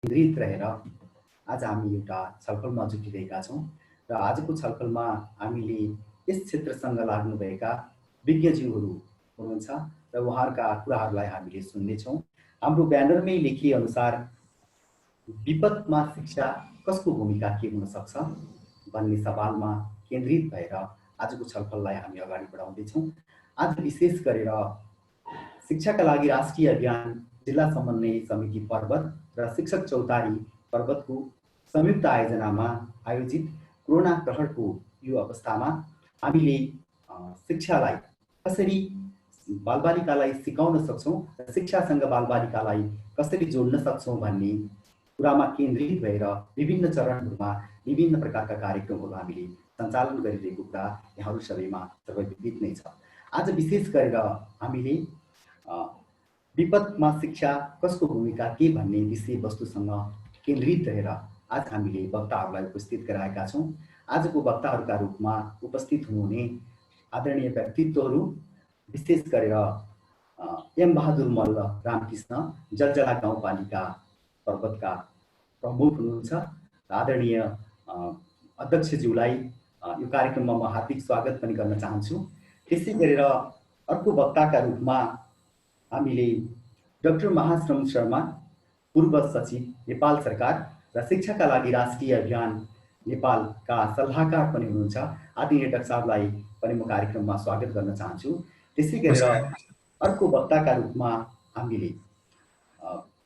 केन्द्रित रहेर आज हामी एउटा छलफलमा जुटिरहेका छौँ र आजको छलफलमा हामीले यस क्षेत्रसँग लाग्नुभएका विज्ञज्यूहरू हुनुहुन्छ र उहाँहरूका कुराहरूलाई हामीले सुन्नेछौँ। हाम्रो ब्यानरमै लेखिए अनुसार विपदमा शिक्षा कसको भूमिका के हुन सक्छ भन्ने सवालमा केन्द्रित भएर आजको छलफललाई हामी अगाडि बढाउँदैछौँ। आज विशेष गरेर शिक्षाका लागि राष्ट्रिय अभियान जिल्ला समन्वय समिति पर्वत र शिक्षक चौतारी पर्वतको संयुक्त आयोजनामा आयोजित कोरोना कहरको यो अवस्थामा हामीले शिक्षालाई कसरी बालबालिकालाई सिकाउन सक्छौँ र शिक्षासँग बालबालिकालाई कसरी जोड्न सक्छौँ भन्ने कुरामा केन्द्रित भएर विभिन्न चरणहरूमा विभिन्न प्रकारका कार्यक्रमहरू हामीले सञ्चालन गरिरहेको कुरा यहाँहरू सबैमा सर्वविदित नै छ। आज विशेष गरेर हामीले विपदमा शिक्षा कसको भूमिका के भन्ने विषयवस्तुसँग केन्द्रित रहेर आज हामीले वक्ताहरूलाई उपस्थित गराएका छौँ। आजको वक्ताहरूका रूपमा उपस्थित हुनुहुने आदरणीय व्यक्तित्वहरू विशेष गरेर एम बहादुर मल्ल रामकृष्ण जलजला गाउँपालिका पर्वतका प्रमुख हुनुहुन्छ। आदरणीय अध्यक्षज्यूलाई यो कार्यक्रममा म हार्दिक स्वागत पनि गर्न चाहन्छु। त्यसै गरेर अर्को वक्ताका रूपमा हामीले डाक्टर महाश्रम शर्मा पूर्व सचिव नेपाल सरकार र शिक्षाका लागि राष्ट्रिय अभियान नेपालका सल्लाहकार पनि हुनुहुन्छ। आदरणीय डाक्टर साहबलाई पनि म कार्यक्रममा स्वागत गर्न चाहन्छु। त्यसै गरेर अर्को वक्ताका रूपमा हामीले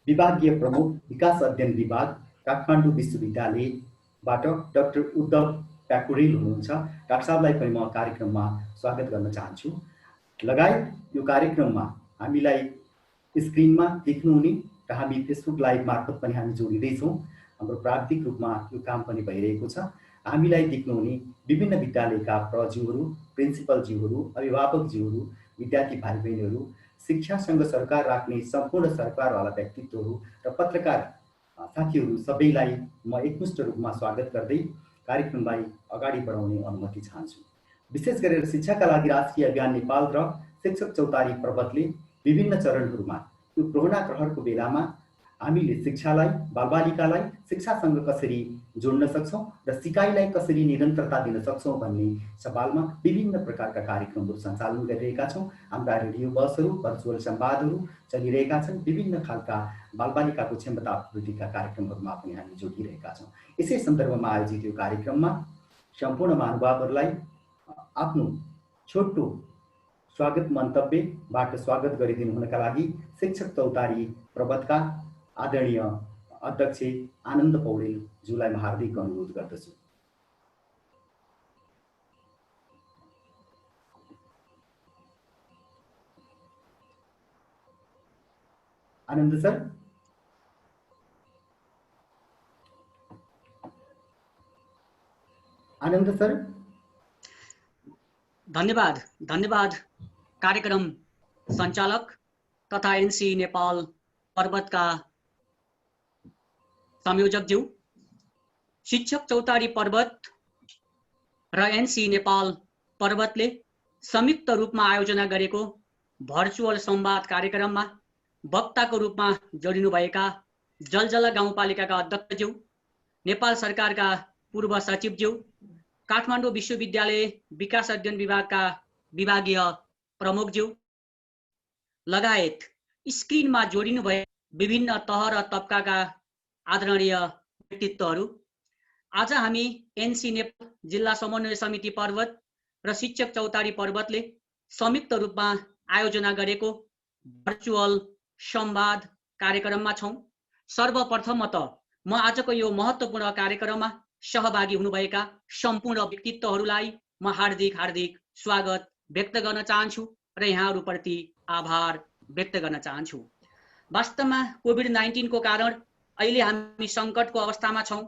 विभागीय प्रमुख विकास अध्ययन विभाग काठमाडौँ विश्वविद्यालयबाट डाक्टर उद्धव प्याकुरेल हुनुहुन्छ। डाक्टर साहबलाई पनि म कार्यक्रममा स्वागत गर्न चाहन्छु। लगायत यो कार्यक्रममा हामीलाई स्क्रिनमा देख्नुहुने र हामी फेसबुक लाइभ मार्फत पनि हामी जोडिँदैछौँ। हाम्रो प्राविधिक रूपमा यो काम पनि भइरहेको छ। हामीलाई देख्नुहुने विभिन्न विद्यालयका प्रज्यूहरू, प्रिन्सिपलज्यूहरू, अभिभावकज्यूहरू, विद्यार्थी भाइ बहिनीहरू, शिक्षासँग सरकार राख्ने सम्पूर्ण सरकारवाला व्यक्तित्वहरू र पत्रकार साथीहरू सबैलाई म एकमुष्ट रूपमा स्वागत गर्दै कार्यक्रमलाई अगाडि बढाउने अनुमति चाहन्छु। विशेष गरेर शिक्षाका लागि राष्ट्रिय अभियान नेपाल र शिक्षक चौतारी पर्वतले विभिन्न चरणहरूमा यो कोरोना कहरको बेलामा हामीले शिक्षालाई बालबालिकालाई शिक्षासँग कसरी जोड्न सक्छौँ र सिकाइलाई कसरी निरन्तरता दिन सक्छौँ भन्ने सवालमा विभिन्न प्रकारका कार्यक्रमहरू सञ्चालन गरिरहेका छौँ। हाम्रा रेडियो बसहरू, भर्चुअल संवादहरू चलिरहेका छन्। विभिन्न खालका बालबालिकाको क्षमता वृद्धिका कार्यक्रमहरूमा पनि हामी जोडिरहेका छौँ। यसै सन्दर्भमा आयोजित यो कार्यक्रममा सम्पूर्ण महानुभावहरूलाई आफ्नो छोटो स्वागत मन्तव्यबाट स्वागत गरिदिनु हुनका लागि शिक्षक चौतारी पर्वतका आदरणीय अध्यक्ष आनन्द पौडेल ज्यूलाई म हार्दिक अनुरोध गर्दछु। आनन्द सर। आनन्द सर। धन्यवाद कार्यक्रम सञ्चालक तथा एनसी नेपाल पर्वतका संयोजकज्यू। शिक्षक चौतारी पर्वत र एनसी नेपाल पर्वतले संयुक्त रूपमा आयोजना गरेको भर्चुअल संवाद कार्यक्रममा वक्ताको रूपमा जोडिनुभएका जलजला गाउँपालिकाका अध्यक्षज्यू, नेपाल सरकारका पूर्व सचिवज्यू, काठमाडौँ विश्वविद्यालय विकास अध्ययन विभागका विभागीय प्रमुखज्यू लगायत स्क्रिनमा जोडिनु भए विभिन्न तह र तबकाका आदरणीय व्यक्तित्वहरू, आज हामी एनसी नेपाल जिल्ला समन्वय समिति पर्वत र शिक्षक चौतारी पर्वतले संयुक्त रूपमा आयोजना गरेको भर्चुअल संवाद कार्यक्रममा छौं। सर्वप्रथमतः म आजको यो महत्त्वपूर्ण कार्यक्रममा सहभागी हुनुभएका सम्पूर्ण व्यक्तित्वहरूलाई म हार्दिक स्वागत व्यक्त गर्न चाहन्छु र यहाँहरूप्रति आभार व्यक्त गर्न चाहन्छु। वास्तवमा कोभिड-19 को कारण अहिले हामी सङ्कटको अवस्थामा छौं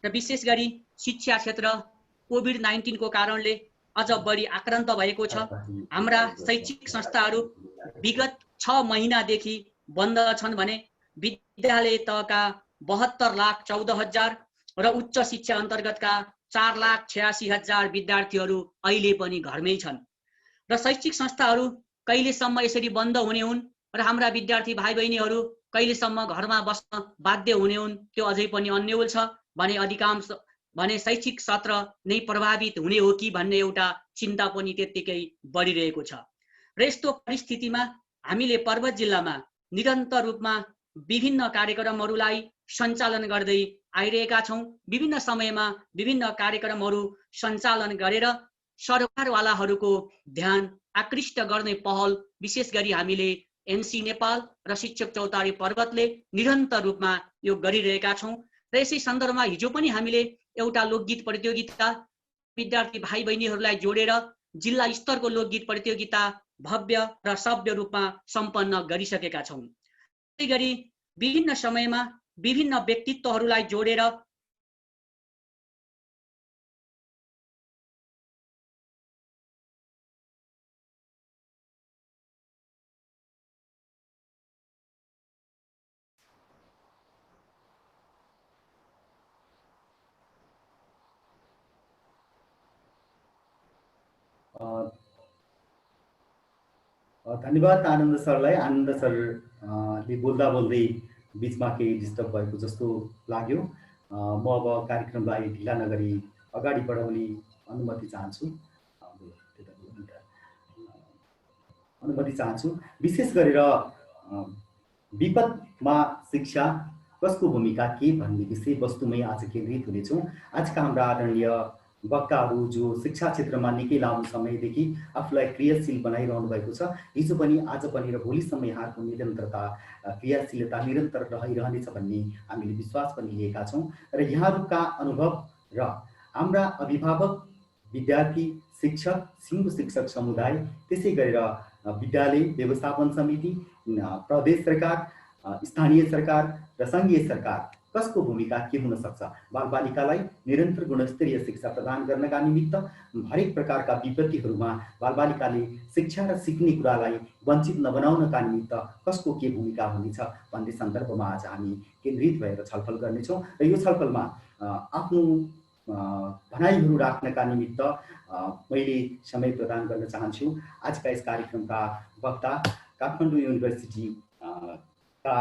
र विशेष गरी शिक्षा क्षेत्र कोभिड-19 को कारणले अझ बढी आक्रान्त भएको छ। हाम्रा शैक्षिक संस्थाहरू विगत 6 महिनादेखि बन्द छन् भने विद्यालय तहका 72,14,000 र उच्च शिक्षा अन्तर्गतका 4,86,000 विद्यार्थीहरू अहिले पनि घरमै छन् र शैक्षिक संस्थाहरू कहिलेसम्म यसरी बन्द हुने हुन् र हाम्रा विद्यार्थी भाइ बहिनीहरू कहिलेसम्म घरमा बस्न बाध्य हुने हुन् त्यो अझै पनि अन्यल छ भने अधिकांश भने शैक्षिक सत्र नै प्रभावित हुने हो कि भन्ने एउटा चिन्ता पनि त्यत्तिकै बढिरहेको छ। र यस्तो परिस्थितिमा हामीले पर्वत जिल्लामा निरन्तर रूपमा विभिन्न कार्यक्रमहरूलाई सञ्चालन गर्दै आइरहेका छौँ। विभिन्न समयमा विभिन्न कार्यक्रमहरू सञ्चालन गरेर सरकारवालाहरूको ध्यान आकृष्ट गर्ने पहल विशेष गरी हामीले एनसी नेपाल र शिक्षक चौतारी पर्वतले निरन्तर रूपमा यो गरिरहेका छौँ। र यसै सन्दर्भमा हिजो पनि हामीले एउटा लोकगीत प्रतियोगिता विद्यार्थी भाइ बहिनीहरूलाई जोडेर जिल्ला स्तरको लोकगीत प्रतियोगिता भव्य र सभ्य रूपमा सम्पन्न गरिसकेका छौँ। त्यसै गरी विभिन्न समयमा विभिन्न व्यक्तित्वहरूलाई जोडेर धन्यवाद आनन्द सरलाई। आनन्द सरले बोल्दा बोल्दै बिचमा केही डिस्टर्ब भएको जस्तो लाग्यो। म अब कार्यक्रमलाई ढिला नगरी अगाडि बढाउने अनुमति चाहन्छु। विशेष गरेर विपदमा शिक्षा कसको भूमिका के भन्ने विषयवस्तुमै आज केन्द्रित हुनेछौँ। आजका हाम्रा आदरणीय वक्ताहरू जो शिक्षा क्षेत्रमा निकै लामो समयदेखि आफूलाई क्रियाशील बनाइरहनु भएको छ, हिजो पनि आज पनि र भोलिसम्म यहाँको निरन्तरता क्रियाशीलता निरन्तर रहिरहनेछ भन्ने हामीले विश्वास पनि लिएका छौँ। र यहाँहरूका अनुभव र हाम्रा अभिभावक, विद्यार्थी, शिक्षक, सिङ्गो शिक्षक समुदाय, त्यसै गरेर विद्यालय व्यवस्थापन समिति, प्रदेश सरकार, स्थानीय सरकार र सङ्घीय सरकार कसको भूमिका के हुन सक्छ, बालबालिकालाई निरन्तर गुणस्तरीय शिक्षा प्रदान गर्नका निमित्त हरेक प्रकारका विपत्तिहरूमा बालबालिकाले शिक्षा र सिक्ने कुरालाई वञ्चित नबनाउनका निमित्त कसको के भूमिका हुनेछ भन्ने सन्दर्भमा आज हामी केन्द्रित भएर छलफल गर्नेछौँ। र यो छलफलमा आफ्नो भनाइहरू राख्नका निमित्त मैले समय प्रदान गर्न चाहन्छु। आजका यस कार्यक्रमका वक्ता काठमाडौँ युनिभर्सिटी का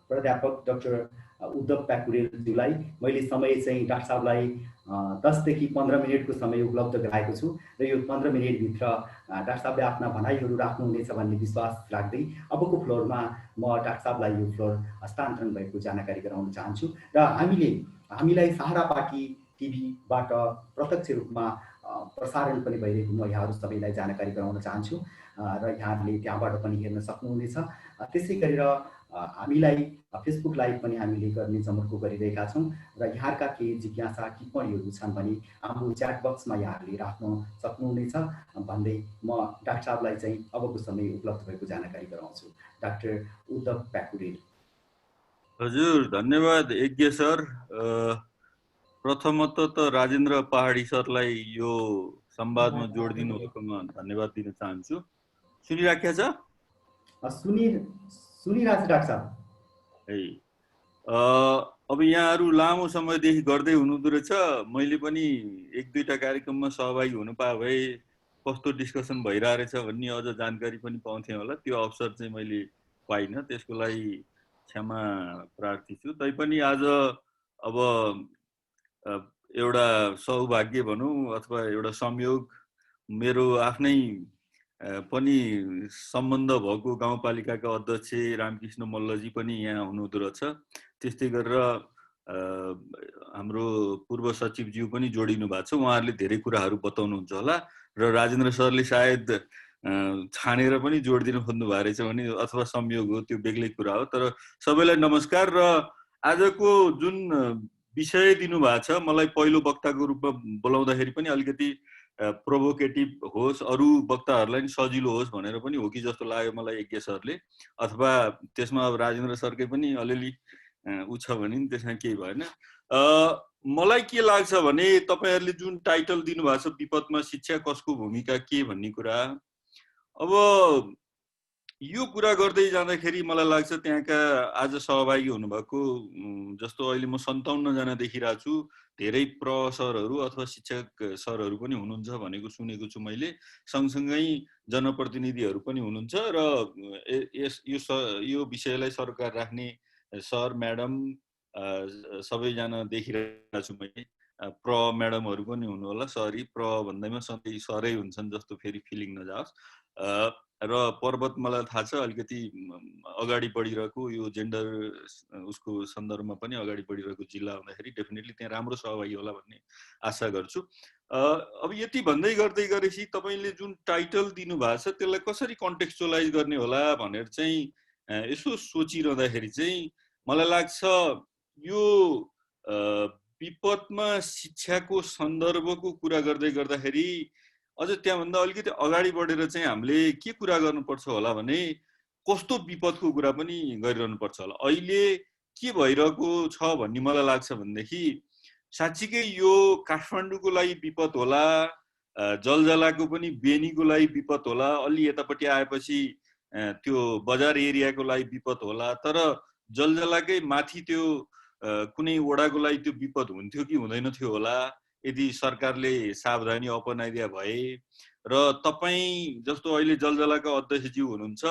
प्राध्यापक डाक्टर उद्धव प्याकुरेलज्यूलाई मैले समय चाहिँ डाक्टर साहबलाई 10 देखि 15 मिनटको समय उपलब्ध गराएको छु र यो 15 मिनटभित्र डाक्टर साहबले आफ्ना भनाइहरू राख्नुहुनेछ भन्ने विश्वास राख्दै अबको फ्लोरमा म डाक्टर साहबलाई यो फ्लोर हस्तान्तरण भएको जानकारी गराउन चाहन्छु। र हामीलाई सहारा पार्टी टिभीबाट प्रत्यक्ष रूपमा प्रसारण पनि भइरहेको म यहाँहरू सबैलाई जानकारी गराउन चाहन्छु र यहाँहरूले त्यहाँबाट पनि हेर्न सक्नुहुनेछ। त्यसै गरेर हामीलाई फेसबुक लाइभ पनि हामीले गर्ने जमर्को गरिरहेका छौँ र यहाँका केही जिज्ञासा टिप्पणीहरू छन् भने हाम्रो च्याट बक्समा यहाँहरूले राख्न सक्नुहुनेछ भन्दै म डाक्टर साहबलाई चाहिँ अबको समय उपलब्ध भएको जानकारी गराउँछु। डाक्टर उद्धव प्याकुरेल। हजुर, धन्यवाद यज्ञ सर। प्रथमतः त राजेन्द्र पहाडी सरलाई यो संवादमा जोड दिनुभएकोमा धन्यवाद दिन चाहन्छु। सुनिराख्या छ? सुनिरहेको डाक्टर साहब। अब यहाँहरू लामो समयदेखि गर्दै हुनुहुँदो रहेछ। मैले पनि एक दुईटा कार्यक्रममा सहभागी हुनु पाए भए कस्तो डिस्कसन भइरहेछ भन्ने अझ जानकारी पनि पाउँथेँ होला। त्यो अवसर चाहिँ मैले पाइनँ, त्यसको लागि क्षमा प्रार्थी छु। तैपनि आज अब एउटा सौभाग्य भनौँ अथवा एउटा संयोग, मेरो आफ्नै पनि सम्बन्ध भएको गाउँपालिकाका अध्यक्ष रामकृष्ण मल्लजी पनि यहाँ हुनुहुँदो रहेछ। त्यस्तै गरेर हाम्रो पूर्व सचिवज्यू पनि जोडिनु भएको छ। उहाँहरूले धेरै कुराहरू बताउनुहुन्छ होला र राजेन्द्र सरले सायद छानेर पनि जोडिदिनु खोज्नु भएको रहेछ भने अथवा संयोग हो, त्यो बेग्लै कुरा हो। तर सबैलाई नमस्कार। र आजको जुन विषय दिनुभएको छ, मलाई पहिलो वक्ताको रूपमा बोलाउँदाखेरि पनि अलिकति प्रोभोकेटिभ होस्, अरू वक्ताहरूलाई पनि सजिलो होस् भनेर पनि हो कि जस्तो लाग्यो मलाई यज्ञ सरले। अथवा त्यसमा अब राजेन्द्र सरकै पनि अलिअलि उ छ भने त्यसमा केही भएन। मलाई के लाग्छ भने तपाईँहरूले जुन टाइटल दिनुभएको छ विपदमा शिक्षा कसको भूमिका के भन्ने कुरा, अब यो कुरा गर्दै जाँदाखेरि मलाई लाग्छ त्यहाँका आज सहभागी हुनुभएको जस्तो अहिले म 57 जना देखिरहेको छु, धेरै सरहरू अथवा शिक्षक सरहरू पनि हुनुहुन्छ भनेको सुनेको छु मैले। सँगसँगै जनप्रतिनिधिहरू पनि हुनुहुन्छ र यो विषयलाई सरकार राख्ने सर म्याडम सबैजना देखिरहेको छु मैले। म्याडमहरू पनि हुनु होला, सरी भन्दैमा सधैँ सरै हुन्छन् जस्तो फेरि फिलिङ नजाओस्। र पर्वत मलाई थाहा छ अलिकति अगाडि बढिरहेको यो जेन्डर उसको सन्दर्भमा पनि अगाडि बढिरहेको जिल्ला हुँदाखेरि डेफिनेटली त्यहाँ राम्रो सहभागी होला भन्ने आशा गर्छु। अब यति भन्दै गर्दै गरेपछि तपाईँले जुन टाइटल दिनुभएको छ त्यसलाई कसरी कन्टेक्स्चुअलाइज गर्ने होला भनेर चाहिँ यसो सोचिरहँदाखेरि चाहिँ मलाई लाग्छ यो विपदमा शिक्षाको सन्दर्भको कुरा गर्दै गर्दाखेरि अझ त्यहाँभन्दा अलिकति अगाडि बढेर चाहिँ हामीले के कुरा गर्नुपर्छ होला भने कस्तो विपदको कुरा पनि गरिरहनुपर्छ होला। अहिले के भइरहेको छ भन्ने मलाई लाग्छ भनेदेखि साँच्चीकै यो काठमाडौँको लागि विपद होला, जलजलाको पनि बेनीको लागि विपद होला, अलि यतापट्टि आएपछि त्यो बजार एरियाको लागि विपद होला। तर जलजलाकै माथि त्यो कुनै वडाको लागि त्यो विपद हुन्थ्यो कि हुँदैन थियो होला यदि सरकारले सावधानी अपनाइदिया भए। र तपाईँ जस्तो अहिले जलजलाका अध्यक्षज्यू हुनुहुन्छ,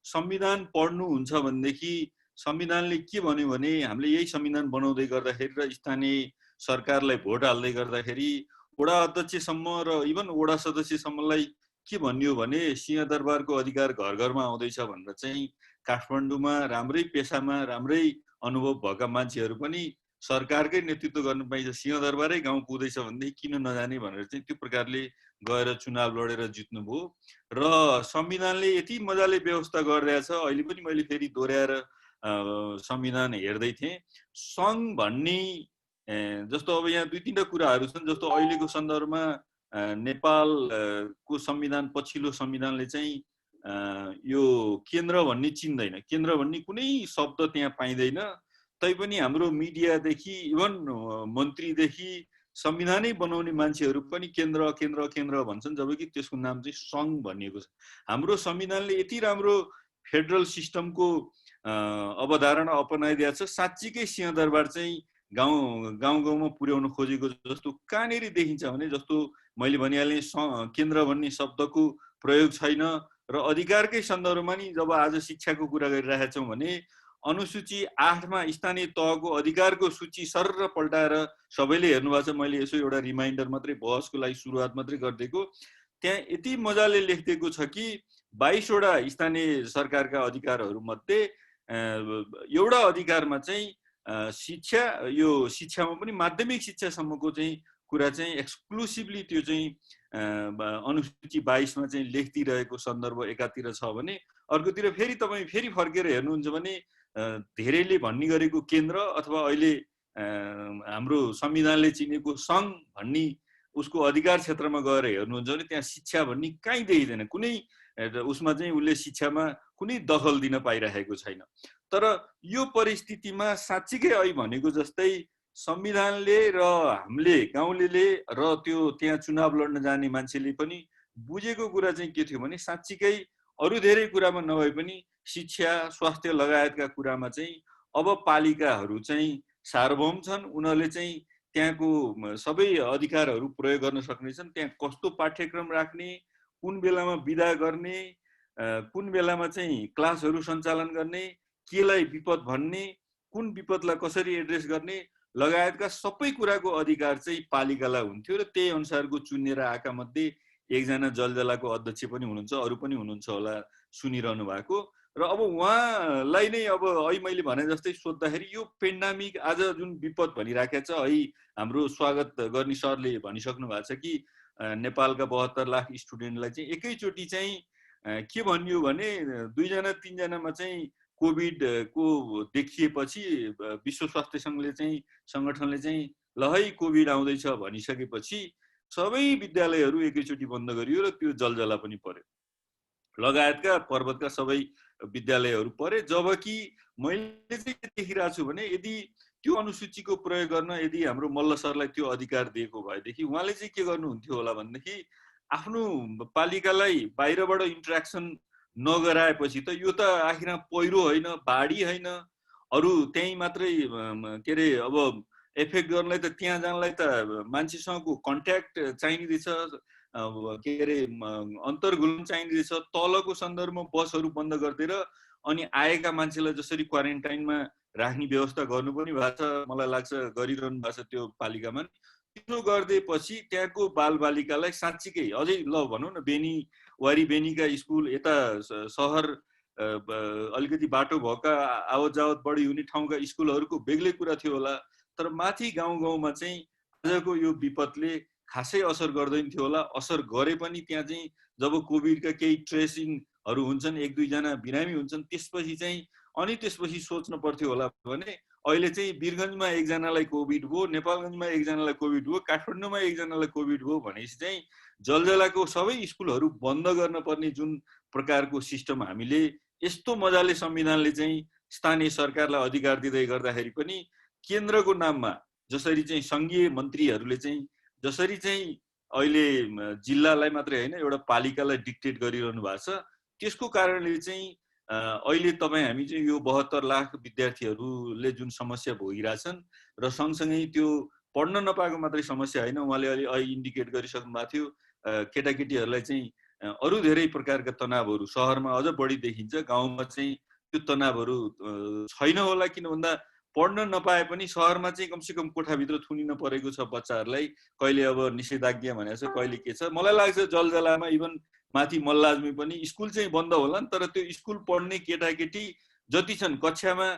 संविधान पढ्नुहुन्छ भनेदेखि संविधानले के भन्यो भने हामीले यही संविधान बनाउँदै गर्दाखेरि र स्थानीय सरकारलाई भोट हाल्दै गर्दाखेरि वडा अध्यक्षसम्म र इभन वडा सदस्यसम्मलाई के भनियो भने सिंहदरबारको अधिकार घर घरमा आउँदैछ भनेर चाहिँ काठमाडौँमा राम्रै पेसामा राम्रै अनुभव भएका मान्छेहरू पनि सरकारकै नेतृत्व गर्न पाइन्छ, सिंहदरबारै गाउँ पुग्दैछ भनेदेखि किन नजाने भनेर चाहिँ त्यो प्रकारले गएर चुनाव लडेर जित्नुभयो। र संविधानले यति मजाले व्यवस्था गरिरहेछ। अहिले पनि मैले फेरि दोहोऱ्याएर संविधान हेर्दै थिएँ। सङ्घ भन्ने जस्तो अब यहाँ 2-3 कुराहरू छन्। जस्तो अहिलेको सन्दर्भमा नेपालको संविधान पछिल्लो संविधानले चाहिँ यो केन्द्र भन्ने चिन्दैन, केन्द्र भन्ने कुनै शब्द त्यहाँ पाइँदैन। तैपनि हाम्रो मिडियादेखि इभन मन्त्रीदेखि संविधानै बनाउने मान्छेहरू पनि केन्द्र केन्द्र केन्द्र भन्छन्, जबकि त्यसको नाम चाहिँ सङ्घ भनिएको छ। हाम्रो संविधानले यति राम्रो फेडरल सिस्टमको अवधारणा अपनाइदिएको छ। साँच्चीकै सिंहदरबार चाहिँ गाउँमा पुर्याउन खोजेको जस्तो कहाँनिर देखिन्छ भने, जस्तो मैले भनिहालेँ केन्द्र भन्ने शब्दको प्रयोग छैन। र अधिकारकै सन्दर्भमा नि जब आज शिक्षाको कुरा गरिरहेका छौँ भने अनुसूची 8मा स्थानीय तहको अधिकारको सूची सरर पल्टाएर सबैले हेर्नुभएको छ। मैले यसो एउटा रिमाइन्डर मात्रै बहसको लागि सुरुवात मात्रै गरिदिएको। त्यहाँ यति मजाले लेखिदिएको छ कि 22वटा स्थानीय सरकारका अधिकारहरू मध्ये एउटा अधिकारमा चाहिँ शिक्षा, यो शिक्षामा पनि माध्यमिक शिक्षासम्मको चाहिँ कुरा चाहिँ एक्सक्लुसिभली त्यो चाहिँ अनुसूची 22मा चाहिँ लेखिदिरहेको सन्दर्भ एकातिर छ भने, अर्कोतिर फेरि तपाईँ फेरि फर्केर हेर्नुहुन्छ भने धेरैले भन्ने गरेको केन्द्र अथवा अहिले हाम्रो संविधानले चिनेको सङ्घ भन्ने उसको अधिकार क्षेत्रमा गएर हेर्नुहुन्छ भने त्यहाँ शिक्षा भन्ने कहीँ देखिँदैन। कुनै उसमा चाहिँ उसले शिक्षामा कुनै दखल दिन पाइरहेको छैन। तर यो परिस्थितिमा साँच्चीकै अहिले भनेको जस्तै संविधानले र हामीले गाउँलेले र त्यो त्यहाँ चुनाव लड्न जाने मान्छेले पनि बुझेको कुरा चाहिँ के थियो भने साँच्चीकै अरू धेरै कुरामा नभए पनि शिक्षा, स्वास्थ्य लगायतका कुरामा चाहिँ अब पालिकाहरू चाहिँ सार्वभौम छन्। उनीहरूले चाहिँ त्यहाँको सबै अधिकारहरू प्रयोग गर्न सक्नेछन्। त्यहाँ कस्तो पाठ्यक्रम राख्ने, कुन बेलामा बिदा गर्ने, कुन बेलामा चाहिँ क्लासहरू सञ्चालन गर्ने, केलाई विपद भन्ने, कुन विपदलाई कसरी एड्रेस गर्ने लगायतका सबै कुराको अधिकार चाहिँ पालिकालाई हुन्थ्यो। र त्यही अनुसारको चुनेर आएका मध्ये एकजना जलजलाको अध्यक्ष पनि हुनुहुन्छ, अरू पनि हुनुहुन्छ होला सुनिरहनु भएको। र अब उहाँलाई नै अब अहिले मैले भने जस्तै सोद्धाखेरि यो पेन्डामिक आज जुन विपद भनिराखेको छ, है हाम्रो स्वागत गर्ने सरले भनिसक्नु भएको छ कि नेपालका 72 लाख स्टुडेन्टलाई चाहिँ एकैचोटि चाहिँ के भनियो भने 2-3जनामा चाहिँ कोभिडको देखिएपछि विश्व स्वास्थ्य सङ्गठनले चाहिँ ल है कोभिड आउँदैछ भनिसकेपछि सबै विद्यालयहरू एकैचोटि बन्द गरियो र त्यो जलजला पनि पर्यो, लगायतका पर्वतका सबै विद्यालयहरू परे। जबकि मैले चाहिँ के देखिरहेको छु भने यदि त्यो अनुसूचीको प्रयोग गर्न यदि हाम्रो मल्ल सरलाई त्यो अधिकार दिएको भएदेखि उहाँले चाहिँ के गर्नुहुन्थ्यो होला भनेदेखि आफ्नो पालिकालाई बाहिरबाट इन्ट्रेक्सन नगराएपछि त यो त आखिरमा पहिरो होइन, बाढी होइन, अरू त्यहीँ मात्रै के अरे अब एफेक्ट गर्नलाई त त्यहाँ जानलाई त मान्छेसँगको कन्ट्याक्ट चाहिने रहेछ, के अरे अन्तर्घुलन चाहिने रहेछ। तलको सन्दर्भमा बसहरू बन्द गरिदिएर अनि आएका मान्छेलाई जसरी क्वारेन्टाइनमा राख्ने व्यवस्था गर्नु पनि भएको छ, मलाई लाग्छ गरिरहनु भएको छ त्यो पालिकामा। त्यसो गरिदिएपछि त्यहाँको बालबालिकालाई साँच्चीकै अझै ल भनौँ न बेनी बेनीका स्कुल यता सहर अलिकति बाटो भएका आवत जावत बढी हुने ठाउँका स्कुलहरूको बेग्लै कुरा थियो होला, तर माथि गाउँ गाउँमा चाहिँ आजको यो विपदले खासै असर गर्दैन थियो होला। असर गरे पनि त्यहाँ चाहिँ जब कोभिडका केही ट्रेसिङहरू हुन्छन्, 1-2 जना बिरामी हुन्छन्, त्यसपछि सोच्नु पर्थ्यो होला भने अहिले चाहिँ वीरगञ्जमा एकजनालाई कोभिड भयो, नेपालगञ्जमा एकजनालाई कोभिड भयो, काठमाडौँमा एकजनालाई कोभिड भयो भनेपछि चाहिँ जलजलाको सबै स्कुलहरू बन्द गर्न पर्ने जुन प्रकारको सिस्टम हामीले यस्तो मजाले संविधानले चाहिँ स्थानीय सरकारलाई अधिकार दिँदै गर्दाखेरि पनि केन्द्रको नाममा जसरी चाहिँ सङ्घीय मन्त्रीहरूले चाहिँ जसरी चाहिँ अहिले जिल्लालाई मात्रै होइन एउटा पालिकालाई डिक्टेट गरिरहनु भएको छ, त्यसको कारणले चाहिँ अहिले तपाईँ हामी चाहिँ यो 72 लाख विद्यार्थीहरूले जुन समस्या भोगिरहेछन् र सँगसँगै त्यो पढ्न नपाएको मात्रै समस्या होइन, उहाँले अहिले इन्डिकेट गरिसक्नु भएको थियो केटाकेटीहरूलाई चाहिँ अरू धेरै प्रकारका तनावहरू सहरमा अझ बढी देखिन्छ, गाउँमा चाहिँ त्यो तनावहरू छैन होला। किन भन्दा पढ्न नपाए पनि सहरमा चाहिँ कमसेकम कोठाभित्र थुनिन परेको छ बच्चाहरूलाई। कहिले अब निषेधाज्ञा भनेको छ, कहिले के छ। मलाई लाग्छ जलजलामा इभन माथि मल्लाजमी पनि स्कुल चाहिँ बन्द होला नि, तर त्यो स्कुल पढ्ने केटाकेटी जति छन् कक्षामा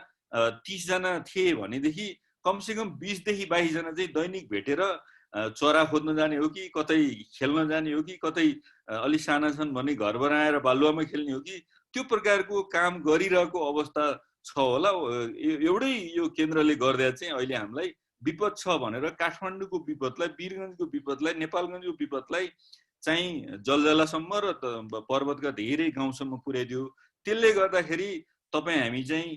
30 जना थिए भनेदेखि कमसेकम 20 देखि 22 जना चाहिँ दैनिक भेटेर चरा खोज्न जाने हो कि कतै खेल्न जाने हो कि कतै अलि साना छन् भने घर बनाएर बालुवामा खेल्ने हो कि त्यो प्रकारको काम गरिरहेको अवस्था छ होला। एउटै यो केन्द्रले गर्दा चाहिँ अहिले हामीलाई विपद छ भनेर काठमाडौँको विपदलाई, वीरगञ्जको विपदलाई, नेपालगञ्जको विपदलाई चाहिँ जलजलासम्म र पर्वतका धेरै गाउँसम्म पुर्याइदियो। त्यसले गर्दाखेरि तपाईँ हामी चाहिँ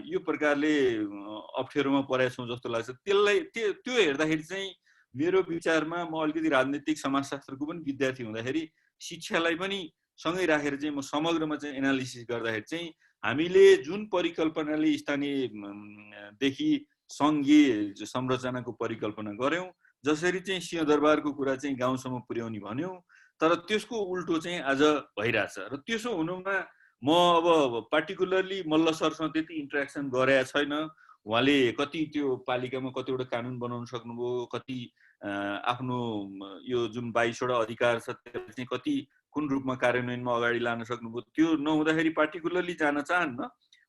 यो प्रकारले अप्ठ्यारोमा परेका छौँ जस्तो लाग्छ। त्यो हेर्दाखेरि चाहिँ मेरो विचारमा म अलिकति राजनीतिक समाजशास्त्रको पनि विद्यार्थी हुँदाखेरि शिक्षालाई पनि सँगै राखेर चाहिँ म समग्रमा चाहिँ एनालिसिस गर्दाखेरि चाहिँ हामीले जुन परिकल्पनाले स्थानीयदेखि सङ्घीय संरचनाको परिकल्पना गऱ्यौँ, जसरी चाहिँ सिंहदरबारको कुरा चाहिँ गाउँसम्म पुर्याउने भन्यौँ, तर त्यसको उल्टो चाहिँ आज भइरहेछ। र त्यसो हुनुमा म अब पार्टिकुलरली मल्ल सरसँग त्यति इन्ट्रेक्सन गरेका छैन। उहाँले कति त्यो पालिकामा कतिवटा कानुन बनाउन सक्नुभयो, कति आफ्नो यो जुन 22वटा अधिकार छ त्यसलाई चाहिँ कति कुन रूपमा कार्यान्वयनमा अगाडि लान सक्नुभयो, त्यो नहुँदाखेरि पार्टिकुलरली जान चाहन्न,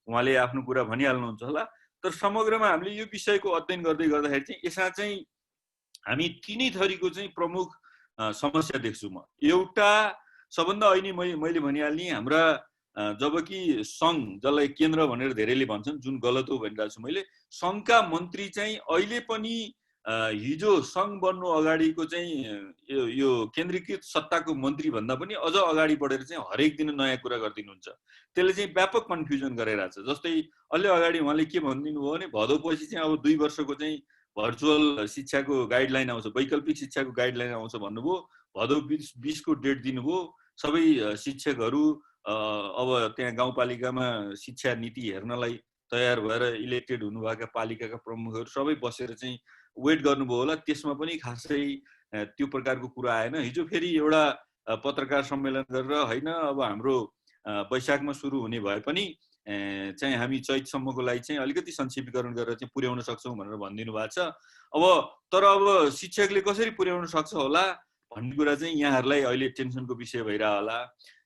उहाँले आफ्नो कुरा भनिहाल्नुहुन्छ होला। तर समग्रमा हामीले यो विषयको अध्ययन गर्दै गर्दाखेरि चाहिँ यसमा चाहिँ हामी तिनै थरीको चाहिँ प्रमुख समस्या देख्छु म। एउटा सबभन्दा अहिले मैले भनिहाल्ने हाम्रा जबकि सङ्घ जसलाई केन्द्र भनेर धेरैले भन्छन्, जुन गलत हो भनिरहेको छु मैले, सङ्घका मन्त्री चाहिँ अहिले पनि हिजो सङ्घ बन्नु अगाडिको चाहिँ यो केन्द्रीकृत सत्ताको मन्त्री भन्दा पनि अझ अगाडि बढेर चाहिँ हरेक दिन नयाँ कुरा गरिदिनुहुन्छ। त्यसले चाहिँ व्यापक कन्फ्युजन गराइरहेछ। जस्तै अलि अगाडि उहाँले के भनिदिनु भयो भने भदौपछि चाहिँ अब 2 वर्षको चाहिँ भर्चुअल शिक्षाको गाइडलाइन आउँछ, वैकल्पिक शिक्षाको गाइडलाइन आउँछ भन्नुभयो। भदौ 20 को डेट दिनुभयो। सबै शिक्षकहरू अब त्यहाँ गाउँपालिकामा शिक्षा नीति हेर्नलाई तयार भएर इलेक्टेड हुनुभएका पालिकाका प्रमुखहरू सबै बसेर चाहिँ वेट गर्नुभयो होला। त्यसमा पनि खासै त्यो प्रकारको कुरा आएन। हिजो फेरि एउटा पत्रकार सम्मेलन गरेर होइन अब हाम्रो वैशाखमा सुरु हुने भए पनि चाहिँ हामी चैतसम्मको लागि चाहिँ अलिकति संक्षिप्तीकरण गरेर चाहिँ पुर्याउन सक्छौँ भनेर भनिदिनु भएको छ। तर अब शिक्षकले कसरी पुर्याउन सक्छ होला भन्ने कुरा चाहिँ यहाँहरूलाई अहिले टेन्सनको विषय भइरह होला।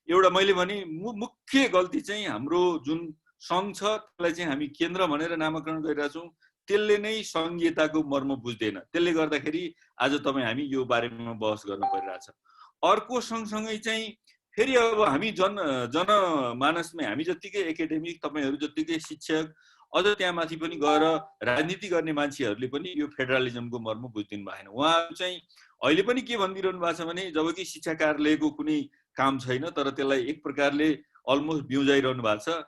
एउटा मैले भने मुख्य गल्ती चाहिँ हाम्रो जुन सङ्घ छ त्यसलाई चाहिँ हामी केन्द्र भनेर नामाकरण गरिरहेछौँ, त्यसले नै सङ्घीयताको मर्म बुझ्दैन। त्यसले गर्दाखेरि आज तपाईँ हामी यो बारेमा बहस गर्न परिरहेछ। अर्को सँगसँगै चाहिँ फेरि अब हामी जनमानसमै हामी जत्तिकै एकाडेमिक, तपाईँहरू जत्तिकै शिक्षक, अझ त्यहाँ माथि पनि गएर राजनीति गर्ने मान्छेहरूले पनि यो फेडरलिजमको मर्म बुझिदिनु भएन। उहाँहरू चाहिँ अहिले पनि के भनिदिइरहनु भएको छ भने जबकि शिक्षा कार्यालयको कुनै काम छैन तर त्यसलाई एक प्रकारले अलमोस्ट बिउजाइरहनु भएको छ।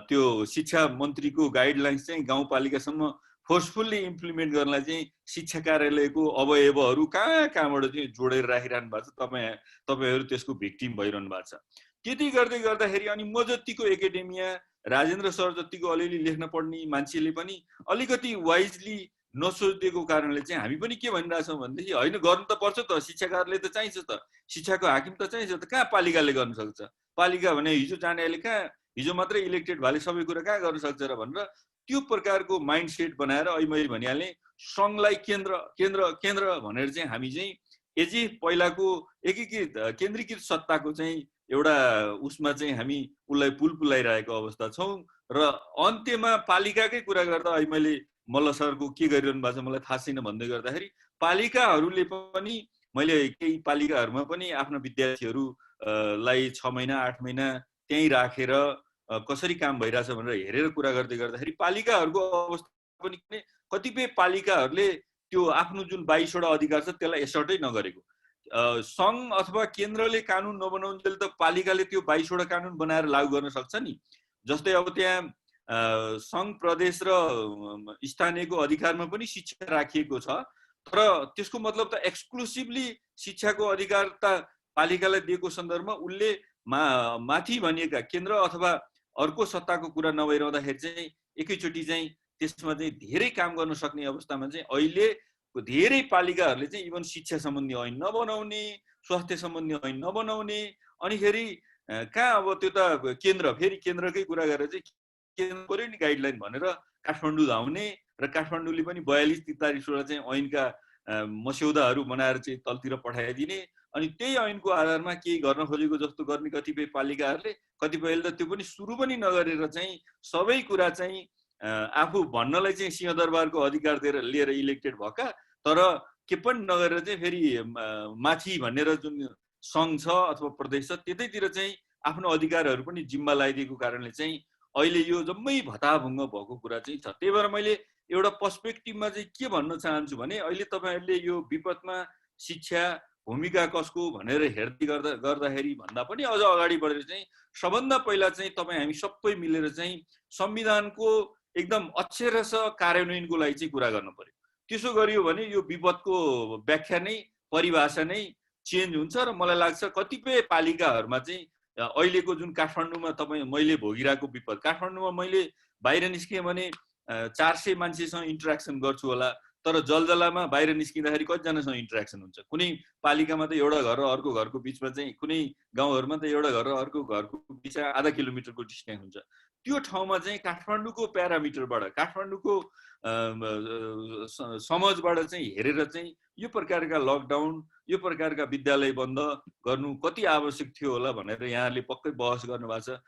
त्यो शिक्षा मन्त्रीको गाइडलाइन्स चाहिँ गाउँपालिकासम्म फोर्सफुल्ली इम्प्लिमेन्ट गर्नलाई चाहिँ शिक्षा कार्यालयको अवयवहरू कहाँबाट चाहिँ जोडेर राखिरहनु भएको छ। तपाईँहरू त्यसको भिक्टिम भइरहनु भएको छ। त्यति गर्दै गर्दाखेरि अनि म जतिको एकाडेमिया राजेन्द्र सर जतिको अलिअलि लेख्न पढ्ने मान्छेले पनि अलिकति वाइजली नसोचिदिएको कारणले चाहिँ हामी पनि के भनिरहेछौँ भनेदेखि होइन गर्नु त पर्छ त, शिक्षाकारले त चाहिन्छ त, शिक्षाको हाकिम त चाहिन्छ त, कहाँ पालिकाले गर्न सक्छ, पालिका भने हिजो जानेले कहाँ हिजो मात्रै इलेक्टेड भएले सबै कुरा कहाँ गर्न सक्छ र भनेर त्यो प्रकारको माइन्ड सेट बनाएर अहिले मैले भनिहालेँ सङ्घलाई केन्द्र केन्द्र केन्द्र भनेर चाहिँ हामी चाहिँ एजी पहिलाको एकीकृत केन्द्रीकृत सत्ताको चाहिँ एउटा उसमा चाहिँ हामी उसलाई पुल पुलाइरहेको अवस्था छौँ र अन्त्यमा पालिकाकै कुरा गर्दा अहिले मैले मल्ल सरको के गरिरहनु भएको छ मलाई थाहा छैन भन्दै गर्दाखेरि पालिकाहरूले पनि मैले केही पालिकाहरूमा पनि आफ्ना विद्यार्थीहरूलाई 6 महिना 8 महिना त्यहीँ राखेर कसरी काम भइरहेछ भनेर हेरेर कुरा गर्दै गर्दाखेरि पालिकाहरूको अवस्था पनि कतिपय पालिकाहरूले त्यो आफ्नो जुन 22वटा अधिकार छ त्यसलाई एसर्टै नगरेको, सङ्घ अथवा केन्द्रले कानुन नबनाउन्जेल त पालिकाले त्यो 22वटा कानुन बनाएर लागू गर्न सक्छ नि। जस्तै अब त्यहाँ सङ्घ प्रदेश र स्थानीयको अधिकारमा पनि शिक्षा राखिएको छ, तर त्यसको मतलब त एक्सक्लुसिभली शिक्षाको अधिकार त पालिकालाई दिएको सन्दर्भमा उसले माथि भनिएका केन्द्र अथवा अर्को सत्ताको कुरा नभइरहँदाखेरि चाहिँ एकैचोटि चाहिँ त्यसमा चाहिँ धेरै काम गर्न सक्ने अवस्थामा चाहिँ अहिले धेरै पालिकाहरूले चाहिँ इभन शिक्षा सम्बन्धी ऐन नबनाउने, स्वास्थ्य सम्बन्धी ऐन नबनाउने, अनि फेरि कहाँ अब त्यो त केन्द्र फेरि केन्द्रकै कुरा गरेर चाहिँ केन्द्र पर्यो नि गाइडलाइन भनेर काठमाडौँ धाउने र काठमाडौँले पनि 42-43वटा चाहिँ ऐनका मस्यौदाहरू बनाएर चाहिँ तलतिर पठाइदिने, अनि त्यही ऐनको आधारमा केही गर्न खोजेको जस्तो गर्ने कतिपय पालिकाहरूले, कतिपयले त त्यो पनि सुरु पनि नगरेर चाहिँ सबै कुरा चाहिँ आफू भन्नलाई चाहिँ सिंहदरबारको अधिकार लिएर इलेक्टेड भएका, तर के पनि नगरेर चाहिँ फेरि माथि भनेर जुन सङ्घ छ अथवा प्रदेश छ त्यतैतिर चाहिँ आफ्नो अधिकारहरू पनि जिम्मा लगाइदिएको कारणले चाहिँ अहिले यो जम्मै भताभुङ्ग भएको कुरा चाहिँ छ। त्यही भएर मैले एउटा पर्सपेक्टिभमा चाहिँ के भन्न चाहन्छु भने अहिले तपाईँहरूले यो विपदमा शिक्षा भूमिका कसको भनेर हेर्दै गर्दाखेरि भन्दा पनि अझ अगाडि बढेर चाहिँ सबभन्दा पहिला चाहिँ तपाईँ हामी सबै मिलेर चाहिँ संविधानको एकदम अक्षरशः कार्यान्वयनको लागि चाहिँ कुरा गर्नु पर्यो। त्यसो गरियो भने यो विपदको व्याख्या नै परिभाषा नै चेन्ज हुन्छ र मलाई लाग्छ कतिपय पालिकाहरूमा चाहिँ अहिलेको जुन काठमाडौँमा तपाईँ मैले भोगिरहेको विपद, काठमाडौँमा मैले बाहिर निस्केँ भने 400 मान्छेसँग इन्टरेक्सन गर्छु होला, तर जलजलामा बाहिर निस्किँदाखेरि कतिजनासँग इन्टरेक्सन हुन्छ? कुनै पालिकामा त एउटा घर र अर्को घरको बिचमा चाहिँ कुनै गाउँहरूमा त एउटा घर र अर्को घरको बिचमा आधा किलोमिटरको डिस्टेन्स हुन्छ। त्यो ठाउँमा चाहिँ काठमाडौँको प्यारामिटरबाट काठमाडौँको समझबाट चाहिँ हेरेर चाहिँ यो प्रकारका लकडाउन यो प्रकारका विद्यालय बन्द गर्नु कति आवश्यक थियो होला भनेर यहाँहरूले पक्कै बहस गर्नुभएको छ।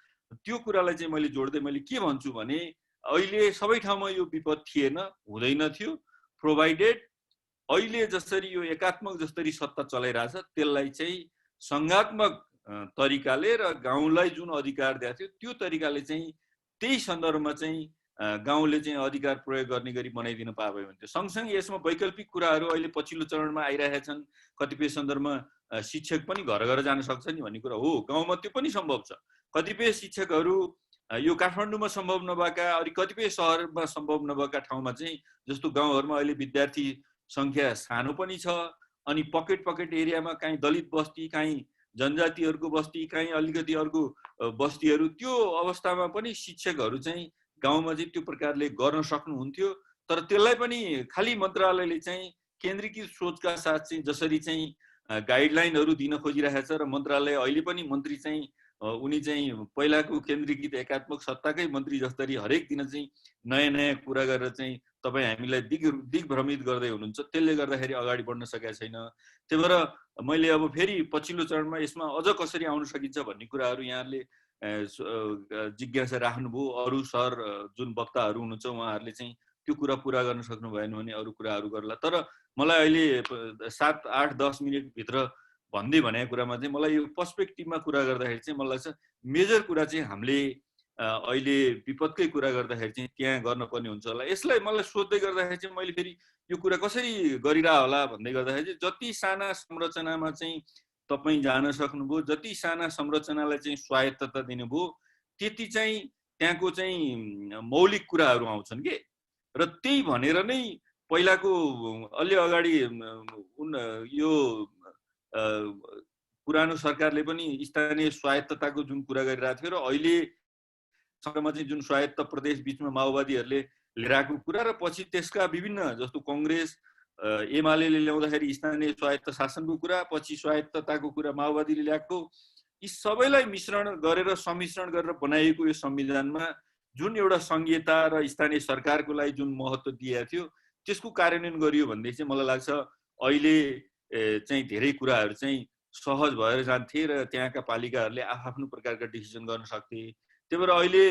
त्यो कुरालाई चाहिँ मैले जोड्दै मैले के भन्छु भने अहिले सबै ठाउँमा यो विपद थिएन, हुँदैन थियो, प्रोभाइडेड अहिले जसरी यो एकात्मक जसरी सत्ता चलाइरहेछ त्यसलाई चाहिँ सङ्घात्मक तरिकाले र गाउँलाई जुन अधिकार दिएको थियो त्यो तरिकाले चाहिँ त्यही सन्दर्भमा चाहिँ गाउँले चाहिँ अधिकार प्रयोग गर्ने गरी बनाइदिन पाए हुन्थ्यो। सँगसँगै यसमा वैकल्पिक कुराहरू अहिले पछिल्लो चरणमा आइरहेका छन्। कतिपय सन्दर्भमा शिक्षक पनि घर घर जान सक्छ नि भन्ने कुरा हो, गाउँमा त्यो पनि सम्भव छ। कतिपय शिक्षकहरू यो काठमाडौँमा सम्भव नभएका अनि कतिपय सहरमा सम्भव नभएका ठाउँमा चाहिँ जस्तो गाउँहरूमा अहिले विद्यार्थी सङ्ख्या सानो पनि छ, अनि पकेट एरियामा काहीँ दलित बस्ती, काहीँ जनजातिहरूको बस्ती, काहीँ अलिकति अर्को बस्तीहरू, त्यो अवस्थामा पनि शिक्षकहरू चाहिँ गाउँमा चाहिँ त्यो प्रकारले गर्न सक्नुहुन्थ्यो। तर त्यसलाई पनि खालि मन्त्रालयले चाहिँ केन्द्रीकृत सोचका साथ चाहिँ जसरी चाहिँ गाइडलाइनहरू दिन खोजिरहेको छ र मन्त्रालय अहिले पनि मन्त्री चाहिँ उनी चाहिँ पहिलाको केन्द्रीकृत एकात्मक सत्ताकै मन्त्री जसरी हरेक दिन चाहिँ नयाँ नयाँ कुरा गरेर चाहिँ तपाईँ हामीलाई दिग्भ्रमित गर्दै हुनुहुन्छ, त्यसले गर्दाखेरि अगाडि बढ्न सकेका छैन। त्यही भएर मैले अब फेरि पछिल्लो चरणमा यसमा अझ कसरी आउन सकिन्छ भन्ने कुराहरू यहाँहरूले जिज्ञासा राख्नुभयो। अरू सर जुन वक्ताहरू हुनुहुन्छ उहाँहरूले चाहिँ त्यो कुरा पुरा गर्न सक्नु भएन भने अरू कुराहरू गर्ला। तर मलाई अहिले 7, 8, 10 मिनटभित्र भन्दै भनेको कुरामा चाहिँ मलाई यो पर्सपेक्टिभमा कुरा गर्दाखेरि चाहिँ मलाई लाग्छ मेजर कुरा चाहिँ हामीले अहिले विपदकै कुरा गर्दाखेरि चाहिँ त्यहाँ गर्नुपर्ने हुन्छ होला। यसलाई मलाई सोध्दै गर्दाखेरि चाहिँ मैले फेरि यो कुरा कसरी गरिरह होला भन्दै गर्दाखेरि चाहिँ जति साना संरचनामा चाहिँ तपाईँ जान सक्नुभयो, जति साना संरचनालाई चाहिँ स्वायत्तता दिनुभयो, त्यति चाहिँ त्यहाँको चाहिँ मौलिक कुराहरू आउँछन् के। र त्यही भनेर नै पहिलाको अलि अगाडि यो पुरानो सरकारले पनि स्थानीय स्वायत्तताको जुन कुरा गरिरहेको थियो र अहिले सँग चाहिँ जुन स्वायत्त प्रदेश बिचमा माओवादीहरूले लिएर आएको कुरा र पछि त्यसका विभिन्न जस्तो कङ्ग्रेस एमाले ल्याउँदाखेरि स्थानीय स्वायत्त शासनको कुरा, पछि स्वायत्तताको कुरा माओवादीले ल्याएको, यी सबैलाई मिश्रण गरेर सम्मिश्रण गरेर बनाइएको यो संविधानमा जुन एउटा संघीयता र स्थानीय सरकारको लागि जुन महत्त्व दिएको थियो त्यसको कार्यान्वयन गरियो भनेदेखि चाहिँ मलाई लाग्छ अहिले चाहिँ धेरै कुराहरू चाहिँ सहज भएर जान्थे र त्यहाँका पालिकाहरूले आफ्नो प्रकारका डिसिजन गर्न सक्थे। त्यही भएर अहिले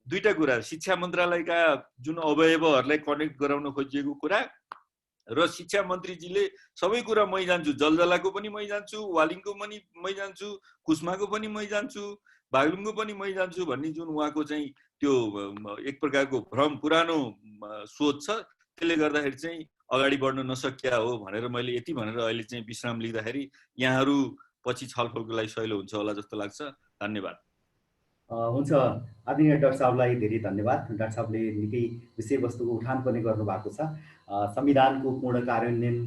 दुईटा कुरा, शिक्षा मन्त्रालयका जुन अवयवहरूलाई कनेक्ट गराउन खोजिएको कुरा र शिक्षा मन्त्रीजीले सबै कुरा मै जान्छु, जलजलाको पनि मै जान्छु, वालिङको पनि मै जान्छु, कुस्माको पनि मै जान्छु, बागलुङको पनि मै जान्छु भन्ने जुन उहाँको चाहिँ त्यो एक प्रकारको भ्रम पुरानो सोच छ, त्यसले गर्दाखेरि चाहिँ अगाडि बढ्न नसकिया हो भनेर मैले यति भनेर अहिले चाहिँ विश्राम लिँदाखेरि यहाँहरू पछि छलफलको लागि सहिलो हुन्छ होला जस्तो लाग्छ। धन्यवाद। हुन्छ, आदरणीय डाक्टर साहबलाई धेरै धन्यवाद। डाक्टर साहबले निकै विषयवस्तुको उठान पनि गर्नुभएको छ। संविधानको पूर्ण कार्यान्वयन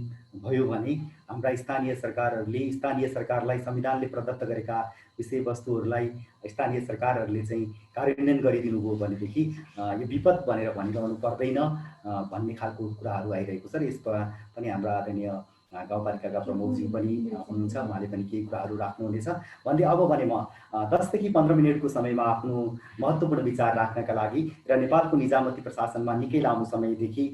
भयो भने हाम्रा स्थानीय सरकारलाई संविधानले प्रदत्त गरेका विषयवस्तुहरूलाई स्थानीय सरकारहरूले चाहिँ कार्यान्वयन गरिदिनु भयो भनेदेखि यो विपद भनेर भनिरहनु पर्दैन भन्ने खालको कुराहरू आइरहेको छ र यसमा पनि हाम्रा आदरणीय गाउँपालिकाका प्रमुखजी पनि हुनुहुन्छ, उहाँले पनि केही कुराहरू राख्नुहुनेछ भन्दै अब भने म 10 देखि 15 मिनटको समयमा आफ्नो महत्त्वपूर्ण विचार राख्नका लागि र नेपालको निजामती प्रशासनमा निकै लामो समयदेखि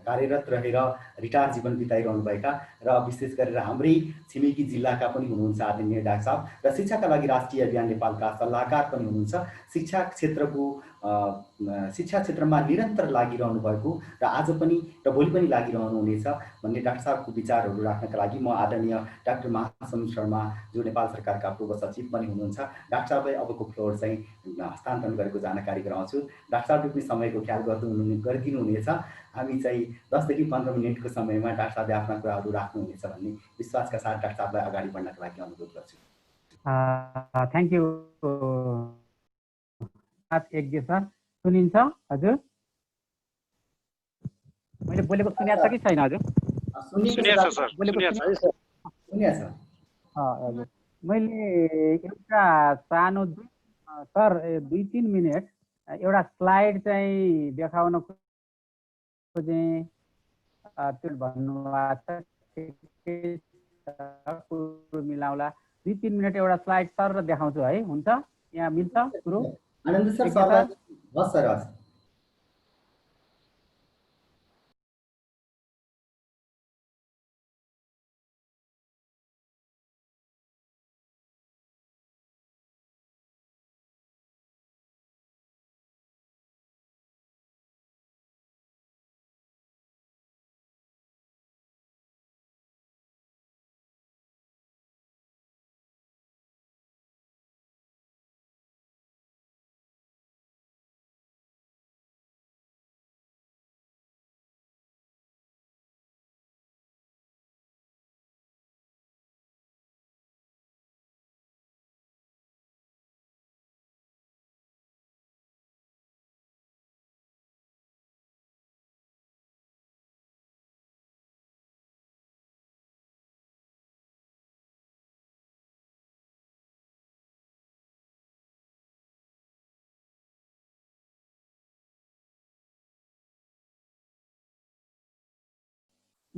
कार्यरत रहेर रिटायर जीवन बिताइरहनुभएका र विशेष गरेर हाम्रै छिमेकी जिल्लाका पनि हुनुहुन्छ आदरणीय डाक्टर साहब र शिक्षाका लागि राष्ट्रिय अभियान नेपालका सल्लाहकार पनि हुनुहुन्छ। शिक्षा क्षेत्रमा निरन्तर लागिरहनु भएको र आज पनि र भोलि पनि लागिरहनुहुनेछ भन्ने डाक्टर साहबको विचारहरू राख्नका लागि म आदरणीय डाक्टर महासमुद्र शर्मा जो नेपाल सरकारका पूर्व सचिव पनि हुनुहुन्छ, डाक्टर साहबलाई अबको फ्लोर चाहिँ हस्तान्तरण गरेको जानकारी गराउँछु। डाक्टर साहबले पनि समयको ख्याल गरिदिनुहुनेछ। हामी चाहिँ 10 देखि 15 मिनटको समयमा डाक्टर साहबले आफ्ना कुराहरू राख्नुहुनेछ भन्ने विश्वासका साथ डाक्टर साहबलाई अगाडि बढ्नका लागि अनुरोध गर्छु। थ्याङ्क यू यज्ञ सर। सुनिन्छ हजुर? मैले बोलेको सुनिएको छ कि छैन हजुर? हजुर, मैले एउटा सानो सर 2-3 मिनट एउटा स्लाइड चाहिँ देखाउन खोजेँ, त्यो भन्नुभएको छ मिलाउला। 2-3 मिनट एउटा स्लाइड सर र देखाउँछु है, हुन्छ? यहाँ मिल्छ कुरो? आनन्द सर, हस् सर, हस्।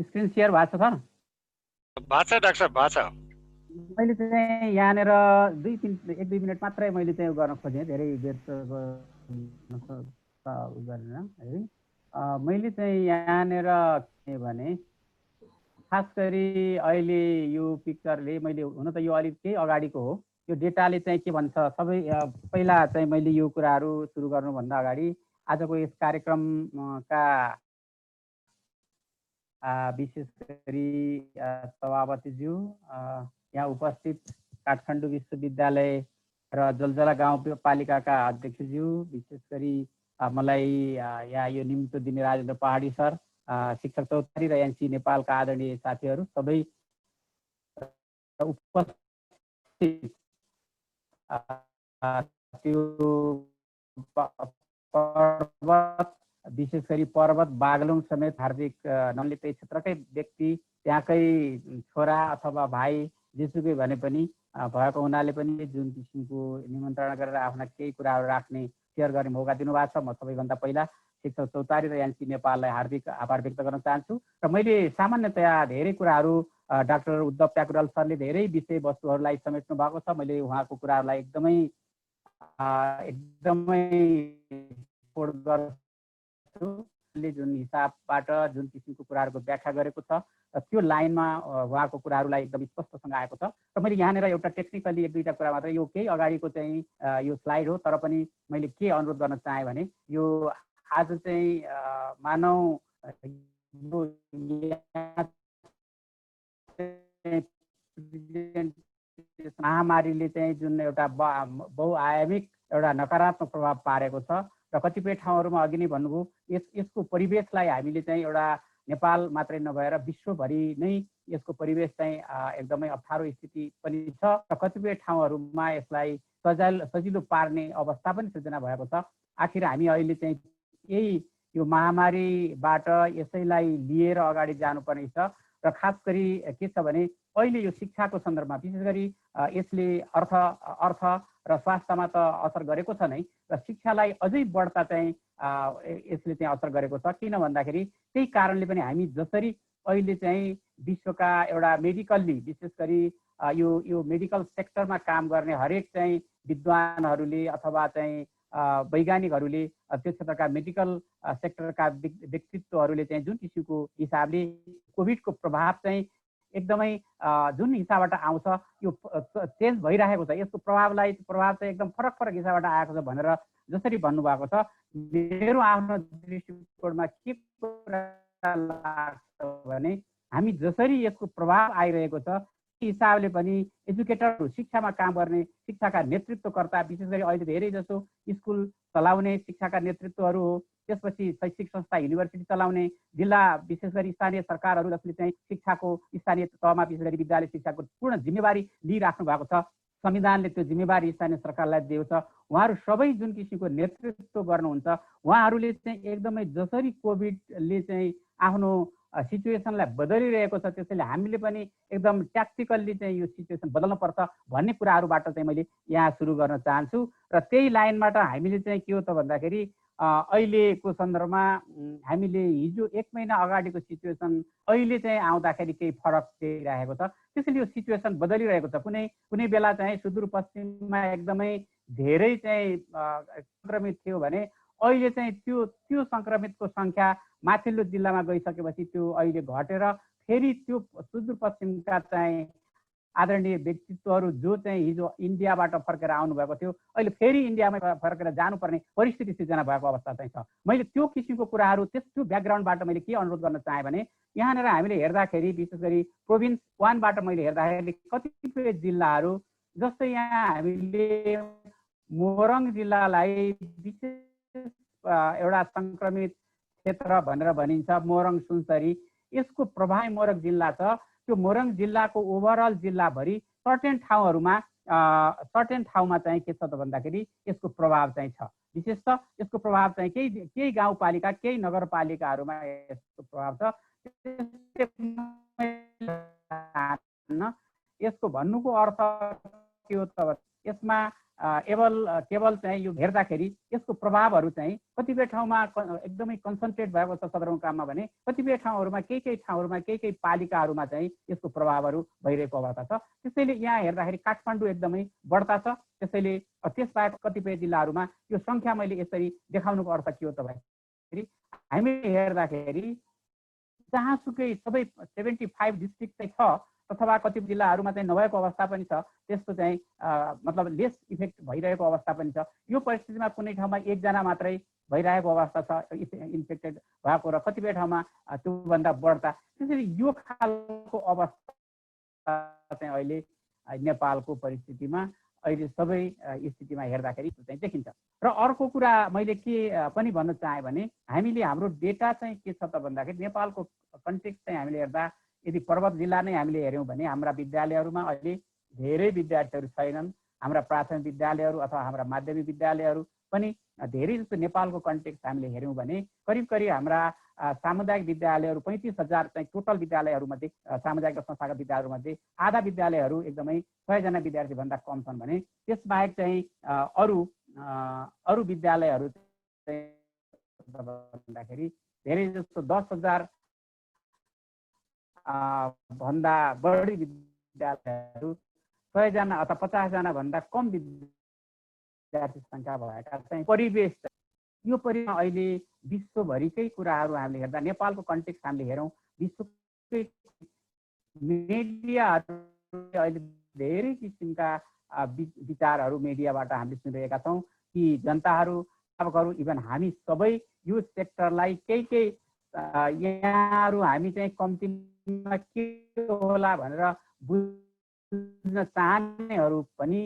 स्क्रिन सेयर भएको छ? डाक्टर साहब भएको छ। मैले चाहिँ यहाँनिर 1-2 मिनट मात्रै मैले चाहिँ गर्न खोजेँ, धेरै बेर गरेन है। मैले चाहिँ यहाँनिर के भने खास गरी अहिले यो पिक्चरले मैले हुन त यो अलिक केही अगाडिको हो, यो डेटाले चाहिँ के भन्छ सबै पहिला चाहिँ मैले यो कुराहरू सुरु गर्नुभन्दा अगाडि आजको यस कार्यक्रमका विशेष गरी सभापतिज्यू, यहाँ उपस्थित काठमाडौँ विश्वविद्यालय र जलजला गाउँपालिकाका अध्यक्षज्यू, विशेष गरी मलाई यहाँ यो निम्तो दिने राजेन्द्र पहाडी सर, शिक्षक चौतारी र एनसी नेपालका आदरणीय साथीहरू सबै उपस्थित त्यो पर्वत विशेष गरी पर्वत बागलुङ समेत हार्दिक नलित क्षेत्रकै व्यक्ति, त्यहाँकै छोरा अथवा भाइ जेसुकै भने पनि भएको हुनाले पनि जुन किसिमको निमन्त्रणा गरेर आफ्ना केही कुराहरू राख्ने सेयर गर्ने मौका दिनुभएको छ, म सबैभन्दा पहिला शिक्षक चौतारी र एनसी नेपाललाई हार्दिक आभार व्यक्त गर्न चाहन्छु। र मैले सामान्यतया धेरै कुराहरू डाक्टर उद्धव प्याकुराल सरले धेरै विषयवस्तुहरूलाई समेट्नु भएको छ। मैले उहाँको कुराहरूलाई एकदमै सपोर्ट गर्छु। जुन हिसाबबाट जुन किसिमको कुराहरूको व्याख्या गरेको छ त्यो लाइनमा उहाँको कुराहरूलाई एकदम स्पष्टसँग आएको छ। र मैले यहाँनिर एउटा टेक्निकली एक दुईवटा कुरा मात्र, यो केही अगाडिको चाहिँ यो स्लाइड हो, तर पनि मैले के अनुरोध गर्न चाहेँ भने यो आज चाहिँ मानौ महामारीले चाहिँ जुन एउटा बहुआयामिक एउटा नकारात्मक प्रभाव पारेको छ र कतिपय ठाउँहरूमा अघि नै भन्नुभयो यसको परिवेशलाई हामीले चाहिँ एउटा नेपाल मात्रै नभएर विश्वभरि नै यसको परिवेश चाहिँ एकदमै अप्ठ्यारो स्थिति पनि छ र कतिपय ठाउँहरूमा यसलाई सजिलो पार्ने अवस्था पनि सृजना भएको छ। आखिर हामी अहिले चाहिँ यही यो महामारीबाट यसैलाई लिएर अगाडि जानुपर्ने छ र खास गरी के छ भने अहिले यो शिक्षाको सन्दर्भमा विशेष गरी यसले अर्थ र स्वास्थ्यमा त असर गरेको छ नै, र शिक्षालाई अझै बढ्ता चाहिँ यसले चाहिँ असर गरेको छ। किन भन्दाखेरि त्यही कारणले पनि हामी जसरी अहिले चाहिँ विश्वका एउटा मेडिकल्ली विशेष गरी यो मेडिकल सेक्टरमा काम गर्ने हरेक चाहिँ विद्वानहरूले अथवा चाहिँ वैज्ञानिकहरूले त्यो क्षेत्रका मेडिकल सेक्टरका व्यक्तित्वहरूले चाहिँ जुन किसिमको हिसाबले कोभिडको प्रभाव चाहिँ एकदमै जुन हिसाबबाट आउँछ यो चेन्ज भइरहेको छ, यसको प्रभाव चाहिँ एकदम फरक हिसाबबाट आएको छ भनेर जसरी भन्नुभएको छ, मेरो आफ्नो दृष्टिकोणमा के कुरा लाग्छ भने हामी जसरी यसको प्रभाव आइरहेको छ हिसाबले पनि एजुकेटरहरू शिक्षामा काम गर्ने शिक्षाका नेतृत्वकर्ता विशेष गरी अहिले धेरै जसो स्कुल चलाउने शिक्षाका नेतृत्वहरू हो, त्यसपछि शैक्षिक संस्था युनिभर्सिटी चलाउने जिल्ला विशेष गरी स्थानीय सरकारहरू जसले चाहिँ शिक्षाको स्थानीय तहमा विशेष गरी विद्यालय शिक्षाको पूर्ण जिम्मेवारी लिइराख्नु भएको छ, संविधानले त्यो जिम्मेवारी स्थानीय सरकारलाई दिएको छ। उहाँहरू सबै जुन किसिमको नेतृत्व गर्नुहुन्छ उहाँहरूले चाहिँ एकदमै जसरी कोभिडले चाहिँ आफ्नो सिचुएसनलाई बदलिरहेको छ त्यसैले हामीले पनि एकदम ट्याक्टिकल्ली चाहिँ यो सिचुएसन बदल्न पर्छ भन्ने कुराहरूबाट चाहिँ मैले यहाँ सुरु गर्न चाहन्छु। र त्यही लाइनबाट हामीले चाहिँ के हो त भन्दाखेरि अहिलेको सन्दर्भमा हामीले हिजो 1 महिना अगाडिको सिचुएसन अहिले चाहिँ आउँदाखेरि केही फरक देखिरहेको छ, त्यसैले यो सिचुएसन बदलिरहेको छ। कुनै बेला चाहिँ सुदूरपश्चिममा एकदमै धेरै चाहिँ सङ्क्रमित थियो भने अहिले चाहिँ त्यो सङ्क्रमितको सङ्ख्या माथिल्लो जिल्लामा गइसकेपछि त्यो अहिले घटेर फेरि त्यो सुदूरपश्चिमका चाहिँ आदरणीय व्यक्तित्वहरू जो चाहिँ हिजो इन्डियाबाट फर्केर आउनुभएको थियो अहिले फेरि इन्डियामै फर्केर जानुपर्ने परिस्थिति सिर्जना भएको अवस्था चाहिँ छ। मैले त्यो किसिमको कुराहरू त्यो ब्याकग्राउन्डबाट मैले के अनुरोध गर्न चाहेँ भने यहाँनिर हामीले हेर्दाखेरि विशेष गरी प्रोभिन्स 1बाट मैले हेर्दाखेरि कतिपय जिल्लाहरू जस्तै यहाँ हामीले मोरङ जिल्लालाई विशेष एउटा सङ्क्रमित क्षेत्र भनेर भनिन्छ, मोरङ सुनसरी, यसको प्रभाव मोरङ जिल्ला छ। त्यो मोरङ जिल्लाको ओभरअल जिल्लाभरि सर्टेन ठाउँमा चाहिँ के छ त भन्दाखेरि यसको प्रभाव चाहिँ छ। विशेषतः यसको प्रभाव चाहिँ केही गाउँपालिका केही नगरपालिकाहरूमा यसको प्रभाव छ। यसको भन्नुको अर्थ के हो त यसमा केवल चाहिँ यो हेर्दाखेरि यसको प्रभावहरू चाहिँ कतिपय ठाउँमा एकदमै कन्सन्ट्रेट भएको छ सदरमुकाममा भने कतिपय ठाउँहरूमा केही ठाउँहरूमा केही पालिकाहरूमा चाहिँ यसको प्रभावहरू भइरहेको अवस्था छ। त्यसैले यहाँ हेर्दाखेरि काठमाडौँ एकदमै बढ्ता छ। त्यसैले त्यसबाहेक कतिपय जिल्लाहरूमा यो सङ्ख्या मैले यसरी देखाउनुको अर्थ के हो त भन्दाखेरि हामी हेर्दाखेरि जहाँसुकै सबै 75 डिस्ट्रिक्ट चाहिँ छ अथवा कतिपय जिल्लाहरूमा चाहिँ नभएको अवस्था पनि छ, त्यस्तो चाहिँ मतलब लेस इफेक्ट भइरहेको अवस्था पनि छ। यो परिस्थितिमा कुनै ठाउँमा 1 जना मात्रै भइरहेको अवस्था छ इन्फेक्टेड भएको र कतिपय ठाउँमा त्योभन्दा बढ्ता। त्यसैले यो खालको अवस्था चाहिँ अहिले नेपालको परिस्थितिमा अहिले सबै स्थितिमा हेर्दाखेरि चाहिँ देखिन्छ। र अर्को कुरा मैले के पनि भन्न चाहेँ भने हामीले हाम्रो डेटा चाहिँ के छ त भन्दाखेरि नेपालको कन्टेक्स्ट चाहिँ हामीले हेर्दा यदि पर्वत जिल्ला नै हामीले हेऱ्यौँ भने हाम्रा विद्यालयहरूमा अहिले धेरै विद्यार्थीहरू छैनन्। हाम्रा प्राथमिक विद्यालयहरू अथवा हाम्रा माध्यमिक विद्यालयहरू पनि धेरै जस्तो नेपालको कन्टेक्स्ट हामीले हेऱ्यौँ भने करिब हाम्रा सामुदायिक विद्यालयहरू 35,000 चाहिँ टोटल विद्यालयहरूमध्ये सामुदायिक र संस्थागत विद्यालयहरूमध्ये आधा विद्यालयहरू एकदमै 100 जना विद्यार्थीभन्दा कम छन् भने त्यसबाहेक चाहिँ अरू विद्यालयहरू भन्दाखेरि धेरै जस्तो 10,000 भन्दा बढी विद्यालयहरू 100 जना अथवा 50 जना भन्दा कम विद्यार्थी सङ्ख्या भएका चाहिँ परिवेश यो परिवेशमा अहिले विश्वभरिकै कुराहरू हामीले हेर्दा नेपालको कन्टेक्स्ट हामीले हेरौँ विश्वकै मिडियाहरूले अहिले धेरै किसिमका विचारहरू मिडियाबाट हामीले सुनिरहेका छौँ कि जनताहरू अभिभावकहरू इभन हामी सबै यो सेक्टरलाई केही यहाँहरू हामी चाहिँ कम्तीमा के होला भनेर बुझ्न चाहनेहरू पनि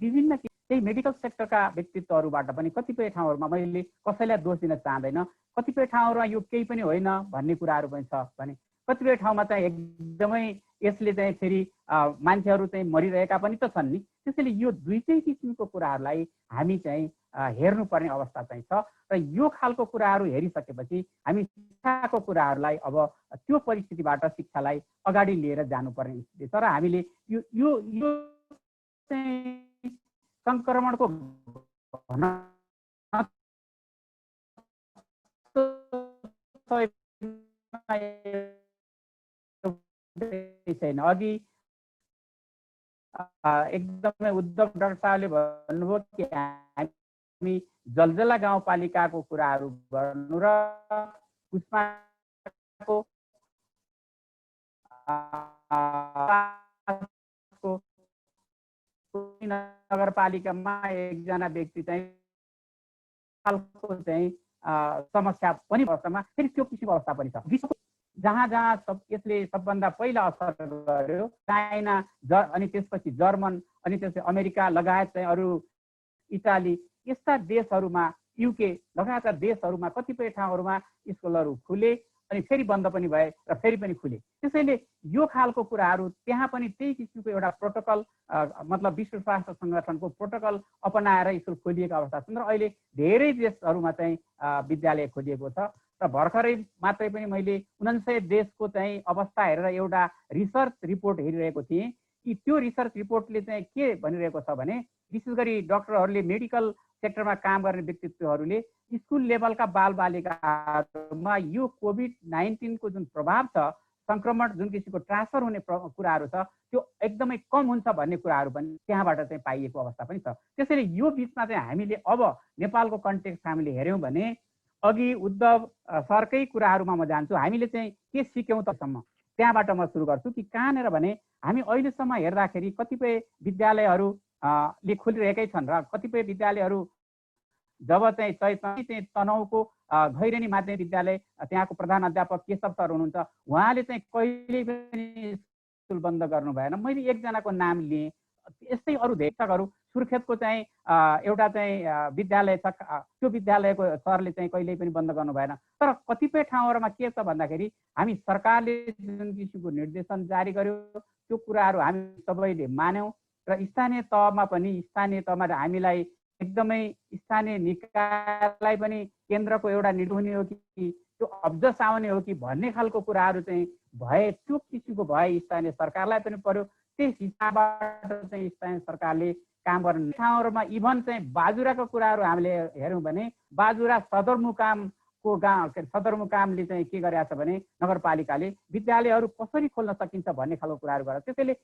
विभिन्न केही मेडिकल सेक्टरका व्यक्तित्वहरूबाट पनि कतिपय ठाउँहरूमा मैले कसैलाई दोष दिन चाहँदैन कतिपय ठाउँहरूमा यो केही पनि होइन भन्ने कुराहरू पनि छ भने कतिपय ठाउँमा चाहिँ एकदमै यसले चाहिँ फेरि मान्छेहरू चाहिँ मरिरहेका पनि त छन् नि त्यसैले यो दुईटै किसिमको कुराहरूलाई हामी चाहिँ हेर्नुपर्ने अवस्था चाहिँ छ र यो खालको कुराहरू हेरिसकेपछि हामी शिक्षाको कुराहरूलाई अब त्यो परिस्थितिबाट शिक्षालाई अगाडि लिएर जानुपर्ने स्थिति छ र हामीले यो चाहिँ संक्रमणको छैन अघि एकदमै उद्धव डाक्टर साहबले भन्नुभयो कि हामी जलजला गाउँपालिकाको कुराहरू गर्नु र पुष्पाको नगरपालिकामा एकजना व्यक्ति चाहिँ समस्या पनि अवस्थामा फेरि त्यो किसिमको अवस्था पनि छ विश्व जहाँ यसले सबभन्दा पहिला असर गर्यो चाइना अनि त्यसपछि जर्मन अनि त्यसपछि अमेरिका लगायत चाहिँ अरू इटाली यस्ता देशहरूमा युके लगायतका देशहरूमा कतिपय ठाउँहरूमा स्कुलहरू खुले अनि फेरि बन्द पनि भए र फेरि पनि खुले त्यसैले यो खालको कुराहरू त्यहाँ पनि त्यही किसिमको एउटा प्रोटोकल मतलब विश्व स्वास्थ्य सङ्गठनको प्रोटोकल अपनाएर स्कुल खोलिएको अवस्था छन् र अहिले धेरै देशहरूमा चाहिँ विद्यालय खोलिएको छ र भर्खरै मात्रै पनि मैले 49 देशको चाहिँ अवस्था हेरेर एउटा रिसर्च रिपोर्ट हेरिरहेको थिएँ कि त्यो रिसर्च रिपोर्टले चाहिँ के भनिरहेको छ भने विशेष गरी डक्टरहरूले मेडिकल सेक्टरमा काम गर्ने व्यक्तित्वहरूले स्कुल लेभलका बालबालिकाहरूमा यो कोभिड-19 को जुन प्रभाव छ संक्रमण जुन किसिमको ट्रान्सफर हुने कुराहरू छ त्यो एकदमै कम हुन्छ भन्ने कुराहरू पनि त्यहाँबाट चाहिँ पाइएको अवस्था पनि छ त्यसैले यो बिचमा चाहिँ हामीले अब नेपालको कन्टेक्स्ट हामीले हेर्यौँ भने अघि उद्धव सरकै कुराहरूमा म जान्छु हामीले चाहिँ के सिक्यौँ तसम्म त्यहाँबाट म सुरु गर्छु कि कहाँनिर भने हामी अहिलेसम्म हेर्दाखेरि कतिपय विद्यालयहरू ले खोलिरहेकै छन् र कतिपय विद्यालयहरू जब चाहिँ तनहुको घैरेनी माध्यमिक विद्यालय त्यहाँको प्रधान अध्यापक केशव सर हुनुहुन्छ उहाँले चाहिँ कहिले पनि स्कुल बन्द गर्नु भएन मैले एकजनाको नाम लिएँ यस्तै अरू धेरै शिक्षकहरू सुर्खेतको चाहिँ एउटा चाहिँ विद्यालय छ त्यो विद्यालयको सरले चाहिँ कहिल्यै पनि बन्द गर्नु भएन तर कतिपय ठाउँहरूमा के छ भन्दाखेरि हामी सरकारले जुन किसिमको निर्देशन जारी गर्यो त्यो कुराहरू हामी सबैले मान्यौँ र स्थानीय तहमा पनि हामीलाई एकदमै स्थानीय निकायलाई पनि केन्द्रको एउटा निर्णय हुने हो कि त्यो अब्जस आउने हो कि भन्ने खालको कुराहरू चाहिँ भए त्यो किसिमको भए स्थानीय सरकारलाई पनि पर्यो त्यस हिसाबबाट चाहिँ स्थानीय सरकारले काम गर्ने ठाउँहरूमा इभन चाहिँ बाजुराको कुराहरू हामीले हेऱ्यौँ भने बाजुरा सदरमुकामको सदरमुकामले चाहिँ के गरेको छ भने नगरपालिकाले विद्यालयहरू कसरी खोल्न सकिन्छ भन्ने खालको कुराहरू गरेर त्यसैले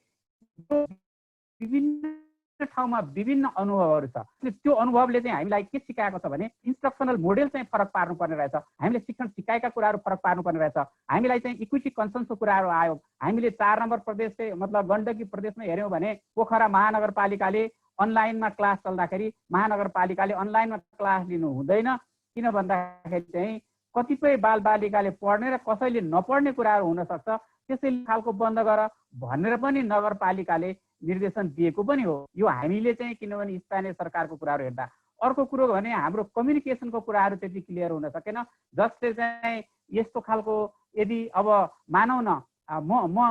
विभिन्न ठाउँमा विभिन्न अनुभवहरू छ त्यो अनुभवले चाहिँ हामीलाई के सिकाएको छ भने इन्स्ट्रक्सनल मोडेल चाहिँ फरक पार्नुपर्ने रहेछ हामीले शिक्षण सिकाइका कुराहरू फरक पार्नुपर्ने रहेछ हामीलाई चाहिँ इक्विटी कन्सर्नको कुराहरू आयो हामीले 4 नम्बर प्रदेशकै मतलब गण्डकी प्रदेशमा हेऱ्यौँ भने पोखरा महानगरपालिकाले अनलाइनमा क्लास चल्दाखेरि महानगरपालिकाले अनलाइनमा क्लास लिनु हुँदैन किन भन्दाखेरि चाहिँ कतिपय बालबालिकाले पढ्ने र कसैले नपढ्ने कुराहरू हुनसक्छ त्यसैले खालको बन्द गर भनेर पनि नगरपालिकाले निर्देशन दिएको पनि हो यो हामीले चाहिँ किनभने स्थानीय सरकारको कुराहरू हेर्दा अर्को कुरो भने हाम्रो कम्युनिकेसनको कुराहरू त्यति क्लियर हुन सकेन जसले चाहिँ यस्तो खालको यदि अब मानौ न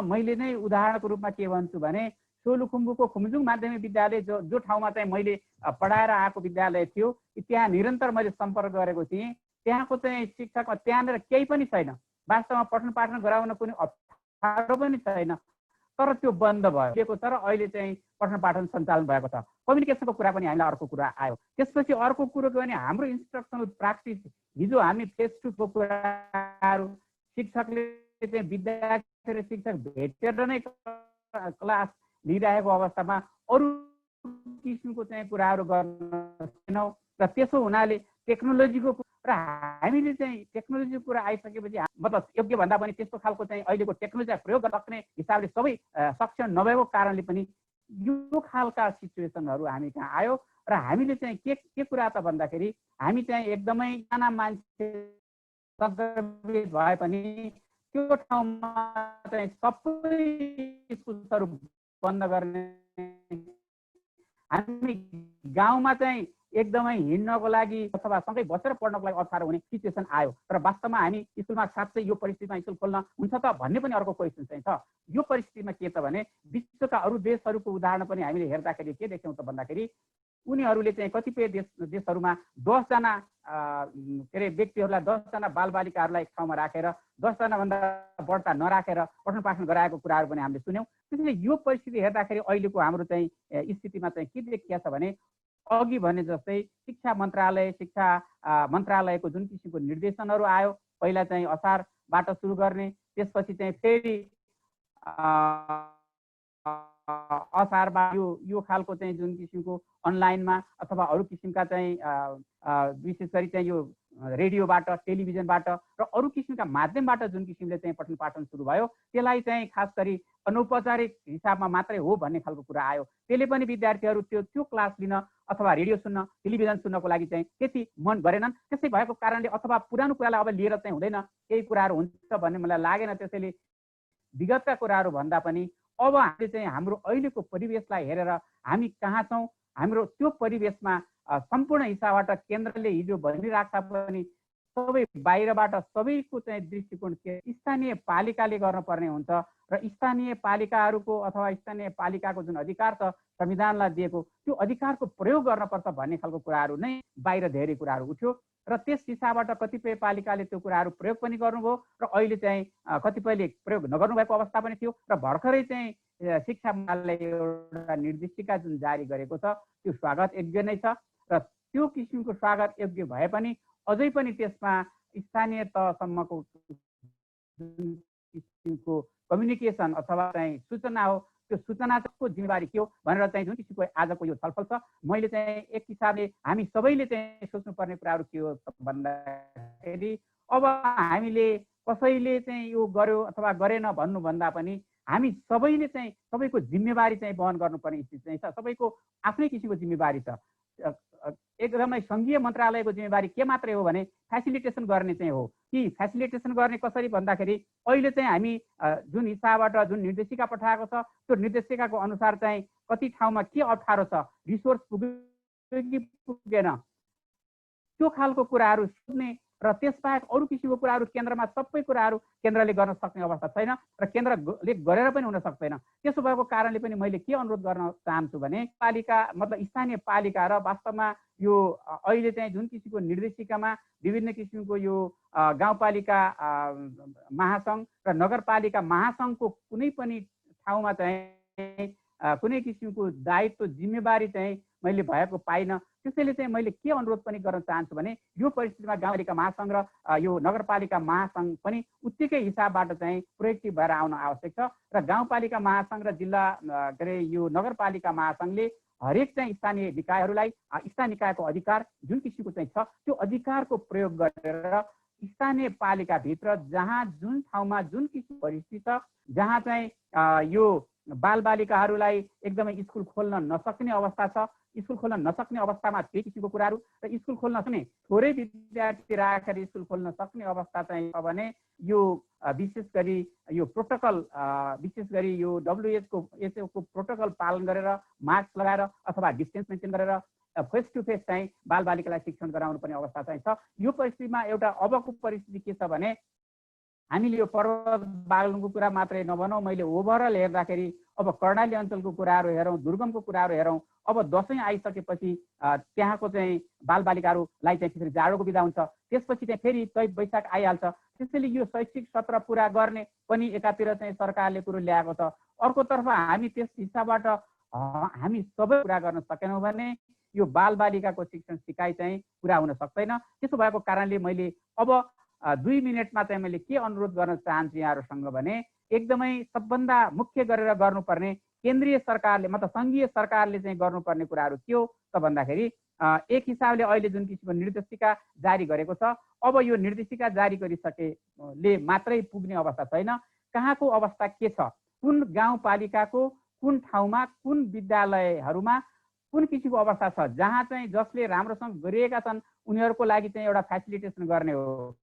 मैले नै उदाहरणको रूपमा के भन्छु भने सोलुखुम्बुको खुम्जुङ माध्यमिक विद्यालय जो ठाउँमा चाहिँ मैले पढाएर आएको विद्यालय थियो त्यहाँ निरन्तर मैले सम्पर्क गरेको थिएँ त्यहाँको चाहिँ शिक्षक त्यहाँनिर केही पनि छैन, वास्तवमा पठन पाठन गराउन कुनै अप्ठ्यारो पनि छैन, तर त्यो बन्द भयो तर अहिले चाहिँ पठन पाठन सञ्चालन भएको छ। कम्युनिकेसनको कुरा पनि हामीलाई अर्को कुरा आयो। त्यसपछि अर्को कुरो के भने हाम्रो इन्स्ट्रक्सनल प्र्याक्टिस, हिजो हामी फेस टु को कुराहरू शिक्षकले चाहिँ विद्यार्थी र शिक्षक भेटेर नै क्लास लिइरहेको अवस्थामा अरू किसिमको चाहिँ कुराहरू गर्न सकेनौँ र त्यसो हुनाले टेक्नोलोजीको र हामीले चाहिँ टेक्नोलोजीको कुरा आइसकेपछि मतलब योग्य भन्दा पनि त्यस्तो खालको चाहिँ अहिलेको टेक्नोलोजी प्रयोग गर्न सक्ने हिसाबले सबै सक्षम नभएको कारणले पनि यो खालका सिचुएसनहरू हामी कहाँ आयो र हामीले चाहिँ के कुरा त भन्दाखेरि हामी चाहिँ एकदमै साना मान्छे सङ्क्रमित भए पनि त्यो ठाउँमा चाहिँ सबै स्कुलहरू बन्द गर्ने, हामी गाउँमा चाहिँ एकदमै हिँड्नको लागि अथवा सँगै बसेर पढ्नको लागि अप्ठ्यारो हुने सिचुएसन आयो। तर वास्तवमा हामी स्कुलमा साँच्चै यो परिस्थितिमा स्कुल खोल्न हुन्छ त भन्ने पनि अर्को क्वेसन चाहिँ छ। यो परिस्थितिमा के त भने विश्वका अरू देशहरूको उदाहरण पनि हामीले हेर्दाखेरि के देख्यौँ त भन्दाखेरि उनीहरूले चाहिँ कतिपय देशहरूमा 10 जना के अरे व्यक्तिहरूलाई 10 जना बालबालिकाहरूलाई एक ठाउँमा राखेर 10 जनाभन्दा बढ्ता नराखेर पठन पाठन गराएको कुराहरू पनि हामीले सुन्यौँ। त्यसैले यो परिस्थिति हेर्दाखेरि अहिलेको हाम्रो चाहिँ स्थितिमा चाहिँ के देखिया छ भने अघि भने जस्तै शिक्षा मन्त्रालयको जुन किसिमको निर्देशनहरू आयो, पहिला चाहिँ असारबाट सुरु गर्ने, त्यसपछि चाहिँ फेरि असारमा यो खालको चाहिँ जुन किसिमको अनलाइनमा अथवा अरू किसिमका चाहिँ विशेष गरी चाहिँ यो रेडियोबाट, टेलिभिजनबाट र अरू किसिमका माध्यमबाट जुन किसिमले चाहिँ पठन पाठन सुरु भयो, त्यसलाई चाहिँ खास गरी अनौपचारिक हिसाबमा मात्रै हो भन्ने खालको कुरा आयो। त्यसले पनि विद्यार्थीहरू त्यो क्लास लिन अथवा रेडियो सुन्न, टेलिभिजन सुन्नको लागि चाहिँ त्यति मन गरेनन्। त्यसै भएको कारणले अथवा पुरानो कुरालाई अब लिएर चाहिँ हुँदैन, केही कुराहरू हुन्छ भन्ने मलाई लागेन। त्यसैले विगतका कुराहरू भन्दा पनि अब हामीले चाहिँ हाम्रो अहिलेको परिवेशलाई हेरेर हामी कहाँ छौँ, हाम्रो त्यो परिवेशमा सम्पूर्ण हिसाबबाट केन्द्रले हिजो भनिरहेको छ पनि सबै बाहिरबाट सबैको चाहिँ दृष्टिकोण के स्थानीय पालिकाले गर्नुपर्ने हुन्छ र स्थानीय पालिकाहरूको अथवा स्थानीय पालिकाको जुन अधिकार छ संविधानलाई दिएको त्यो अधिकारको प्रयोग गर्नुपर्छ भन्ने खालको कुराहरू नै बाहिर धेरै कुराहरू उठ्यो र त्यस हिसाबबाट कतिपय पालिकाले त्यो कुराहरू प्रयोग पनि गर्नुभयो र अहिले चाहिँ कतिपयले प्रयोग नगर्नुभएको अवस्था पनि थियो र भर्खरै चाहिँ शिक्षा मन्त्रालयले एउटा निर्देशिका जुन जारी गरेको छ त्यो स्वागत योग्य नै छ र त्यो किसिमको स्वागत योग्य भए पनि अझै पनि त्यसमा स्थानीय तहसम्मको जुन किसिमको कम्युनिकेसन अथवा चाहिँ सूचना हो त्यो सूचनाको जिम्मेवारी के हो भनेर चाहिँ जुन किसिमको आजको यो छलफल छ, मैले चाहिँ एक हिसाबले हामी सबैले चाहिँ सोच्नुपर्ने कुराहरू के हो भन्दाखेरि अब हामीले कसैले चाहिँ यो गर्यो अथवा गरेन भन्नुभन्दा पनि हामी सबैले चाहिँ सबैको जिम्मेवारी चाहिँ वहन गर्नुपर्ने स्थिति चाहिँ छ। सबैको आफ्नै किसिमको जिम्मेवारी छ। एकदमै सङ्घीय मन्त्रालयको जिम्मेवारी के मात्रै हो भने फेसिलिटेसन गर्ने चाहिँ हो कि फेसिलिटेसन गर्ने कसरी भन्दाखेरि अहिले चाहिँ हामी जुन हिसाबबाट जुन निर्देशिका पठाएको छ त्यो निर्देशिकाको अनुसार चाहिँ कति ठाउँमा के अप्ठ्यारो छ, रिसोर्स पुग्यो कि पुगेन, त्यो खालको कुराहरू सोध्ने र त्यसबाहेक अरू किसिमको कुराहरू केन्द्रमा सबै कुराहरू केन्द्रले गर्न सक्ने अवस्था छैन र केन्द्रले गरेर पनि हुन सक्दैन। त्यसो भएको कारणले पनि मैले के अनुरोध गर्न चाहन्छु भने पालिका मतलब स्थानीय पालिका र वास्तवमा यो अहिले चाहिँ जुन किसिमको निर्देशिकामा विभिन्न किसिमको यो गाउँपालिका महासङ्घ र नगरपालिका महासङ्घको कुनै पनि ठाउँमा चाहिँ कुनै किसिमको दायित्व जिम्मेवारी चाहिँ मैले भएको पाइनँ। त्यसैले चाहिँ मैले के अनुरोध पनि गर्न चाहन्छु भने यो परिस्थितिमा गाउँपालिका महासङ्घ र यो नगरपालिका महासङ्घ पनि उत्तिकै हिसाबबाट चाहिँ प्रोएक्टिभ भएर आउन आवश्यक छ र गाउँपालिका महासङ्घ र जिल्ला के अरे यो नगरपालिका महासङ्घले हरेक चाहिँ स्थानीय निकायहरूलाई स्थानीय निकायको अधिकार जुन किसिमको चाहिँ छ त्यो अधिकारको प्रयोग गरेर स्थानीय पालिकाभित्र जहाँ जुन ठाउँमा जुन किसिमको परिस्थिति छ, जहाँ चाहिँ यो बालबालिकाहरूलाई एकदमै स्कुल खोल्न नसक्ने अवस्था छ, स्कुल खोल्न नसक्ने अवस्थामा त्यही किसिमको कुराहरू र स्कुल खोल्न सक्ने थोरै विद्यार्थी राखेर स्कुल खोल्न सक्ने अवस्था चाहिँ छ भने यो विशेष गरी यो प्रोटोकल विशेष गरी यो WHO को प्रोटोकल पालन गरेर मास्क लगाएर अथवा डिस्टेन्स मेन्टेन गरेर फेस टु फेस चाहिँ बालबालिकालाई शिक्षण गराउनु पर्ने अवस्था चाहिँ छ। यो परिस्थितिमा एउटा अबको परिस्थिति के छ भने हामीले यो पर्वत बागलुङको कुरा मात्रै नभनौँ, मैले ओभरअल हेर्दाखेरि अब कर्णाली अञ्चलको कुराहरू हेरौँ, दुर्गमको कुराहरू हेरौँ, अब दसैँ आइसकेपछि त्यहाँको चाहिँ बालबालिकाहरूलाई चाहिँ त्यसरी जाडोको बिदा हुन्छ, त्यसपछि चाहिँ फेरि चैत वैशाख आइहाल्छ। त्यसैले यो शैक्षिक सत्र पुरा गर्ने पनि एकातिर चाहिँ सरकारले कुरो ल्याएको छ, अर्कोतर्फ हामी त्यस हिसाबबाट हामी सबै पुरा गर्न सकेनौँ भने यो बालबालिकाको शिक्षण सिकाइ चाहिँ पुरा हुन सक्दैन। त्यसो भएको कारणले मैले अब 2 मिनटमा चाहिँ मैले के अनुरोध गर्न चाहन्छु यहाँहरूसँग भने एकदमै सबभन्दा मुख्य गरेर गर्नुपर्ने केन्द्रीय सरकारले मतलब सङ्घीय सरकारले चाहिँ गर्नुपर्ने कुराहरू के हो त भन्दाखेरि एक हिसाबले अहिले जुन किसिमको निर्देशिका जारी गरेको छ, अब यो निर्देशिका जारी गरिसकेले मात्रै पुग्ने अवस्था छैन। कहाँको अवस्था के छ, कुन गाउँपालिकाको कुन ठाउँमा कुन विद्यालयहरूमा कुन किसिमको अवस्था छ, जहाँ चाहिँ जसले राम्रोसँग गरिएका छन् उनीहरूको लागि चाहिँ एउटा फेसिलिटेसन गर्ने हो।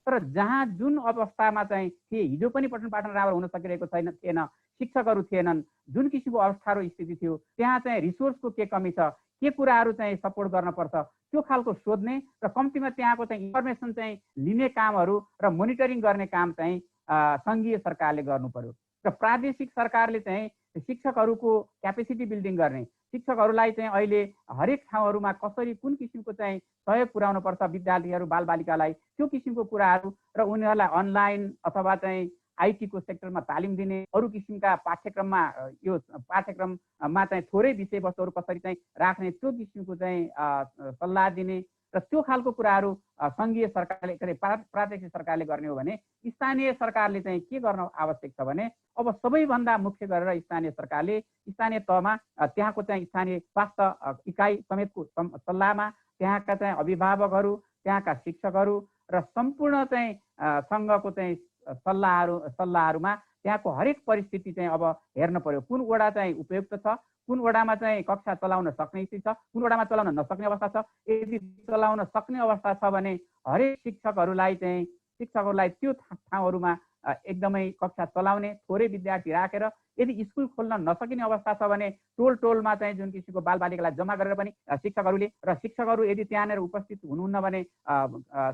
तर जहाँ जुन अवस्थामा चाहिँ थिए, हिजो पनि पठन पाठन राम्रो हुन सकिरहेको थिएन, शिक्षकहरू थिएनन्, जुन किसिमको अवस्थाहरू स्थिति थियो, त्यहाँ चाहिँ रिसोर्सको के कमी छ, के कुराहरू चाहिँ सपोर्ट गर्नुपर्छ, त्यो खालको सोध्ने र कम्तीमा त्यहाँको चाहिँ इन्फर्मेसन चाहिँ लिने कामहरू र मोनिटरिङ गर्ने काम चाहिँ सङ्घीय सरकारले गर्नु पर्यो। र प्रादेशिक सरकारले चाहिँ शिक्षकहरूको क्यापेसिटी बिल्डिङ गर्ने, शिक्षकहरूलाई चाहिँ अहिले हरेक ठाउँहरूमा कसरी कुन किसिमको चाहिँ सहयोग पुर्याउनु पर्छ विद्यार्थीहरू बालबालिकालाई, त्यो किसिमको कुराहरू र उनीहरूलाई अनलाइन अथवा चाहिँ आइटीको सेक्टरमा तालिम दिने, अरू किसिमका पाठ्यक्रममा यो पाठ्यक्रममा चाहिँ थोरै विषयवस्तुहरू कसरी चाहिँ राख्ने, त्यो किसिमको चाहिँ सल्लाह दिने र त्यो खालको कुराहरू सङ्घीय सरकारले प्रादेशिक सरकारले गर्ने हो भने स्थानीय सरकारले चाहिँ के गर्न आवश्यक छ भने अब सबैभन्दा मुख्य गरेर स्थानीय सरकारले स्थानीय तहमा त्यहाँको चाहिँ स्थानीय स्वास्थ्य इकाइ समेतको सल्लाहमा त्यहाँका चाहिँ अभिभावकहरू, त्यहाँका शिक्षकहरू र सम्पूर्ण चाहिँ सङ्घको चाहिँ सल्लाहहरूमा त्यहाँको हरेक परिस्थिति चाहिँ अब हेर्न पर्यो। कुन वडा चाहिँ उपयुक्त छ, कुन वडामा चाहिँ कक्षा चलाउन सक्ने स्थिति छ, कुन वडामा चलाउन नसक्ने अवस्था छ। यदि चलाउन सक्ने अवस्था छ भने हरेक शिक्षकहरूलाई त्यो ठाउँहरूमा एकदमै कक्षा चलाउने, थोरै विद्यार्थी राखेर यदि स्कुल खोल्न नसकिने अवस्था छ भने टोलमा चाहिँ जुन किसिमको बालबालिकालाई जम्मा गरेर पनि शिक्षकहरू यदि त्यहाँनिर उपस्थित हुनुहुन्न भने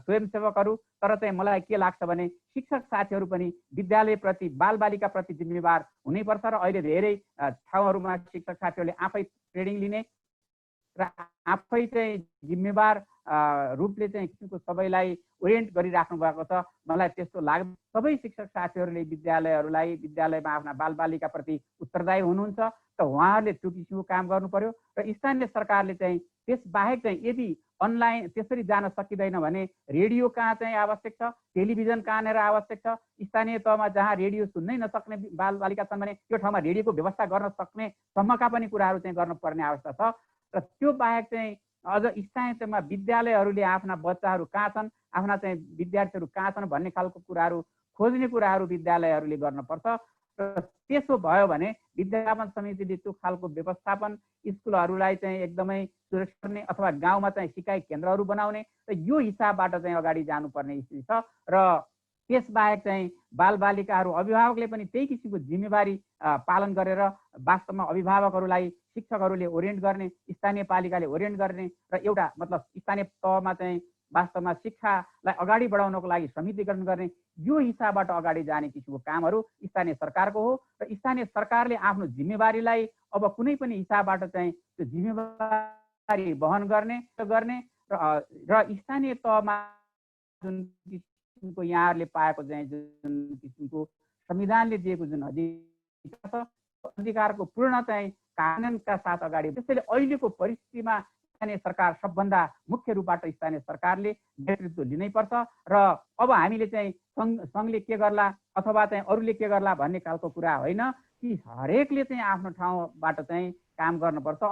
स्वयंसेवकहरू, तर चाहिँ मलाई के लाग्छ भने शिक्षक साथीहरू पनि विद्यालयप्रति बालबालिकाप्रति जिम्मेवार हुनैपर्छ र अहिले धेरै ठाउँहरूमा शिक्षक साथीहरूले आफै ट्रेनिङ लिने र आफै चाहिँ जिम्मेवार रूपले चाहिँ किसिमको सबैलाई ओरिएन्ट गरिराख्नु भएको छ। मलाई त्यस्तो लाग्छ सबै शिक्षक साथीहरूले विद्यालयमा आफ्ना बालबालिकाप्रति उत्तरदायी हुनुहुन्छ, त उहाँहरूले त्यो किसिमको काम गर्नु पर्यो। र स्थानीय सरकारले चाहिँ त्यसबाहेक चाहिँ यदि अनलाइन त्यसरी जान सकिँदैन भने रेडियो कहाँ चाहिँ आवश्यक छ, टेलिभिजन कहाँनिर आवश्यक छ, स्थानीय तहमा जहाँ रेडियो सुन्नै नसक्ने बालबालिका छन् भने त्यो ठाउँमा रेडियोको व्यवस्था गर्न सक्ने सम्मका पनि कुराहरू चाहिँ गर्नुपर्ने आवश्यकता छ। र त्यो बाहेक चाहिँ अझ स्थानीय तहमा विद्यालयहरूले आफ्ना बच्चाहरू कहाँ छन्, आफ्ना चाहिँ विद्यार्थीहरू कहाँ छन् भन्ने खालको कुराहरू खोज्ने कुराहरू विद्यालयहरूले गर्नुपर्छ। र त्यसो भयो भने विद्यापन समितिले त्यो खालको व्यवस्थापन स्कुलहरूलाई चाहिँ एकदमै सुरक्षित गर्ने अथवा गाउँमा चाहिँ सिकाइ केन्द्रहरू बनाउने र यो हिसाबबाट चाहिँ अगाडि जानुपर्ने स्थिति छ। र त्यसबाहेक चाहिँ बालबालिकाहरू अभिभावकले पनि त्यही किसिमको जिम्मेवारी पालन गरेर वास्तवमा अभिभावकहरूलाई शिक्षकहरूले ओरिएन्ट गर्ने, स्थानीय पालिकाले ओरिएन्ट गर्ने र एउटा मतलब स्थानीय तहमा चाहिँ वास्तवमा शिक्षालाई अगाडि बढाउनको लागि समिति गठन गर्ने, यो हिसाबबाट अगाडि जाने किसिमको कामहरू स्थानीय सरकारको हो। र स्थानीय सरकारले आफ्नो जिम्मेवारीलाई अब कुनै पनि हिसाबबाट चाहिँ त्यो जिम्मेवारी वहन गर्ने र स्थानीय तहमा जुन किसिमको यहाँहरूले पाएको चाहिँ जुन किसिमको संविधानले दिएको जुन अधिकार छ, अधिकारको पूर्ण चाहिँ कानुनका साथ अगाडि। त्यसैले अहिलेको परिस्थितिमा स्थानीय सरकार सबभन्दा मुख्य रूपबाट स्थानीय सरकारले नेतृत्व लिनैपर्छ। र अब हामीले चाहिँ सङ्घले के गर्ला अथवा चाहिँ अरूले के गर्ला भन्ने खालको कुरा होइन कि हरेकले चाहिँ आफ्नो ठाउँबाट चाहिँ काम गर्नुपर्छ।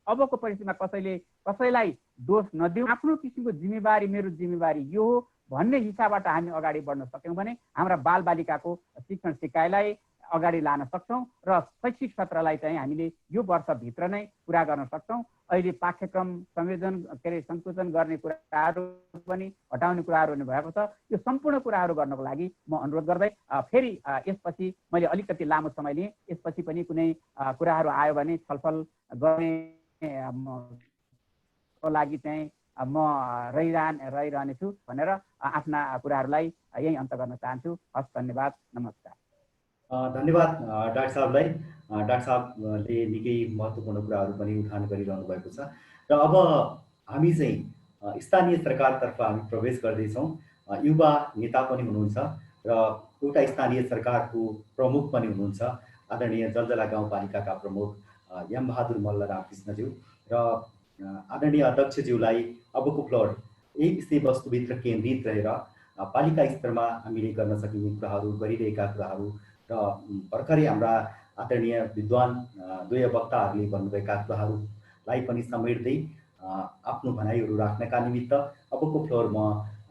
अबको परिस्थितिमा कसैलाई दोष नदिउँ, आफ्नो किसिमको जिम्मेवारी मेरो जिम्मेवारी यो हो भन्ने हिसाबबाट हामी अगाडि बढ्न सक्यौँ भने हाम्रा बालबालिकाको शिक्षण सिकाइलाई अगाडि लान सक्छौँ र शैक्षिक सत्रलाई चाहिँ हामीले यो वर्षभित्र नै पुरा गर्न सक्छौँ। अहिले पाठ्यक्रम संकुचन गर्ने कुराहरू पनि हटाउने कुराहरू पनि भएको छ। यो सम्पूर्ण कुराहरू गर्नको लागि म अनुरोध गर्दै फेरि यसपछि मैले अलिकति लामो समय लिएँ, यसपछि पनि कुनै कुराहरू आयो भने छलफल गर्ने लागि चाहिँ म रहिरहनेछु भनेर आफ्ना कुराहरूलाई यही अन्त गर्न चाहन्छु। हस्, धन्यवाद, नमस्कार। धन्यवाद डाक्टर साहबलाई। डाक्टर साहबले निकै महत्त्वपूर्ण कुराहरू पनि उठान गरिरहनु भएको छ र अब हामी चाहिँ स्थानीय सरकारतर्फ हामी प्रवेश गर्दैछौँ। युवा नेता पनि हुनुहुन्छ र एउटा स्थानीय सरकारको प्रमुख पनि हुनुहुन्छ, आदरणीय जलजला गाउँपालिकाका प्रमुख यमबहादुर मल्ल रामकृष्णज्यू र आदरणीय अध्यक्षज्यूलाई अबको फ्लोर यही विषयवस्तुभित्र केन्द्रित रहेर पालिका स्तरमा हामीले गर्न सकिने कुराहरू, गरिरहेका कुराहरू र भर्खरै हाम्रा आदरणीय विद्वान दुई वक्ताहरूले भन्नुभएका कुराहरूलाई पनि समेट्दै आफ्नो भनाइहरू राख्नका निमित्त अबको फ्लोर म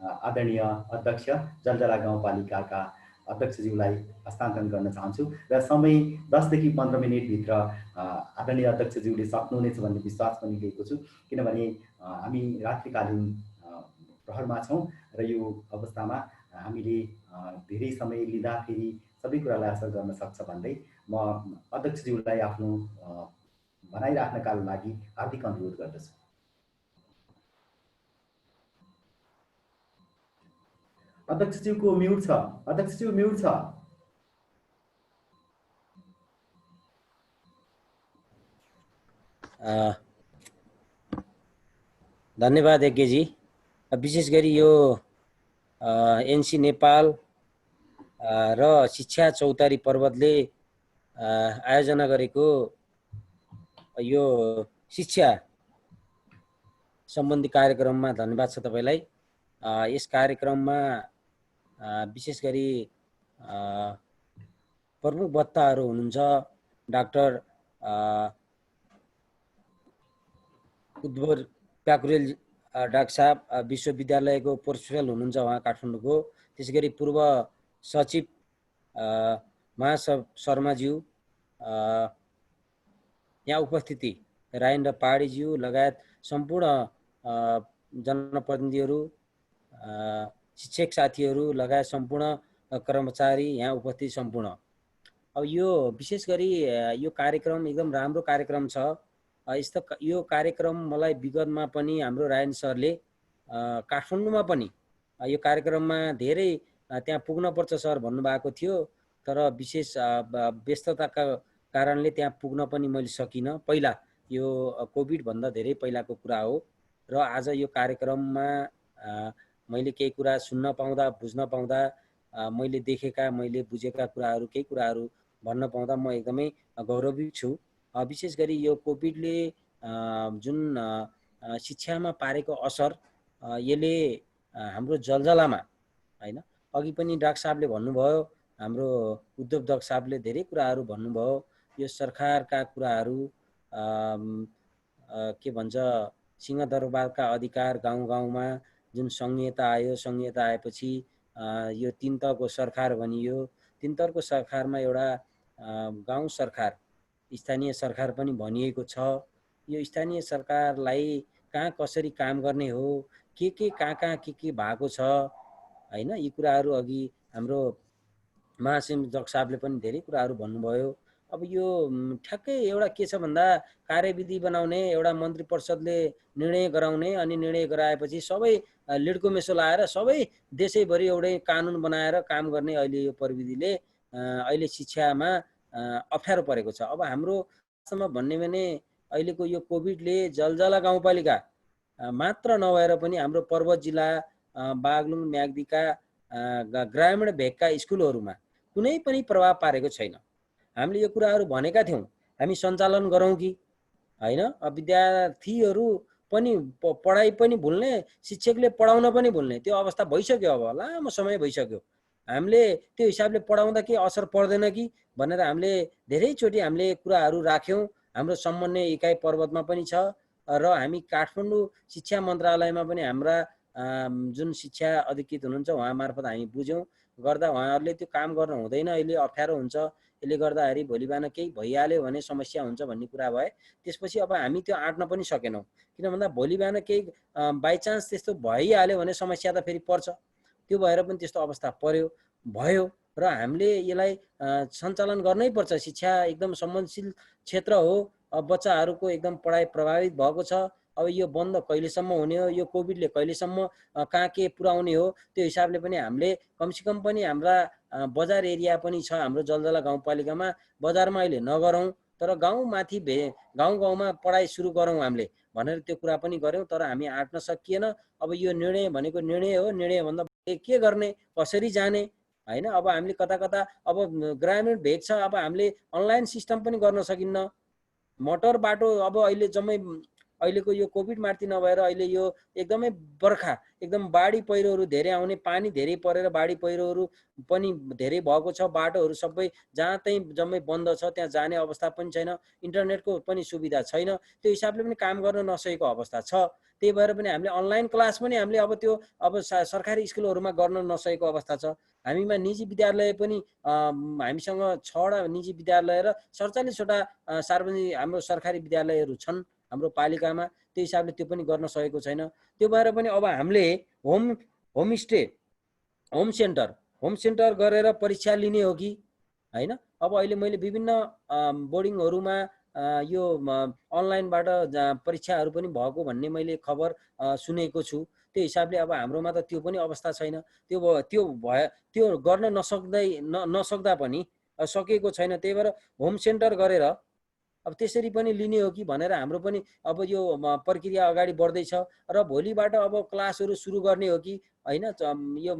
आदरणीय अध्यक्ष जलजला गाउँपालिकाका अध्यक्षज्यूलाई हस्तान्तरण गर्न चाहन्छु र समय 10 देखि 15 मिनटभित्र आदरणीय अध्यक्षज्यूले सक्नुहुनेछ भन्ने विश्वास पनि लिएको छु, किनभने हामी रात्रिकालीन प्रहरमा छौँ र यो अवस्थामा हामीले धेरै समय लिँदाखेरि सबै कुरालाई असर गर्न सक्छ भन्दै म अध्यक्षज्यूलाई आफ्नो भनाइ राख्नका लागि हार्दिक अनुरोध गर्दछु। अध्यक्षज्यूको म्युट छ। अध्यक्षज्यू म्युट छ। धन्यवाद यज्ञजी। विशेष गरी यो एनसी नेपाल र शिक्षा चौतारी पर्वतले आयोजना गरेको यो शिक्षा सम्बन्धी कार्यक्रममा धन्यवाद छ तपाईलाई। यस कार्यक्रममा विशेष गरी प्रमुख वक्ताहरू हुनुहुन्छ डाक्टर उद्भव प्याकुरेल डाक्टर साहब, विश्वविद्यालयको प्रोफेसर हुनुहुन्छ उहाँ काठमाडौँको। त्यसै गरी पूर्व सचिव महासव शर्माज्यू, यहाँ उपस्थिति राजेन्द्र पहाडीज्यू लगायत सम्पूर्ण जनप्रतिनिधिहरू, शिक्षक साथीहरू लगायत सम्पूर्ण कर्मचारी यहाँ उपस्थित सम्पूर्ण। अब यो विशेष गरी यो कार्यक्रम एकदम राम्रो कार्यक्रम छ। यस्तो यो कार्यक्रम मलाई विगतमा पनि हाम्रो राजेन्द्र सरले काठमाडौँमा पनि यो कार्यक्रममा धेरै त्यहाँ पुग्न पर्छ सर भन्नुभएको थियो, तर विशेष व्यस्तताका कारणले त्यहाँ पुग्न पनि मैले सकिनँ। पहिला यो कोभिड भन्दा धेरै पहिलाको कुरा हो र आज यो कार्यक्रममा मैले केही कुरा सुन्न पाउँदा, बुझ्न पाउँदा, मैले देखेका, मैले बुझेका कुराहरू, केही कुराहरू भन्न पाउँदा म एकदमै गौरवित छु। विशेष गरी यो कोभिडले जुन शिक्षामा पारेको असर, यसले हाम्रो जलजलामा हैन, अघि पनि डाक्टर साहबले भन्नुभयो, हाम्रो उद्धव डाक्टर साहबले धेरै कुराहरू भन्नुभयो। यो सरकारका कुराहरू के भन्छ, सिंहदरबारका अधिकार गाउँ गाउँमा जुन संहिता आयो, संहिता आएपछि यो 3 तहको सरकार भनियो। 3 तहको सरकारमा एउटा गाउँ सरकार, स्थानीय सरकार पनि भनिएको छ। यो स्थानीय सरकारलाई कहाँ कसरी काम गर्ने हो, के कहाँ के भएको छ हैन, यी कुराहरू अघि हाम्रो महासचिव डाक्टर साहबले पनि धेरै कुराहरू भन्नुभयो। अब यो ठ्याक्कै एउटा के छ भन्दा, कार्यविधि बनाउने, एउटा मन्त्री परिषदले निर्णय गराउने, अनि निर्णय गराएपछि सबै लिडको मेसो लाएर सबै देशैभरि एउटै कानुन बनाएर काम गर्ने अहिले यो प्रविधिले अहिले शिक्षामा अप्ठ्यारो परेको छ। अब हाम्रो वास्तवमा भन्ने भने अहिलेको यो कोभिडले जलजला गाउँपालिका मात्र नभएर पनि हाम्रो पर्वत जिल्ला बागलुङ म्याग्दीका ग्रामीण भेगका स्कुलहरूमा कुनै पनि प्रभाव पारेको छैन। हामीले यो कुराहरू भनेका थियौँ, हामी सञ्चालन गरौँ कि हैन। विद्यार्थीहरू पनि पढाइ पनि भुल्ने, शिक्षकले पढाउन पनि भुल्ने त्यो अवस्था भइसक्यो। अब लामो समय भइसक्यो। हामीले त्यो हिसाबले पढाउँदा के असर पर्दैन कि भनेर हामीले धेरैचोटि हामीले कुराहरू राख्यौँ। हाम्रो समन्वय इकाइ पर्वतमा पनि छ र हामी काठमाडौँ शिक्षा मन्त्रालयमा पनि हाम्रा जुन शिक्षा अधिकृत हुनुहुन्छ उहाँ मार्फत हामी बुझ्यौँ, गर्दा उहाँहरूले त्यो काम गर्न हुँदैन, अहिले अप्ठ्यारो हुन्छ, यसले गर्दाखेरि भोलि बिहान केही भइहाल्यो भने समस्या हुन्छ भन्ने कुरा भए। त्यसपछि अब हामी त्यो आँट्न पनि सकेनौँ, किन भन्दा भोलि बिहान केही बाइचान्स त्यस्तो भइहाल्यो भने समस्या त फेरि पर्छ। त्यो भएर पनि त्यस्तो अवस्था भयो र हामीले यसलाई सञ्चालन गर्नै पर्छ। शिक्षा एकदम संवेदनशील क्षेत्र हो। बच्चाहरूको एकदम पढाइ प्रभावित भएको छ। अब यो बन्द कहिलेसम्म हुने हो, यो कोभिडले कहिलेसम्म कहाँ के पुर्याउने हो, त्यो हिसाबले पनि हामीले कमसेकम पनि हाम्रा बजार एरिया पनि छ हाम्रो जलजला गाउँपालिकामा, बजारमा अहिले नगरौँ तर गाउँमाथि गाउँमा पढाइ सुरु गरौँ हामीले भनेर त्यो कुरा पनि गऱ्यौँ। तर हामी आँट्न सकिएन। अब यो निर्णय भनेको निर्णय हो, निर्णय भन्दा के गर्ने, कसरी जाने होइन। अब हामीले कता कता अब ग्रामीण भेग छ, अब हामीले अनलाइन सिस्टम पनि गर्न सकिन्न। मोटर बाटो अब अहिले जम्मै अहिलेको यो कोभिड माथि नभएर अहिले यो एकदमै बर्खा एकदम बाढी पहिरोहरू धेरै आउने, पानी धेरै परेर बाढी पहिरोहरू पनि धेरै भएको छ। बाटोहरू सबै जहाँ त्यहीँ जम्मै बन्द छ, त्यहाँ जाने अवस्था पनि छैन, इन्टरनेटको पनि सुविधा छैन, त्यो हिसाबले पनि काम गर्न नसकेको अवस्था छ। त्यही भएर पनि हामीले अनलाइन क्लास पनि हामीले अब त्यो अब सरकारी स्कुलहरूमा गर्न नसकेको अवस्था छ। हामीमा निजी विद्यालय पनि हामीसँग 6वटा निजी विद्यालय र 47वटा सार्वजनिक हाम्रो सरकारी विद्यालयहरू छन् हाम्रो पालिकामा, त्यो हिसाबले त्यो पनि गर्न सकेको छैन। त्यो भएर पनि अब हामीले होमस्टे होम सेन्टर गरेर परीक्षा लिने हो कि होइन। अब अहिले मैले विभिन्न बोर्डिङहरूमा यो अनलाइनबाट परीक्षाहरू पनि भएको भन्ने मैले खबर सुनेको छु। त्यो हिसाबले अब हाम्रोमा त त्यो पनि अवस्था छैन। त्यो गर्न नसक्दा पनि सकेको छैन। त्यही भएर होम सेन्टर गरेर अब त्यसरी पनि लिने हो कि भनेर हाम्रो पनि अब यो प्रक्रिया अगाडि बढ्दैछ र भोलिबाट अब क्लासहरू सुरु गर्ने हो कि होइन, यो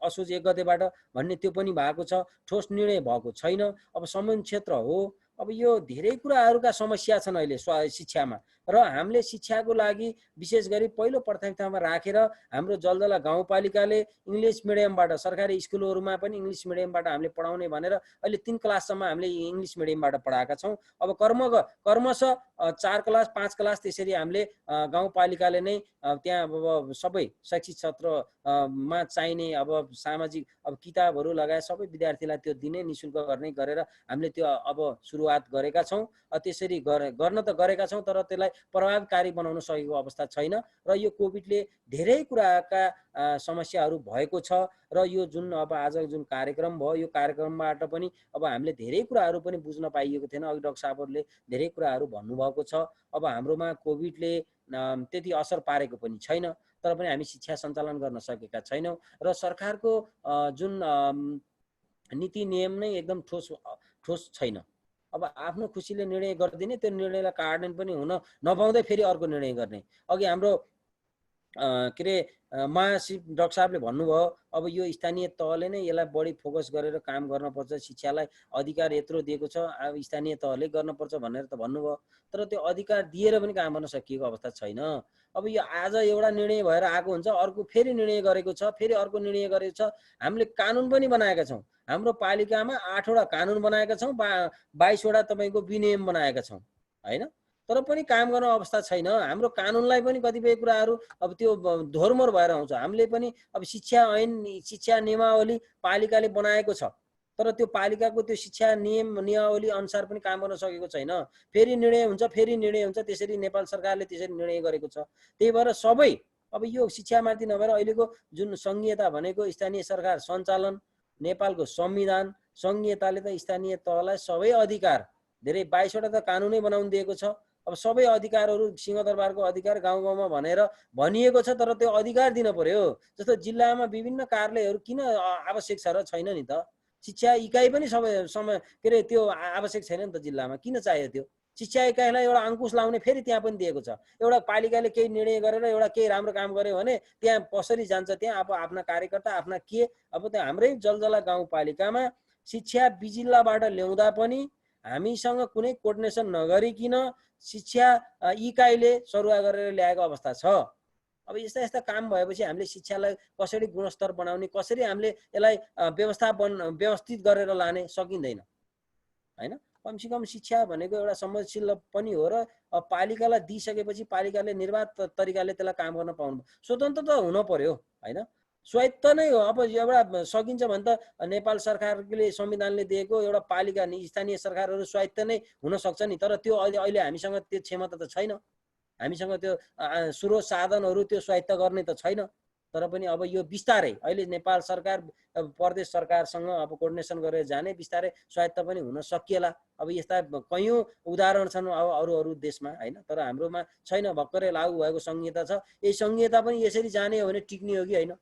असोज 1 गतेबाट भन्ने त्यो पनि भएको छ। ठोस निर्णय भएको छैन। अब संबन्धित क्षेत्र हो, अब यो धेरै कुराहरूका समस्या छन् अहिले शिक्षामा, र हामीले शिक्षाको लागि विशेष गरी पहिलो प्राथमिकतामा राखेर हाम्रो जलजला गाउँपालिकाले इङ्ग्लिस मिडियमबाट सरकारी स्कुलहरूमा पनि इङ्ग्लिस मिडियमबाट हामीले पढाउने भनेर अहिले 3 क्लाससम्म हामीले इङ्ग्लिस मिडियमबाट पढाएका छौँ। अब क्रमशः 4 क्लास 5 क्लास त्यसरी हामीले गाउँपालिकाले नै त्यहाँ अब सबै शैक्षिक क्षेत्रमा चाहिने अब सामाजिक अब किताबहरू लगायत सबै विद्यार्थीलाई त्यो दिने निःशुल्क गर्ने गरेर हामीले त्यो अब सुरुवात गरेका छौँ। त्यसरी गर्न त गरेका छौँ, तर त्यसलाई प्रभावकारी बनाउन सकेको अवस्था छैन। र यो कोभिडले धेरै कुराका समस्याहरू भएको छ। र यो जुन अब आज जुन कार्यक्रम भयो, यो कार्यक्रमबाट पनि अब हामीले धेरै कुराहरू पनि बुझ्न पाइएको थिएन। अघि डाक्टर साहबहरूले धेरै कुराहरू भन्नुभएको छ। अब हाम्रोमा कोभिडले त्यति असर पारेको पनि छैन, तर पनि हामी शिक्षा सञ्चालन गर्न सकेका छैनौँ। र सरकारको जुन नीति नियम नै एकदम ठोस छैन। अब आफ्नो खुसीले निर्णय गरिदिने, त्यो निर्णयलाई कार्यान्वयन पनि हुन नपाउँदै फेरि अर्को निर्णय गर्ने। अघि हाम्रो के अरे महासचिव डाक्टर साहबले भन्नुभयो अब यो स्थानीय तहले नै यसलाई बढी फोकस गरेर काम गर्नुपर्छ, शिक्षालाई अधिकार यत्रो दिएको छ, अब स्थानीय तहले गर्नुपर्छ भनेर त भन्नुभयो। तर त्यो अधिकार दिएर पनि काम गर्न सकिएको अवस्था छैन। अब यो आज एउटा निर्णय भएर आएको हुन्छ, अर्को फेरि निर्णय गरेको छ, फेरि अर्को निर्णय गरेको छ। हामीले कानुन पनि बनाएका छौँ, हाम्रो पालिकामा 8वटा कानुन बनाएका छौँ, 22वटा तपाईँको विनियम बनाएका छौँ होइन, तर पनि काम गर्न अवस्था छैन। हाम्रो कानुनलाई पनि कतिपय कुराहरू अब त्यो धोरमोर भएर आउँछ। हामीले पनि अब शिक्षा ऐन शिक्षा नियमावली पालिकाले बनाएको छ, तर त्यो पालिकाको त्यो शिक्षा नियमावली अनुसार पनि काम गर्न सकेको छैन। फेरि निर्णय हुन्छ, फेरि निर्णय हुन्छ, त्यसरी नेपाल सरकारले त्यसरी निर्णय गरेको छ। त्यही भएर सबै अब यो शिक्षामाथि नभएर अहिलेको जुन सङ्घीयता भनेको स्थानीय सरकार सञ्चालन, नेपालको संविधान, सङ्घीयताले त स्थानीय तहलाई सबै अधिकार, धेरै 22वटा त कानुनै बनाउन दिएको छ। अब सबै अधिकारहरू सिंहदरबारको अधिकार गाउँ गाउँमा भनेर भनिएको छ, तर त्यो अधिकार दिन पर्यो। जस्तो जिल्लामा विभिन्न कार्यालयहरू किन आवश्यक छ र छैन नि त? शिक्षा इकाइ पनि के अरे त्यो आवश्यक छैन नि त जिल्लामा, किन चाहियो त्यो? शिक्षा इकाइलाई एउटा अङ्कुश लाउने फेरि त्यहाँ पनि दिएको छ। एउटा पालिकाले केही निर्णय गरेर एउटा केही राम्रो काम गर्यो भने त्यहाँ कसरी जान्छ, त्यहाँ अब आफ्ना कार्यकर्ता आफ्ना के, अब त्यो हाम्रै जलजला गाउँपालिकामा शिक्षा जिल्लाबाट ल्याउँदा पनि हामीसँग कुनै कोर्डिनेसन नगरिकन शिक्षा इकाइले सरुवा गरेर ल्याएको अवस्था छ। अब यस्ता काम भएपछि हामीले शिक्षालाई कसरी गुणस्तर बनाउने, कसरी हामीले यसलाई व्यवस्थित गरेर लाने सकिँदैन होइन। कमसेकम शिक्षा भनेको एउटा संवेदनशील पनि हो र पालिकालाई दिइसकेपछि पालिकाले निर्वाध तरिकाले त्यसलाई काम गर्न पाउनु, स्वतन्त्र त हुन पर्यो होइन। स्वायत्त नै हो। अब एउटा सकिन्छ भने त नेपाल सरकारले संविधानले दिएको एउटा पालिका स्थानीय सरकारहरू स्वायत्त नै हुन सक्छ नि, तर त्यो अहिले हामीसँग त्यो क्षमता त छैन। हामीसँग त्यो स्रोत साधनहरू त्यो स्वायत्त गर्ने त छैन। तर पनि अब यो बिस्तारै अहिले नेपाल सरकार प्रदेश सरकारसँग अब कोर्डिनेसन गरेर जाने बिस्तारै स्वायत्त पनि हुन सकिएला। अब यस्ता कयौँ उदाहरण छन् अब अरू देशमा हैन, तर हाम्रोमा छैन, भर्खरै लागू भएको संहिता छ। यही संहिता पनि यसरी जाने हो भने टिक्ने हो कि हैन?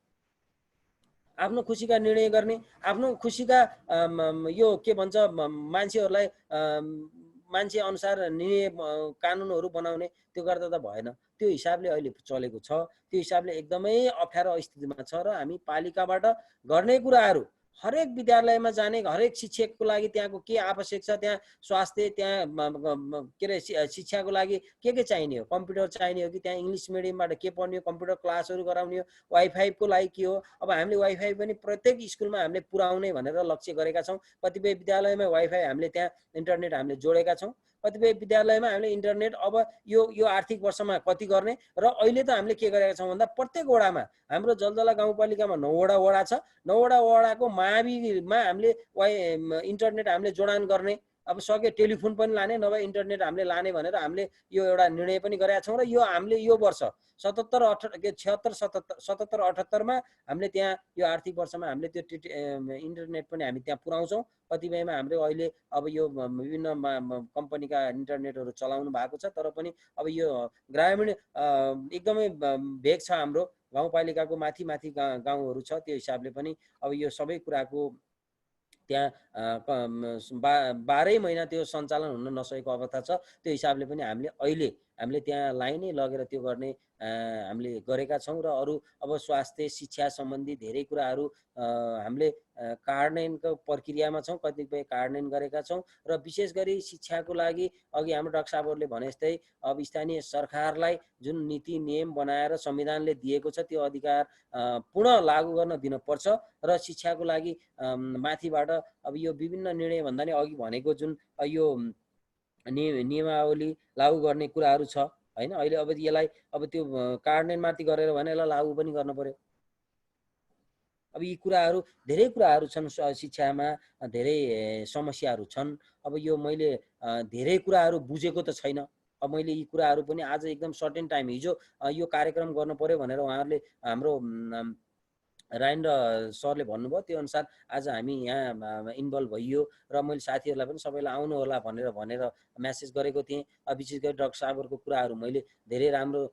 आफ्नो खुसीका निर्णय गर्ने, आफ्नो खुसीका यो के भन्छ मान्छेहरूलाई मान्छे अनुसार निर्णय कानुनहरू बनाउने त्यो गर्दा त भएन। त्यो हिसाबले अहिले चलेको छ, त्यो हिसाबले एकदमै अप्ठ्यारो स्थितिमा छ र हामी पालिकाबाट गर्ने कुराहरू हरेक विद्यालयमा जाने हरेक शिक्षकको लागि त्यहाँको के आवश्यक छ, त्यहाँ स्वास्थ्य, त्यहाँ के अरे शिक्षाको लागि के चाहिने हो, कम्प्युटर चाहिने हो कि त्यहाँ इङ्ग्लिस मिडियमबाट के पढ्ने हो, कम्प्युटर क्लासहरू गराउने हो, वाइफाईको लागि के हो। अब हामीले वाइफाई पनि प्रत्येक स्कुलमा हामीले पुर्याउने भनेर लक्ष्य गरेका छौँ। कतिपय विद्यालयमा वाइफाई हामीले त्यहाँ इन्टरनेट हामीले जोडेका छौँ, कतिपय विद्यालयमा हामीले इन्टरनेट अब यो आर्थिक वर्षमा कति गर्ने। र अहिले त हामीले के गरेका छौँ भन्दा प्रत्येक वडामा, हाम्रो जलजला गाउँपालिकामा 9वटा वडा छ, 9वटा वडाको माविमा हामीले इन्टरनेट हामीले जोडान गर्ने। अब सक्यो टेलिफोन पनि लाने, नभए इन्टरनेट हामीले लाने भनेर हामीले यो एउटा निर्णय पनि गरेका छौँ। र यो हामीले यो वर्ष 77-78मा हामीले त्यहाँ यो आर्थिक वर्षमा हामीले त्यो इन्टरनेट पनि हामी त्यहाँ पुर्याउँछौँ। कतिपयमा हाम्रो अहिले अब यो विभिन्न कम्पनीका इन्टरनेटहरू चलाउनु भएको छ, तर पनि अब यो ग्रामीण एकदमै भेग छ हाम्रो गाउँपालिकाको, माथि गाउँहरू छ। त्यो हिसाबले पनि अब यो सबै कुराको त्यहाँ 12 महिना त्यो सञ्चालन हुन नसकेको अवस्था छ। त्यो हिसाबले पनि हामीले त्यहाँ लाइनै लगेर त्यो गर्ने हामीले गरेका छौँ। र अरू अब स्वास्थ्य शिक्षा सम्बन्धी धेरै कुराहरू हामीले कार्यान्वयनको प्रक्रियामा छौँ, कतिपय कार्यान्वयन गरेका छौँ। र विशेष गरी शिक्षाको लागि अघि हाम्रो डाक्टर साहबहरूले भने जस्तै अब स्थानीय सरकारलाई जुन नीति नियम बनाएर संविधानले दिएको छ त्यो अधिकार पुनः लागू गर्न दिनुपर्छ। र शिक्षाको लागि माथिबाट अब यो विभिन्न निर्णय भन्दा नि अघि भनेको जुन यो नियमावली लागू गर्ने कुराहरू छ हैन, अहिले अब यसलाई अब त्यो कार्यान्वयन माथि गरेर भने यसलाई लागू पनि गर्न पर्यो। अब यी कुराहरू धेरै कुराहरू छन्, शिक्षामा धेरै समस्याहरू छन्। अब यो मैले धेरै कुराहरू बुझेको त छैन। अब मैले यी कुराहरू पनि आज एकदम सर्टेन टाइम हिजो यो कार्यक्रम गर्नु पर्यो भनेर उहाँहरूले हाम्रो रायन सरले भन्नुभयो, त्यो अनुसार आज हामी यहाँ इन्भल्भ भइयो। र मैले साथीहरूलाई पनि सबैलाई आउनु होला भनेर म्यासेज गरेको थिएँ। विशेष गरी डाक्टर साहबहरूको कुराहरू मैले धेरै राम्रो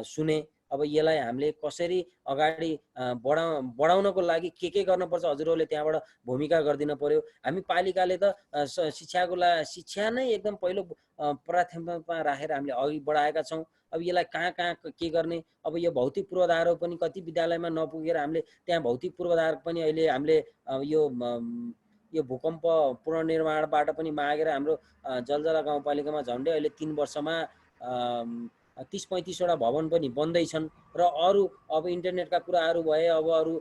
सुने। अब यसलाई हामीले कसरी अगाडि बढाउनको लागि के गर्नुपर्छ हजुरहरूले त्यहाँबाट भूमिका गरिदिनु पर्यो। हामी पालिकाले त शिक्षा नै एकदम पहिलो प्राथमिकतामा राखेर हामीले अघि बढाएका छौँ। अब यसलाई कहाँ के गर्ने, अब यो भौतिक पूर्वाधारहरू पनि कति विद्यालयमा नपुगेर हामीले त्यहाँ भौतिक पूर्वाधार पनि अहिले हामीले यो भूकम्प पुनर्निर्माणबाट पनि मागेर हाम्रो जलजला गाउँपालिकामा झन्डै अहिले 3 वर्षमा 30-35वटा भवन पनि बन्दैछन्। र अरू अब इन्टरनेटका कुराहरू भए, अब अरू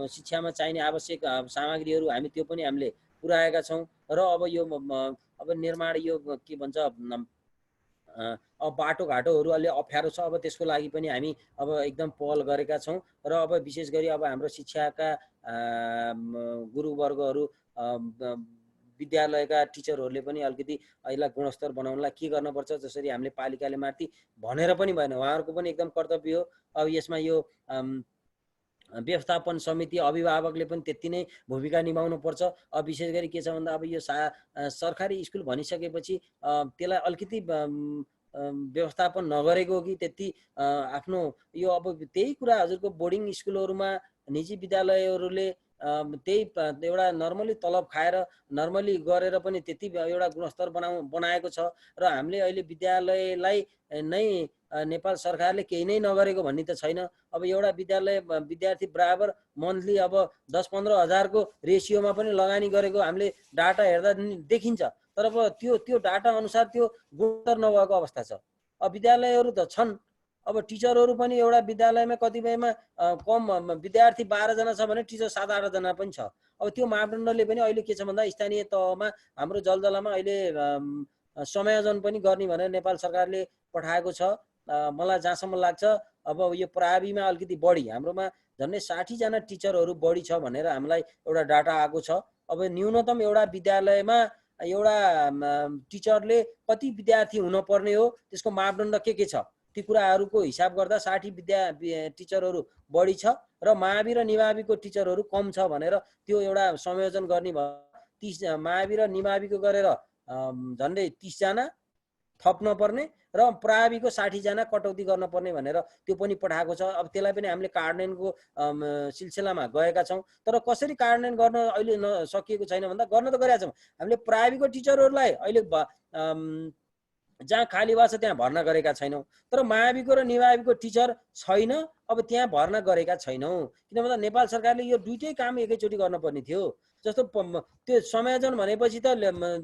शिक्षामा चाहिने आवश्यक सामग्रीहरू हामी त्यो पनि हामीले पुर्याएका छौँ। र अब यो अब निर्माण यो के भन्छ अब बाटोघाटोहरू अलि अप्ठ्यारो छ, अब त्यसको लागि पनि हामी अब एकदम पहल गरेका छौँ। र अब विशेष गरी अब हाम्रो शिक्षाका गुरुवर्गहरू विद्यालयका टिचरहरूले पनि अलिकति यसलाई गुणस्तर बनाउनलाई के गर्नुपर्छ, जसरी हामीले पालिकाले माथि भनेर पनि भएन, उहाँहरूको पनि एकदम कर्तव्य हो। अब यसमा यो व्यवस्थापन समिति अभिभावकले पनि त्यति नै भूमिका निभाउनु पर्छ। अब विशेष गरी के छ भन्दा अब यो सरकारी स्कुल भनिसकेपछि त्यसलाई अलिकति व्यवस्थापन नगरेको कि त्यति आफ्नो यो अब त्यही कुरा हजुरको बोर्डिङ स्कुलहरूमा निजी विद्यालयहरूले त्यही एउटा नर्मली तलब खाएर नर्मली गरेर पनि त्यति एउटा गुणस्तर बनाएको छ। र हामीले अहिले विद्यालयलाई नै नेपाल सरकारले केही नै नगरेको भन्ने त छैन। अब एउटा विद्यार्थी बराबर मन्थली अब 10-15 हजारको रेसियोमा पनि लगानी गरेको हामीले डाटा हेर्दा देखिन्छ। तर अब त्यो डाटा अनुसार त्यो गुणस्तर नभएको अवस्था छ। अब विद्यालयहरू त छन्, अब टिचरहरू पनि एउटा विद्यालयमा कतिपयमा कम विद्यार्थी 12 जना छ भने टिचर 7-8 जना पनि छ। अब त्यो मापदण्डले पनि अहिले के छ भन्दा स्थानीय तहमा हाम्रो जलजलामा अहिले समायोजन पनि गर्ने भनेर नेपाल सरकारले पठाएको छ। मलाई जहाँसम्म लाग्छ अब यो प्राविमा अलिकति बढी, हाम्रोमा झन्डै 60 जना टिचरहरू बढी छ भनेर हामीलाई एउटा डाटा आएको छ। अब न्यूनतम एउटा विद्यालयमा एउटा टिचरले कति विद्यार्थी हुनुपर्ने हो, त्यसको मापदण्ड के छ, ती कुराहरूको हिसाब गर्दा 60 टिचरहरू बढी छ र मावि र निमाविको टिचरहरू कम छ भनेर त्यो एउटा संयोजन गर्ने भयो। 30 मावि र निमाविको गरेर झन्डै 30 जना थप्न पर्ने र प्राविको 60 जना कटौती गर्न पर्ने भनेर त्यो पनि पठाएको छ। अब त्यसलाई पनि हामीले कार्यान्वयनको सिलसिलामा गएका छौँ, तर कसरी कार्यान्वयन गर्न अहिले नसकिएको छैन भन्दा गर्न त गरेका छौँ। हामीले प्राविको टिचरहरूलाई अहिले जहाँ खाली भएको छ त्यहाँ भर्ना गरेका छैनौँ, तर माविको र निमाविको टिचर छैन, अब त्यहाँ भर्ना गरेका छैनौँ। किन भन्दा नेपाल सरकारले यो दुईटै काम एकैचोटि गर्नुपर्ने थियो। जस्तो त्यो संयोजन भनेपछि त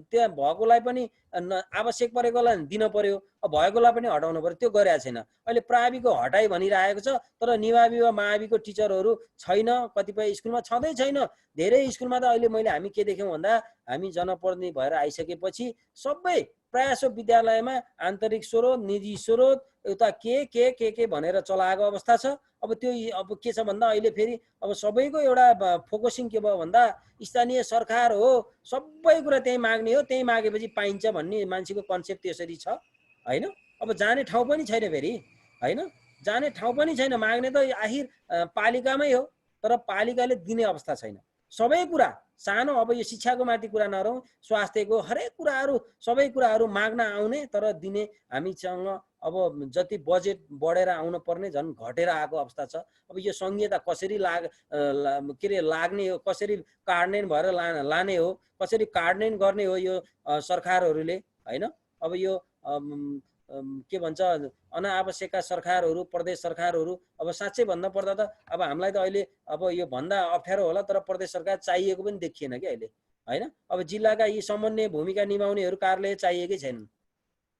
त्यहाँ भएकोलाई पनि आवश्यक परेकोलाई दिन पर्यो, अब भएकोलाई पनि हटाउनु पर्यो, त्यो गरेका छैन। अहिले प्राविको हटाइ भनिरहेको छ, तर निमावि वा माविको टिचरहरू छैन, कतिपय स्कुलमा छँदै छैन। धेरै स्कुलमा त अहिले हामी के देख्यौँ भन्दा हामी जनप्रतिनिधि भएर आइसकेपछि सबै प्रायः विद्यालयमा आन्तरिक स्रोत, निजी स्रोत, एउटा के भनेर चलाएको अवस्था छ। अब त्यो अब के छ भन्दा अहिले फेरि अब सबैको एउटा फोकसिङ के भयो भन्दा स्थानीय सरकार हो, सबै कुरा त्यही माग्ने हो, त्यही मागेपछि पाइन्छ भन्ने मान्छेको कन्सेप्ट त्यसरी छ हैन। अब जाने ठाउँ पनि छैन फेरि हैन, जाने ठाउँ पनि छैन। माग्ने त आखिर पालिकामै हो, तर पालिकाले दिने अवस्था छैन। सबै कुरा सानो, अब यो शिक्षाको माथि कुरा नरौँ, स्वास्थ्यको हरेक कुराहरू सबै कुराहरू माग्न आउने, तर दिने हामीसँग अब जति बजेट बढेर आउनु पर्ने झन् घटेर आएको अवस्था छ। अब यो संहिता कसरी लाग्ने हो, कसरी कार्यान्वयन भएर लाने हो, कसरी कार्यान्वयन गर्ने हो यो सरकारहरूले हैन। अब यो के भन्छ अनावश्यकका सरकारहरू, प्रदेश सरकारहरू, अब साँच्चै भन्दा पर्दा त अब हामीलाई त अहिले अब यो भन्दा अप्ठ्यारो होला, तर प्रदेश सरकार चाहिएको पनि देखिएन कि अहिले हैन। अब जिल्लाका यी समन्वय भूमिका निभाउनेहरू कार्यालय चाहिएकै छैनन्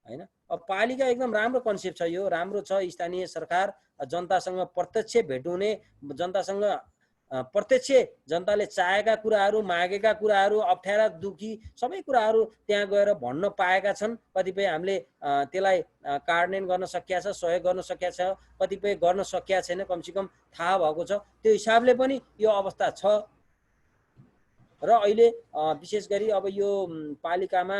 हैन। अब पालिका एकदम राम्रो कन्सेप्ट छ, यो राम्रो छ। स्थानीय सरकार जनतासँग प्रत्यक्ष भेट्ने, जनतासँग प्रत्यक्ष जनताले चाहेका कुराहरू, मागेका कुराहरू, अप्ठ्यारा दुखी सबै कुराहरू त्यहाँ गएर भन्न पाएका छन्। कतिपय हामीले त्यसलाई कार्यान्वयन गर्न सकिया छ, सहयोग गर्न सकिया छ, कतिपय गर्न सकिया छैन, कमसेकम थाहा भएको छ। त्यो हिसाबले पनि यो अवस्था छ। र अहिले विशेष गरी अब यो पालिकामा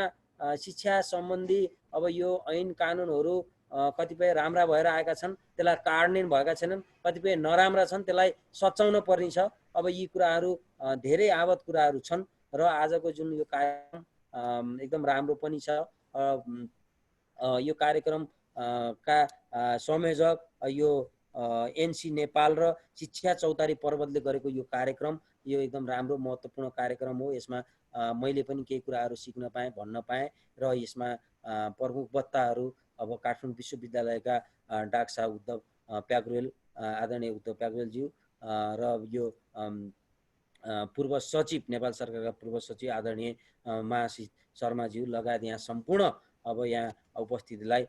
शिक्षा सम्बन्धी अब यो ऐन कानुनहरू कतिपय राम्रा भएर आएका छन्, त्यसलाई कार्यान्वयन भएका छैनन्, कतिपय नराम्रा छन्, त्यसलाई सच्याउन पर्ने छ। अब यी कुराहरू धेरै आवत कुराहरू छन् र आजको जुन यो कार्यक्रम एकदम राम्रो पनि छ। यो कार्यक्रम का संयोजक यो एनसी नेपाल र शिक्षा चौतारी पर्वतले गरेको यो कार्यक्रम यो एकदम राम्रो महत्त्वपूर्ण कार्यक्रम हो। यसमा मैले पनि केही कुराहरू सिक्न पाएँ, भन्न पाएँ र यसमा प्रमुख वक्ताहरू अब काठमाडौँ विश्वविद्यालयका डाक्टर साहब उद्धव प्याकुरेल, आदरणीय उद्धव प्याकुरेलज्यू र यो पूर्व सचिव, नेपाल सरकारका पूर्व सचिव आदरणीय महाशिष शर्माज्यू लगायत यहाँ सम्पूर्ण अब यहाँ उपस्थितिलाई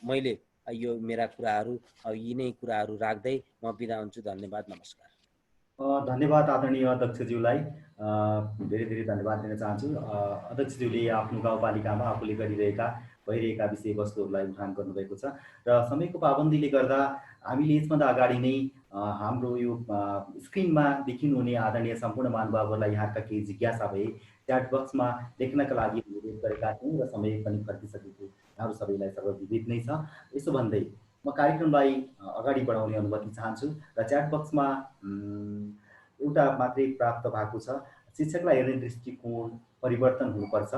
मैले यो मेरा कुराहरू यी नै कुराहरू राख्दै म बिदा हुन्छु। धन्यवाद, नमस्कार। धन्यवाद आदरणीय अध्यक्षज्यूलाई, धेरै धेरै धन्यवाद दिन चाहन्छु। अध्यक्षज्यूले आफ्नो गाउँपालिकामा आफूले भइरहेका विषयवस्तुहरूलाई उठान गर्नुभएको छ र समयको पाबन्दीले गर्दा हामीले यसभन्दा अगाडि नै हाम्रो यो स्क्रिनमा देखिनुहुने आदरणीय सम्पूर्ण महानुभावहरूलाई यहाँका केही जिज्ञासा भए च्याट बक्समा लेख्नका लागि अनुरोध गरेका थियौँ र समय पनि फर्किसकेको यहाँहरू सबैलाई सर्वविदित नै छ। यसो भन्दै म कार्यक्रमलाई अगाडि बढाउने अनुमति चाहन्छु र च्याट बक्समा एउटा मात्रै प्राप्त भएको छ, शिक्षकलाई हेर्ने दृष्टिकोण परिवर्तन हुनुपर्छ,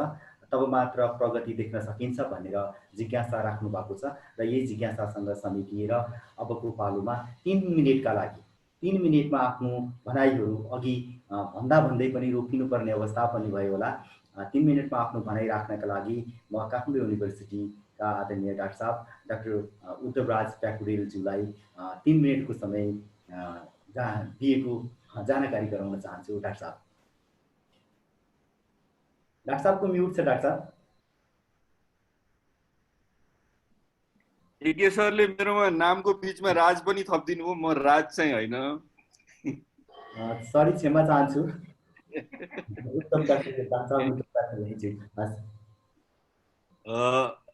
तब मात्र प्रगति देख्न सकिन्छ भनेर जिज्ञासा राख्नु भएको छ र यही जिज्ञासासँग समेटिएर अबको पालोमा 3 मिनेटका लागि 3 मिनेटमा आफ्नो भनाइहरू अघि भन्दै पनि रोकिनुपर्ने अवस्था पनि भयो होला। 3 मिनेटमा आफ्नो भनाइ राख्नका लागि म काठमाडौँ युनिभर्सिटीका आदरणीय डाक्टर साहब डाक्टर उद्धवराज प्याकुरेलज्यूलाई 3 मिनेटको समय दिएको जानकारी गराउन चाहन्छु। डाक्टर साहबको म्युट छ। डाक्टर साहब एके सरले मेरोमा नामको बीचमा राज पनि थपिदिनु हो, म राज चाहिँ होइन। सरी, क्षमा चाहन्छु।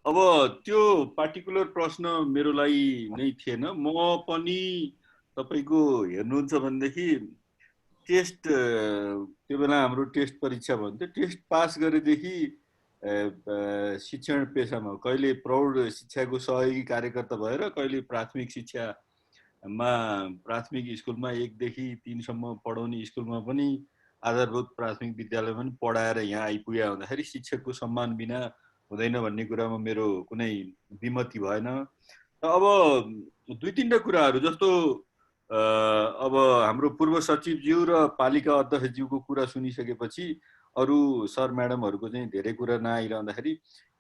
अब त्यो पार्टिकुलर प्रश्न मेरो लागि नै थिएन। म पनि तपाईको हेर्नुहुन्छ भनेदेखि टेस्ट त्यो बेला हाम्रो टेस्ट परीक्षा भन्थ्यो, टेस्ट पास गरेदेखि शिक्षण पेसामा कहिले प्रौढ शिक्षाको सहयोगी कार्यकर्ता भएर कहिले प्राथमिक शिक्षामा प्राथमिक स्कुलमा 1 देखि 3 सम्म पढाउने स्कुलमा पनि आधारभूत प्राथमिक विद्यालयमा पनि पढाएर यहाँ आइपुगे हुँदाखेरि शिक्षकको सम्मान बिना हुँदैन भन्ने कुरामा मेरो कुनै विमति भएन। अब 2-3टा कुराहरू जस्तो अब हाम्रो पूर्व सचिवज्यू र पालिका अध्यक्षज्यूको कुरा सुनिसकेपछि अरू सर म्याडमहरूको चाहिँ धेरै कुरा नआइरहँदाखेरि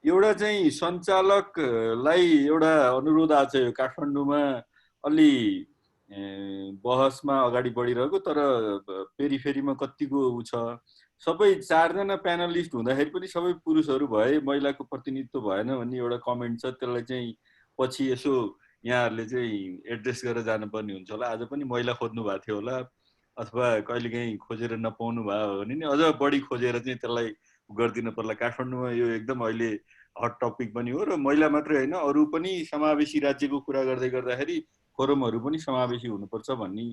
एउटा चाहिँ सञ्चालकलाई एउटा अनुरोध आज यो काठमाडौँमा अलि बहसमा अगाडि बढिरहेको, तर पेरिफेरीमा कतिको उ छ, सबै 4 जना प्यानलिस्ट हुँदाखेरि पनि सबै पुरुषहरू भए, महिलाको प्रतिनिधित्व भएन भन्ने एउटा कमेन्ट छ। त्यसलाई चाहिँ पछि यसो यहाँहरूले चाहिँ एड्रेस गरेर जानुपर्ने हुन्छ होला। आज पनि महिला खोज्नु भएको थियो होला, अथवा कहिलेकाहीँ खोजेर नपाउनु भयो भने नि अझ बढी खोजेर चाहिँ त्यसलाई गरिदिनु पर्ला। काठमाडौँमा यो एकदम अहिले हट टपिक पनि हो र महिला मात्रै होइन, अरू पनि समावेशी राज्यको कुरा गर्दै गर्दाखेरि फोरमहरू पनि समावेशी हुनुपर्छ भन्ने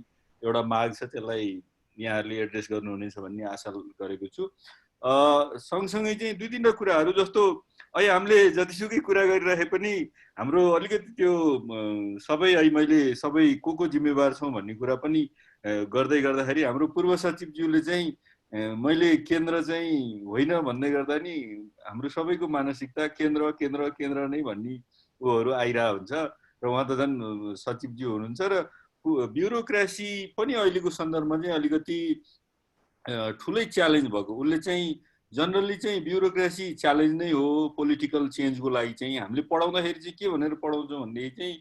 एउटा माग छ। त्यसलाई यहाँहरूले एड्रेस गर्नुहुनेछ भन्ने आशा गरेको छु। सँगसँगै चाहिँ 2-3टा कुराहरू जस्तो अहिले हामीले जतिसुकै कुरा गरिरहे पनि हाम्रो अलिकति त्यो सबै अहिले मैले सबै को जिम्मेवार छौँ भन्ने कुरा पनि गर्दै गर्दाखेरि हाम्रो पूर्व सचिवज्यूले चाहिँ मैले केन्द्र चाहिँ होइन भन्दै गर्दा नि हाम्रो सबैको मानसिकता केन्द्र केन्द्र केन्द्र नै भन्ने उहरू आइरहेको हुन्छ र उहाँ त झन् सचिवज्यू हुनुहुन्छ र ब्युरोक्रेसी पनि अहिलेको सन्दर्भमा चाहिँ अलिकति ठुलै च्यालेन्ज भएको। उसले चाहिँ जनरली चाहिँ ब्युरोक्रेसी च्यालेन्ज नै हो पोलिटिकल चेन्जको लागि। चाहिँ हामीले पढाउँदाखेरि चाहिँ के भनेर पढाउँछौँ भनेदेखि चाहिँ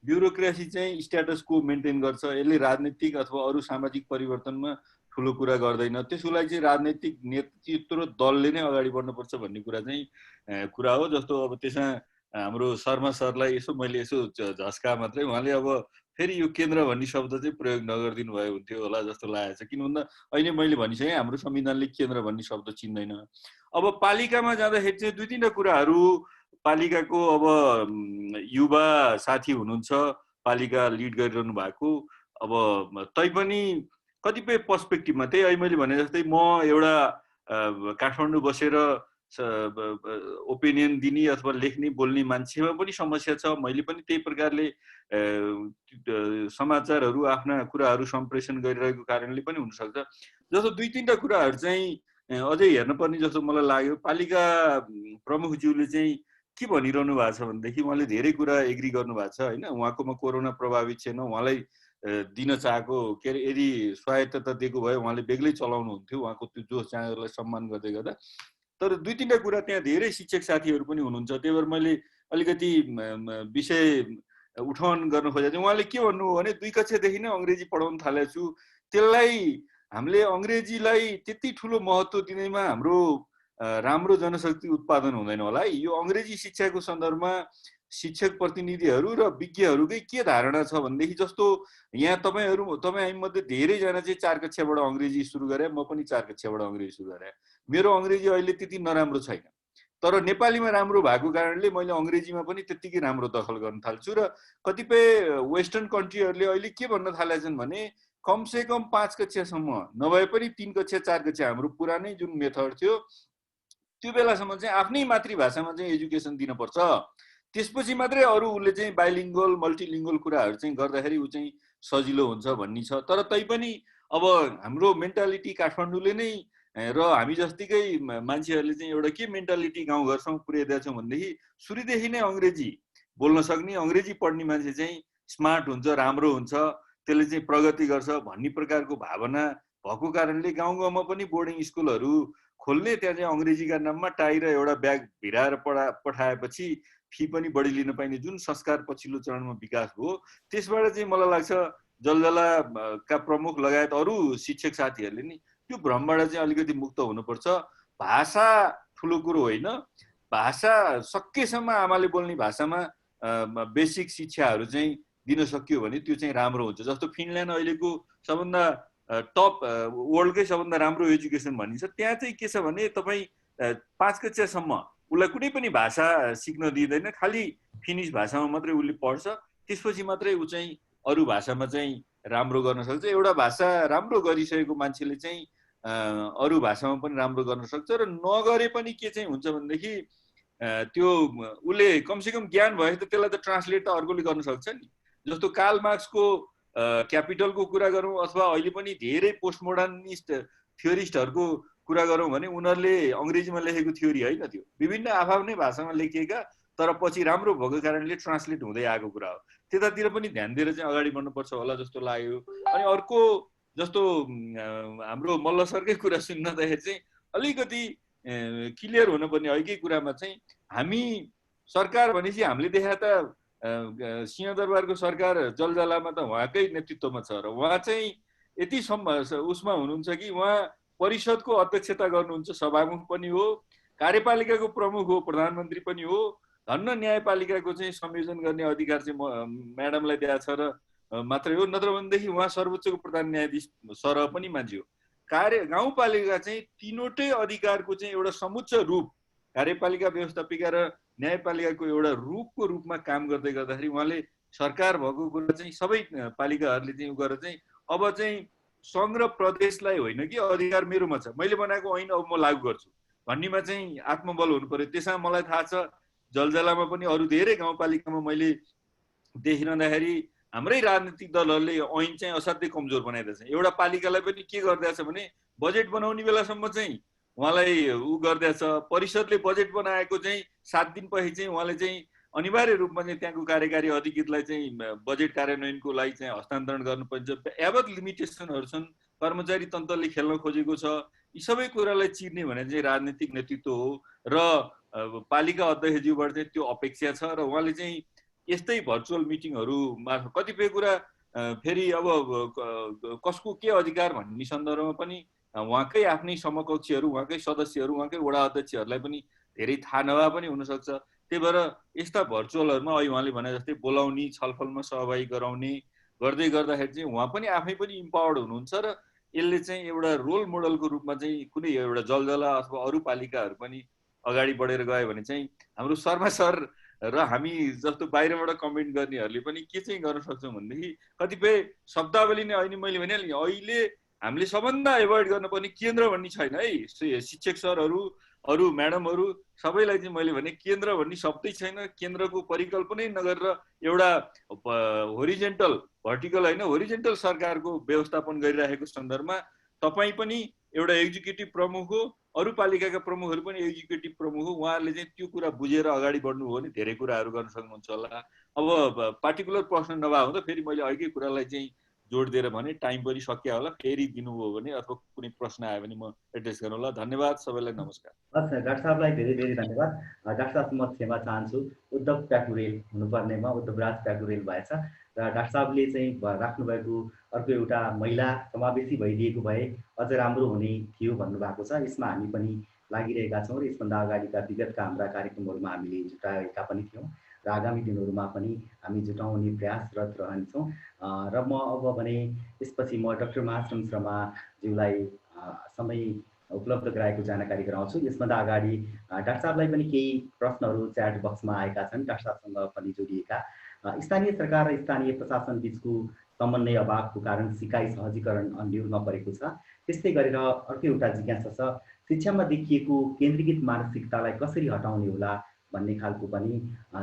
ब्युरोक्रेसी चाहिँ स्ट्याटस को मेन्टेन गर्छ, यसले राजनीतिक अथवा अरू सामाजिक परिवर्तनमा ठुलो कुरा गर्दैन, त्यसको लागि चाहिँ राजनैतिक नेतृत्व र दलले नै अगाडि बढ्नुपर्छ भन्ने कुरा चाहिँ कुरा हो। जस्तो अब त्यसमा हाम्रो शर्मा सरलाई यसो मैले यसो झस्का मात्रै, उहाँले अब फेरि यो केन्द्र भन्ने शब्द चाहिँ प्रयोग नगरिदिनु भयो हुन्थ्यो होला जस्तो लागेको छ। किन भन्दा अहिले मैले भनिसकेँ हाम्रो संविधानले केन्द्र भन्ने शब्द चिन्दैन। अब पालिकामा जाँदाखेरि चाहिँ 2-3टा कुराहरू, पालिकाको अब युवा साथी हुनुहुन्छ पालिका लिड गरिरहनु भएको, अब तैपनि कतिपय पर्सपेक्टिभमा त्यही अहिले मैले भने जस्तै म एउटा काठमाडौँ बसेर ओपिनियन दिने अथवा लेख्ने बोल्ने मान्छेमा पनि समस्या छ। मैले पनि त्यही प्रकारले समाचारहरू आफ्ना कुराहरू सम्प्रेषण गरिरहेको कारणले पनि हुनसक्छ। जस्तो 2-3टा कुराहरू चाहिँ अझै हेर्नुपर्ने जस्तो मलाई लाग्यो। पालिका प्रमुखज्यूले चाहिँ के भनिरहनु भएको छ भनेदेखि उहाँले धेरै कुरा एग्री गर्नु भएको छ होइन, उहाँकोमा कोरोना प्रभावित छैन, उहाँलाई दिन चाहेको के अरे यदि स्वायत्तता दिएको भए उहाँले बेग्लै चलाउनुहुन्थ्यो, उहाँको त्यो जोस जाँगरलाई सम्मान गर्दै गर्दा। तर 2-3टा कुरा त्यहाँ धेरै शिक्षक साथीहरू पनि हुनुहुन्छ, त्यही भएर मैले अलिकति विषय उठान गर्न खोजेको थिएँ। उहाँले के भन्नुभयो भने 2 कक्षादेखि नै अङ्ग्रेजी पढाउन थालेको छु, त्यसलाई हामीले अङ्ग्रेजीलाई त्यति ठुलो महत्त्व दिँदैमा हाम्रो राम्रो जनशक्ति उत्पादन हुँदैन होला है। यो अङ्ग्रेजी शिक्षाको सन्दर्भमा शिक्षक प्रतिनिधिहरू र विज्ञहरूकै के धारणा छ भनेदेखि, जस्तो यहाँ तपाईँ मध्ये धेरैजना चाहिँ 4 कक्षाबाट अङ्ग्रेजी सुरु गरे, म पनि 4 कक्षाबाट अङ्ग्रेजी सुरु गरेँ। मेरो अङ्ग्रेजी अहिले त्यति नराम्रो छैन, तर नेपालीमा राम्रो भएको कारणले मैले अङ्ग्रेजीमा पनि त्यत्तिकै राम्रो दखल गर्न थाल्छु। र कतिपय वेस्टर्न कन्ट्रीहरूले अहिले के भन्न थालेका छन् भने कमसेकम 5 कक्षासम्म नभए पनि 3 कक्षा 4 कक्षा हाम्रो पुरानै जुन मेथड थियो त्यो बेलासम्म चाहिँ आफ्नै मातृभाषामा चाहिँ एजुकेसन दिनुपर्छ, त्यसपछि मात्रै अरू उसले चाहिँ बाइलिङ्गुअल मल्टिलिङ्गुअल कुराहरू चाहिँ गर्दाखेरि ऊ चाहिँ सजिलो हुन्छ भन्ने छ। तर तैपनि अब हाम्रो मेन्टालिटी काठमाडौँले नै र हामी जस्तिकै मान्छेहरूले चाहिँ एउटा के मेन्टालिटी गाउँघरसम्म पुर्याइदिएका छौँ भनेदेखि सुरुदेखि नै अङ्ग्रेजी बोल्न सक्ने, अङ्ग्रेजी पढ्ने मान्छे चाहिँ स्मार्ट हुन्छ, राम्रो हुन्छ, त्यसले चाहिँ प्रगति गर्छ भन्ने प्रकारको भावना भएको कारणले गाउँ गाउँमा पनि बोर्डिङ स्कुलहरू खोल्ने, त्यहाँ चाहिँ अङ्ग्रेजीका नाममा टाई र एउटा ब्याग भिराएर पठाएपछि फी पनि बढी लिन पाइने जुन संस्कार पछिल्लो चरणमा विकास भयो, त्यसबाट चाहिँ मलाई लाग्छ जलजलाका प्रमुख लगायत अरू शिक्षक साथीहरूले नि त्यो भ्रमबाट चाहिँ अलिकति मुक्त हुनुपर्छ। भाषा ठुलो कुरो होइन, भाषा सकेसम्म आमाले बोल्ने भाषामा बेसिक शिक्षाहरू चाहिँ दिन सकियो भने त्यो चाहिँ राम्रो हुन्छ। जस्तो फिनल्यान्ड अहिलेको सबभन्दा टप वर्ल्डकै सबभन्दा राम्रो एजुकेसन भनिन्छ, त्यहाँ चाहिँ के छ भने तपाईँ 5 कक्षासम्म उसलाई कुनै पनि भाषा सिक्न दिँदैन, खालि फिनिस भाषामा मात्रै उसले पढ्छ, त्यसपछि मात्रै ऊ चाहिँ अरू भाषामा चाहिँ राम्रो गर्न सक्छ। एउटा भाषा राम्रो गरिसकेको मान्छेले चाहिँ अरू भाषामा पनि राम्रो गर्न सक्छ र नगरे पनि के चाहिँ हुन्छ भनेदेखि त्यो उसले कमसेकम ज्ञान भयो त त्यसलाई त ट्रान्सलेट त अर्कोले गर्न सक्छ नि। जस्तो कार्ल मार्क्सको क्यापिटलको कुरा गरौँ अथवा अहिले पनि धेरै पोस्ट मोडर्निस्ट थियोरिस्टहरूको कुरा गरौँ भने उनीहरूले अङ्ग्रेजीमा लेखेको थ्योरी होइन, त्यो विभिन्न आफ्नै भाषामा लेखिएका तर पछि राम्रो भएको कारणले ट्रान्सलेट हुँदै आएको कुरा हो। त्यतातिर पनि ध्यान दिएर चाहिँ अगाडि बढ्नुपर्छ होला जस्तो लाग्यो। अनि अर्को जस्तो हाम्रो मल्ल सरकै कुरा सुन्दाखेरि चाहिँ अलिकति क्लियर हुनुपर्ने अहिलेकै कुरामा चाहिँ हामी सरकार भनेपछि हामीले देखा त सिंहदरबारको सरकार जलजलामा त उहाँकै नेतृत्वमा छ र उहाँ चाहिँ यति उसमा हुनुहुन्छ कि उहाँ परिषदको अध्यक्षता गर्नुहुन्छ, सभामुख पनि हो, कार्यपालिकाको प्रमुख हो, प्रधानमन्त्री पनि हो, धन्न न्यायपालिकाको चाहिँ संयोजन गर्ने अधिकार चाहिँ म्याडमलाई दिएको छ र मात्रै हो। नत्र भनेदेखि उहाँ सर्वोच्चको प्रधान न्यायाधीश सरह पनि मान्छे हो। गाउँपालिका चाहिँ तीनवटै अधिकारको चाहिँ एउटा समुच्च रूप, कार्यपालिका, व्यवस्थापिका र न्यायपालिकाको एउटा रूपको रूपमा काम गर्दै गर्दाखेरि उहाँले सरकार भएको कुरा चाहिँ सबै पालिकाहरूले चाहिँ गरेर चाहिँ अब चाहिँ सङ्घ र प्रदेशलाई होइन कि अधिकार मेरोमा छ, मैले बनाएको ऐन अब म लागू गर्छु भन्नेमा चाहिँ आत्मबल हुनु पर्यो। त्यसमा मलाई थाहा छ जलजलामा पनि अरू धेरै गाउँपालिकामा मैले देखिरहँदाखेरि हाम्रै राजनीतिक दलहरूले ऐन चाहिँ असाध्यै कमजोर बनाइदिएछ। एउटा पालिकालाई पनि के गरिदिएछ भने बजेट बनाउने बेलासम्म चाहिँ उहाँलाई ऊ गरिदिएछ। परिषदले बजेट बनाएको चाहिँ 7 दिनपछि चाहिँ उहाँले चाहिँ अनिवार्य रूपमा चाहिँ त्यहाँको कार्यकारी अधिकृतलाई चाहिँ बजेट कार्यान्वयनको लागि चाहिँ हस्तान्तरण गर्नुपर्छ। यावत लिमिटेसनहरू छन्, कर्मचारी तन्त्रले खेल्न खोजेको छ। यी सबै कुरालाई चिर्ने भने चाहिँ राजनीतिक नेतृत्व हो र पालिका अध्यक्षज्यूबाट चाहिँ त्यो अपेक्षा छ र उहाँले चाहिँ यस्तै भर्चुअल मिटिङहरू मार्फत कतिपय कुरा फेरि अब कसको के अधिकार भन्ने सन्दर्भमा पनि उहाँकै आफ्नै समकक्षीहरू, उहाँकै सदस्यहरू, उहाँकै वडा अध्यक्षहरूलाई पनि धेरै थाहा नभए पनि हुनसक्छ। त्यही भएर यस्ता भर्चुअलहरूमा अहिले उहाँले भने जस्तै बोलाउने, छलफलमा सहभागी गराउने गर्दै गर्दाखेरि चाहिँ उहाँ पनि आफै पनि इम्पावर्ड हुनुहुन्छ र यसले चाहिँ एउटा रोल मोडलको रूपमा चाहिँ कुनै एउटा जलजला अथवा अरू पालिकाहरू पनि अगाडि बढेर गयो भने चाहिँ हाम्रो शर्मा सर र हामी जस्तो बाहिरबाट कमेन्ट गर्नेहरूले पनि के चाहिँ गर्न सक्छौँ भनेदेखि कतिपय शब्दावली नै अहिले मैले भनिहालेँ, अहिले हामीले सबभन्दा एभोइड गर्नुपर्ने केन्द्र भन्ने छैन है। शिक्षक सरहरू, अरू म्याडमहरू सबैलाई चाहिँ मैले भने केन्द्र भन्ने शब्दै छैन। केन्द्रको परिकल्पनै नगरेर एउटा होरिजेन्टल, भर्टिकल होइन, होरिजेन्टल सरकारको व्यवस्थापन गरिराखेको सन्दर्भमा तपाईँ पनि एउटा एक्जिक्युटिभ प्रमुख हो, अरू पालिकाका प्रमुखहरू पनि एक्जिक्युटिभ प्रमुख हो। उहाँहरूले चाहिँ त्यो कुरा बुझेर अगाडि बढ्नु हो भने धेरै कुराहरू गर्न सक्नुहुन्छ होला। अब पार्टिकुलर प्रश्न नभए हुँदा फेरि मैले अघिकै कुरालाई चाहिँ जोड दिएर भने टाइम पनि सकिया होला, फेरि दिनुभयो भने अथवा कुनै प्रश्न आयो भने म एड्रेस गर्नु होला। धन्यवाद सबैलाई, नमस्कार। हस्, डाक्टर साहबलाई धेरै धेरै धन्यवाद। डाक्टर साहब म क्षमा चाहन्छु, उद्धव प्याकुरेल हुनुपर्नेमा उद्धवराज प्याकुरेल भएछ र डाक्टर साहबले चाहिँ राख्नुभएको अर्को एउटा महिला समावेशी भइदिएको भए अझ राम्रो हुने थियो भन्नुभएको छ। यसमा हामी पनि लागिरहेका छौँ र यसभन्दा अगाडिका विगतका हाम्रा कार्यक्रमहरूमा हामीले जुटाएका पनि थियौँ र आगामी दिनहरूमा पनि हामी जुटाउने प्रयासरत रहन्छौँ। र म अब भने यसपछि म डाक्टर महाश्रम शर्माज्यूलाई समय उपलब्ध गराएको जानकारी गराउँछु। यसभन्दा अगाडि डाक्टर साहबलाई पनि केही प्रश्नहरू च्याट बक्समा आएका छन्, डाक्टर साहबसँग पनि जोडिएका। स्थानीय सरकार र स्थानीय प्रशासन बिचको समन्वय अभावको कारण सिकाइ सहजीकरण अन्यलमा परेको छ। त्यस्तै गरेर अर्को एउटा जिज्ञासा छ, शिक्षामा देखिएको केन्द्रीकृत मानसिकतालाई कसरी हटाउने होला भन्ने खालको पनि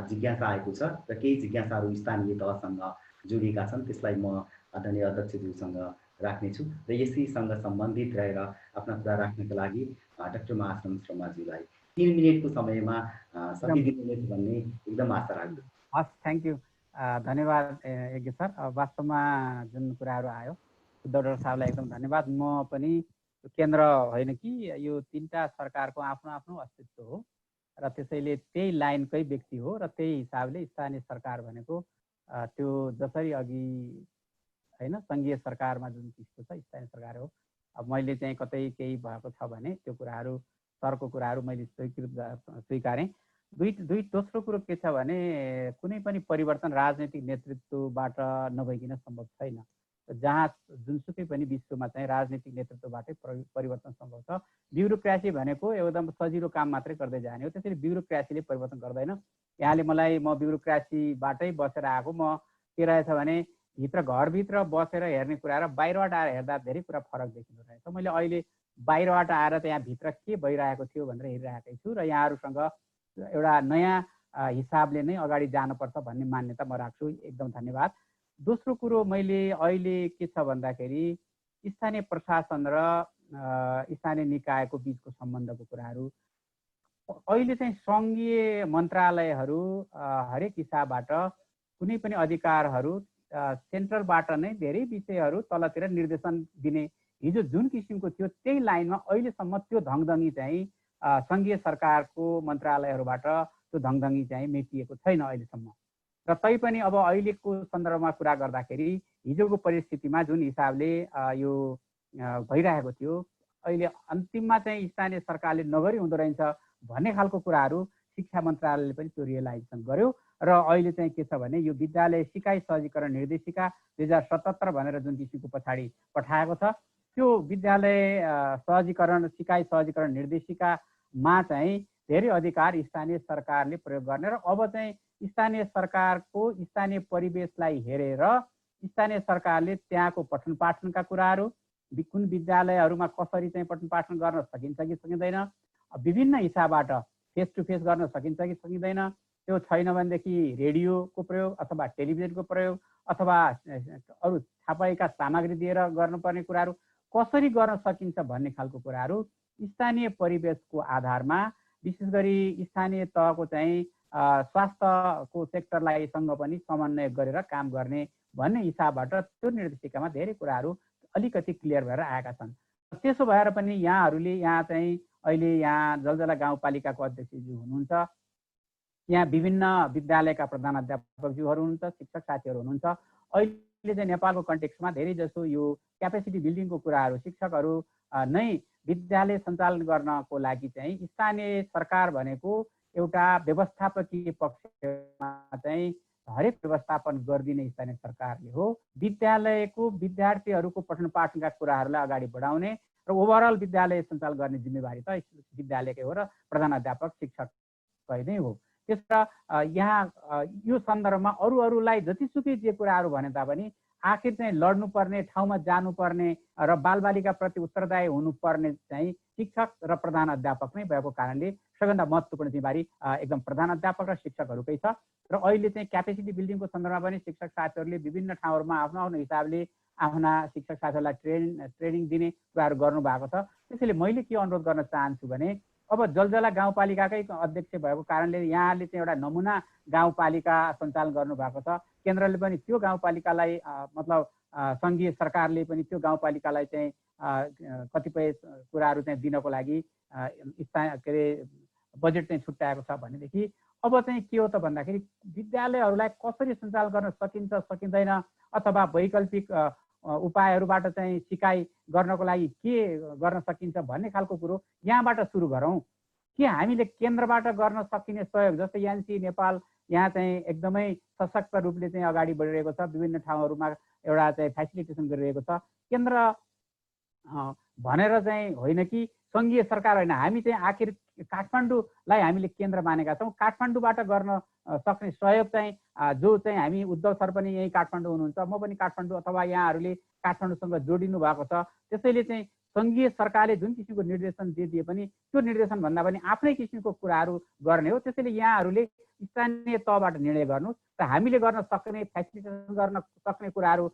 जिज्ञासा आएको छ र केही जिज्ञासाहरू स्थानीय तहसँग जोडिएका छन्। त्यसलाई म आदरणीय अध्यक्षज्यूसँग राख्नेछु र यसैसँग सम्बन्धित रहेर आफ्ना कुरा राख्नका लागि डाक्टर महाश्रम शर्माज्यूलाई 3 मिनटको समयमा सकिदिनुहुनेछ भन्ने एकदम आशा राख्छु। हस्, थ्याङ्क यू, धन्यवाद यज्ञ सर। वास्तवमा जुन कुराहरू आयो डाक्टर साहबलाई एकदम धन्यवाद। म पनि केन्द्र होइन कि यो 3टा सरकारको आफ्नो आफ्नो अस्तित्व हो र त्यसैले त्यही लाइनकै व्यक्ति हो र त्यही हिसाबले स्थानीय सरकार भनेको त्यो जसरी अघि होइन सङ्घीय सरकारमा जुन किसिमको छ स्थानीय सरकार हो। अब मैले चाहिँ कतै केही भएको छ भने त्यो कुराहरू, सरको कुराहरू मैले स्वीकारेँ। दोस्रो कुरो के छ भने कुनै पनि परिवर्तन राजनैतिक नेतृत्वबाट नभइकन सम्भव छैन। जहाँ जुनसुकै पनि विश्वमा चाहिँ राजनीतिक नेतृत्वबाटै परिवर्तन सम्भव छ। ब्युरोक्रेसी भनेको एकदम सजिलो काम मात्रै गर्दै जाने हो, त्यसैले ब्युरोक्रेसीले परिवर्तन गर्दैन। यहाँले मलाई म ब्युरोक्रेसीबाटै बसेर आएको, म के रहेछ भने घरभित्र बसेर हेर्ने कुरा र बाहिरबाट आएर हेर्दा धेरै कुरा फरक देखिँदो रहेछ। मैले अहिले बाहिरबाट आएर त्यहाँ भित्र के भइरहेको थियो भनेर हेरिरहेकै छु र यहाँहरूसँग एउटा नयाँ हिसाबले नै अगाडि जानुपर्छ भन्ने मान्यता म राख्छु। एकदम धन्यवाद। दोस्रो कुरो मैले अहिले के छ भन्दाखेरि स्थानीय प्रशासन र स्थानीय निकायको बिचको सम्बन्धको कुराहरू अहिले चाहिँ सङ्घीय मन्त्रालयहरू हरेक हिसाबबाट कुनै पनि अधिकारहरू सेन्ट्रलबाट नै धेरै विषयहरू तलतिर निर्देशन दिने हिजो जुन किसिमको थियो त्यही लाइनमा अहिलेसम्म त्यो धङधङ्गी चाहिँ सङ्घीय सरकारको मन्त्रालयहरूबाट त्यो धङधङ्गी चाहिँ मेटिएको छैन अहिलेसम्म। र तैपनि अब अहिलेको सन्दर्भमा कुरा गर्दाखेरि हिजोको परिस्थितिमा जुन हिसाबले यो भइरहेको थियो अहिले अन्तिममा चाहिँ स्थानीय सरकारले नगरी हुँदो रहेछ भन्ने खालको कुराहरू शिक्षा मन्त्रालयले पनि त्यो रियलाइजेसन गर्यो र अहिले चाहिँ के छ भने यो विद्यालय सिकाइ सहजीकरण निर्देशिका 2077 भनेर जुन किसिमको पछाडि पठाएको छ त्यो विद्यालय सहजीकरण सिकाइ सहजीकरण निर्देशिकामा चाहिँ धेरै अधिकार स्थानीय सरकारले प्रयोग गर्ने र अब चाहिँ स्थानीय सरकारको स्थानीय परिवेशलाई हेरेर स्थानीय सरकारले त्यहाँको पठन पाठनका कुराहरू कुन विद्यालयहरूमा कसरी चाहिँ पठन पाठन गर्न सकिन्छ कि सकिँदैन, विभिन्न हिसाबबाट फेस टु फेस गर्न सकिन्छ कि सकिँदैन, त्यो छैन भनेदेखि रेडियोको प्रयोग अथवा टेलिभिजनको प्रयोग अथवा अरू छापाइका सामग्री दिएर गर्नुपर्ने कुराहरू कसरी गर्न सकिन्छ भन्ने खालको कुराहरू स्थानीय परिवेशको आधारमा विशेष गरी स्थानीय तहको चाहिँ स्वास्थ्यको सेक्टरलाई सँग पनि समन्वय गरेर काम गर्ने भन्ने हिसाबबाट त्यो निर्देशिकामा धेरै कुराहरू अलिकति क्लियर भएर आएका छन्। त्यसो भएर पनि यहाँहरूले यहाँ चाहिँ अहिले यहाँ जलजला गाउँपालिकाको अध्यक्षज्यू हुनुहुन्छ, यहाँ विभिन्न विद्यालयका प्रधानाध्यापकज्यूहरू हुनुहुन्छ, शिक्षक साथीहरू हुनुहुन्छ। अहिले चाहिँ नेपालको कन्टेक्स्टमा धेरै जसो यो क्यापेसिटी बिल्डिङको कुराहरू शिक्षकहरू नै विद्यालय सञ्चालन गर्नको लागि चाहिँ स्थानीय सरकार भनेको एउटा व्यवस्थापकीय पक्षमा चाहिँ हरेक व्यवस्थापन गरिदिने स्थानीय सरकारले हो। विद्यालयको विद्यार्थीहरूको पठन पाठनका कुराहरूलाई अगाडि बढाउने र ओभरअल विद्यालय सञ्चालन गर्ने जिम्मेवारी त विद्यालयकै हो र प्रधानाध्यापक शिक्षककै नै हो। त्यसबाट यहाँ यो सन्दर्भमा अरूलाई जतिसुकै जे कुराहरू भने तापनि आखिर चाहिँ लड्नुपर्ने ठाउँमा जानुपर्ने र बालबालिकाप्रति उत्तरदायी हुनुपर्ने चाहिँ शिक्षक र प्रधान अध्यापक नै भएको कारणले सबैभन्दा महत्त्वपूर्ण जिम्मेवारी एकदम प्रधान अध्यापक र शिक्षकहरूकै छ। र अहिले चाहिँ क्यापेसिटी बिल्डिङको सन्दर्भमा पनि शिक्षक साथीहरूले विभिन्न ठाउँहरूमा आफ्नो आफ्नो हिसाबले आफ्ना शिक्षक साथीहरूलाई ट्रेनिङ दिने कुराहरू गर्नुभएको छ। त्यसैले मैले के अनुरोध गर्न चाहन्छु भने अब जलजला गाउँपालिकाकै अध्यक्ष भएको कारणले यहाँले चाहिँ एउटा नमुना गाउँपालिका सञ्चालन गर्नुभएको छ। केन्द्रले पनि त्यो गाउँपालिकालाई मतलब सङ्घीय सरकारले पनि त्यो गाउँपालिकालाई चाहिँ कतिपय कुराहरू चाहिँ दिनको लागि के अरे बजेट चाहिँ छुट्याएको छ भनेदेखि अब चाहिँ के हो त भन्दाखेरि विद्यालयहरूलाई कसरी सञ्चालन गर्न सकिन्छ सकिँदैन अथवा वैकल्पिक उपायहरूबाट चाहिँ सिकाइ गर्नको लागि के गर्न सकिन्छ भन्ने खालको कुरो यहाँबाट सुरु गरौँ। के हामीले केन्द्रबाट गर्न सकिने सहयोग जस्तै एनसी नेपाल यहाँ चाहिँ एकदमै सशक्त रूपले चाहिँ अगाडि बढिरहेको छ, विभिन्न ठाउँहरूमा एउटा चाहिँ फेसिलिटेसन गरिरहेको छ। केन्द्र भनेर चाहिँ होइन कि सङ्घीय सरकार होइन, हामी चाहिँ आखिर काठमाडौँलाई हामीले केन्द्र मानेका छौँ। काठमाडौँबाट गर्न सक्ने सहयोग चाहिँ जो चाहिँ हामी उद्धव सर पनि यही काठमाडौँ हुनुहुन्छ, म पनि काठमाडौँ अथवा यहाँहरूले काठमाडौँसँग जोडिनु भएको छ। त्यसैले चाहिँ सङ्घीय सरकारले जुन किसिमको निर्देशन दिए पनि त्यो निर्देशन भन्दा पनि आफ्नै किसिमको कुराहरू गर्ने हो। त्यसैले यहाँहरूले स्थानीय तहबाट निर्णय गर्नुहोस् र हामीले गर्न सक्ने फेसिलिटेसन गर्न सक्ने कुराहरू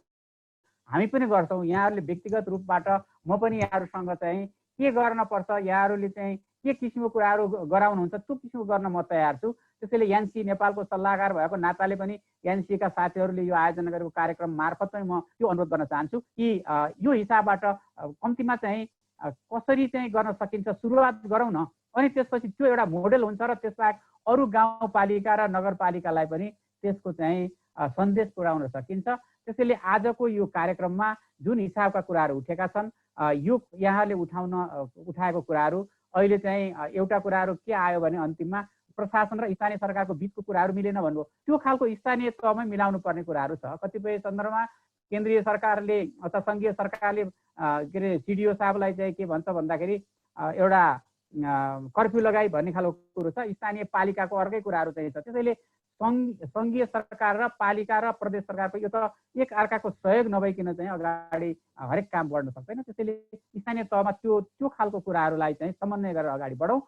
हामी पनि गर्छौँ। यहाँहरूले व्यक्तिगत रूपबाट म पनि यहाँहरूसँग चाहिँ के गर्न पर्छ, यहाँहरूले चाहिँ के किसिमको कुराहरू गराउनुहुन्छ त्यो किसिमको गर्न म तयार छु। त्यसैले एनसी नेपालको सल्लाहकार भएको नाताले पनि एनसीका साथीहरूले यो आयोजना गरेको कार्यक्रम मार्फत चाहिँ म त्यो अनुरोध गर्न चाहन्छु कि यो हिसाबबाट कम्तीमा चाहिँ कसरी चाहिँ गर्न सकिन्छ सुरुवात गरौँ न। अनि त्यसपछि त्यो एउटा मोडेल हुन्छ र त्यसबाहेक अरू गाउँपालिका र नगरपालिकालाई पनि त्यसको चाहिँ सन्देश पुर्याउन सकिन्छ। त्यसैले आजको यो कार्यक्रममा जुन हिसाबका कुराहरू उठेका छन् यो यहाँले उठाएको कुराहरू अहिले चाहिँ एउटा कुराहरू के आयो भने अन्तिममा प्रशासन र स्थानीय सरकारको बिचको कुराहरू मिलेन भन्नुभयो, त्यो खालको स्थानीय तहमै मिलाउनु पर्ने कुराहरू छ। कतिपय सन्दर्भमा केन्द्रीय सरकारले अथवा सङ्घीय सरकारले के अरे सिडिओ साहबलाई चाहिँ के भन्छ भन्दाखेरि एउटा कर्फ्यू लगाई भन्ने खालको कुरो छ, स्थानीय पालिकाको अर्कै कुराहरू चाहिँ छ। त्यसैले सङ्घीय सरकार र पालिका र प्रदेश सरकारको यो त एक अर्काको सहयोग नभइकन चाहिँ अगाडि हरेक काम बढ्न सक्दैन। त्यसैले स्थानीय तहमा त्यो खालको कुराहरूलाई चाहिँ समन्वय गरेर अगाडि बढौँ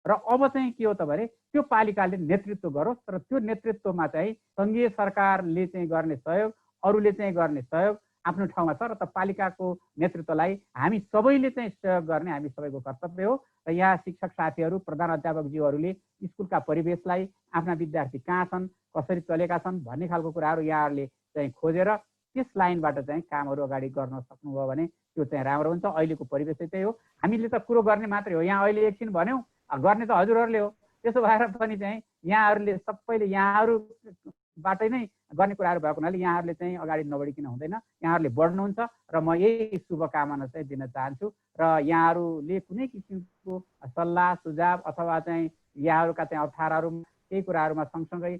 र अब चाहिँ के हो त भने त्यो पालिकाले नेतृत्व गरोस् र त्यो नेतृत्वमा चाहिँ सङ्घीय सरकारले चाहिँ गर्ने सहयोग, अरूले चाहिँ गर्ने सहयोग आफ्नो ठाउँमा छ र त पालिकाको नेतृत्वलाई हामी सबैले चाहिँ सहयोग गर्ने हामी सबैको कर्तव्य हो। र यहाँ शिक्षक साथीहरू, प्रधान अध्यापकज्यूहरूले स्कुलका परिवेशलाई, आफ्ना विद्यार्थी कहाँ छन्, कसरी चलेका छन् भन्ने खालको कुराहरू यहाँहरूले चाहिँ खोजेर त्यस लाइनबाट चाहिँ कामहरू अगाडि गर्न सक्नुभयो भने त्यो चाहिँ राम्रो हुन्छ। अहिलेको परिवेश त्यही हो। हामीले त कुरो गर्ने मात्रै हो। यहाँ अहिले एकछिन भन्यौँ, गर्ने त हजुरहरूले हो। त्यसो भएर पनि चाहिँ यहाँहरूले सबैले यहाँहरूबाटै नै गर्ने कुराहरू भएको हुनाले यहाँहरूले चाहिँ अगाडि नबढिकन हुँदैन, यहाँहरूले बढ्नुहुन्छ र म यही शुभकामना चाहिँ दिन चाहन्छु। र यहाँहरूले कुनै किसिमको सल्लाह सुझाव अथवा चाहिँ यहाँहरूका चाहिँ अप्ठ्याराहरू केही कुराहरूमा सँगसँगै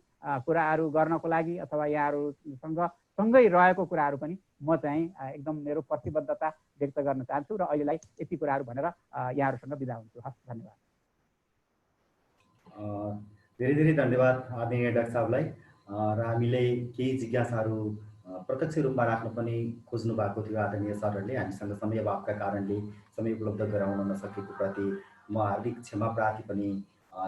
कुराहरू गर्नको लागि अथवा यहाँहरूसँग सँगै रहेको कुराहरू पनि म चाहिँ एकदम मेरो प्रतिबद्धता व्यक्त गर्न चाहन्छु र अहिलेलाई यति कुराहरू भनेर यहाँहरूसँग बिदा हुन्छु। हस्, धन्यवाद। धेरै धेरै धन्यवाद आदरणीय डाक्टर साहबलाई। र हामीले केही जिज्ञासाहरू प्रत्यक्ष रूपमा राख्न पनि खोज्नु भएको थियो आदरणीय सरहरूले। हामीसँग समय अभावका कारणले समय उपलब्ध गराउन नसकेको प्रति म हार्दिक क्षमा प्रार्थी पनि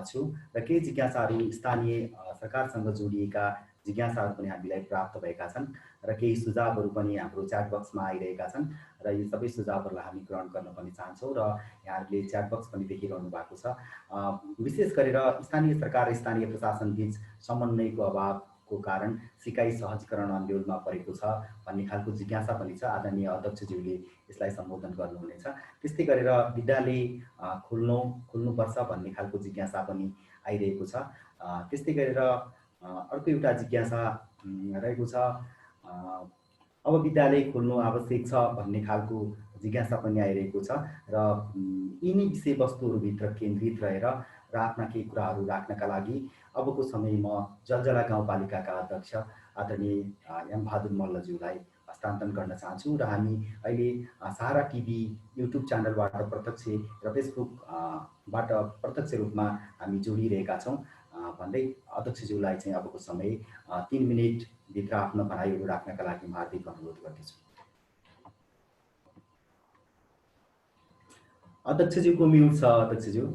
छु। र केही जिज्ञासाहरू स्थानीय सरकारसँग जोडिएका जिज्ञासाहरू पनि हामीलाई प्राप्त भएका छन् र केही सुझावहरू पनि हाम्रो च्याट बक्समा आइरहेका छन् र यी सबै सुझावहरूलाई हामी ग्रहण गर्न पनि चाहन्छौँ र यहाँहरूले च्याट बक्स पनि देखिरहनु भएको छ। विशेष गरेर स्थानीय सरकार र स्थानीय प्रशासन बीच समन्वयको अभावको कारण सिकाइ सहजीकरण अन्यलमा परेको छ भन्ने खालको जिज्ञासा पनि छ। आदरणीय अध्यक्षज्यूले यसलाई सम्बोधन गर्नुहुनेछ। त्यस्तै गरेर विद्यालय खोल्नुपर्छ भन्ने खालको जिज्ञासा पनि आइरहेको छ। त्यस्तै गरेर अर्को एउटा जिज्ञासा रहेको छ, अब विद्यालय खोल्नु आवश्यक छ भन्ने खालको जिज्ञासा पनि आइरहेको छ र यिनी विषयवस्तुहरूभित्र केन्द्रित रहेर र आफ्ना केही कुराहरू राख्नका लागि अबको समय म जलजला गाउँपालिकाका अध्यक्ष आदरणीय एम बहादुर मल्लज्यूलाई हस्तान्तरण गर्न चाहन्छु। र हामी अहिले सहारा टिभी युट्युब च्यानलबाट प्रत्यक्ष र फेसबुकबाट प्रत्यक्ष रूपमा हामी जोडिरहेका छौँ भन्दै अध्यक्षज्यूलाई चाहिँ अबको समय 3 मिनेटभित्र आफ्नो भनाइहरू राख्नका लागि म हार्दिक अनुरोध गर्दछु। अध्यक्षज्यूको म्युट छ। अध्यक्षज्यू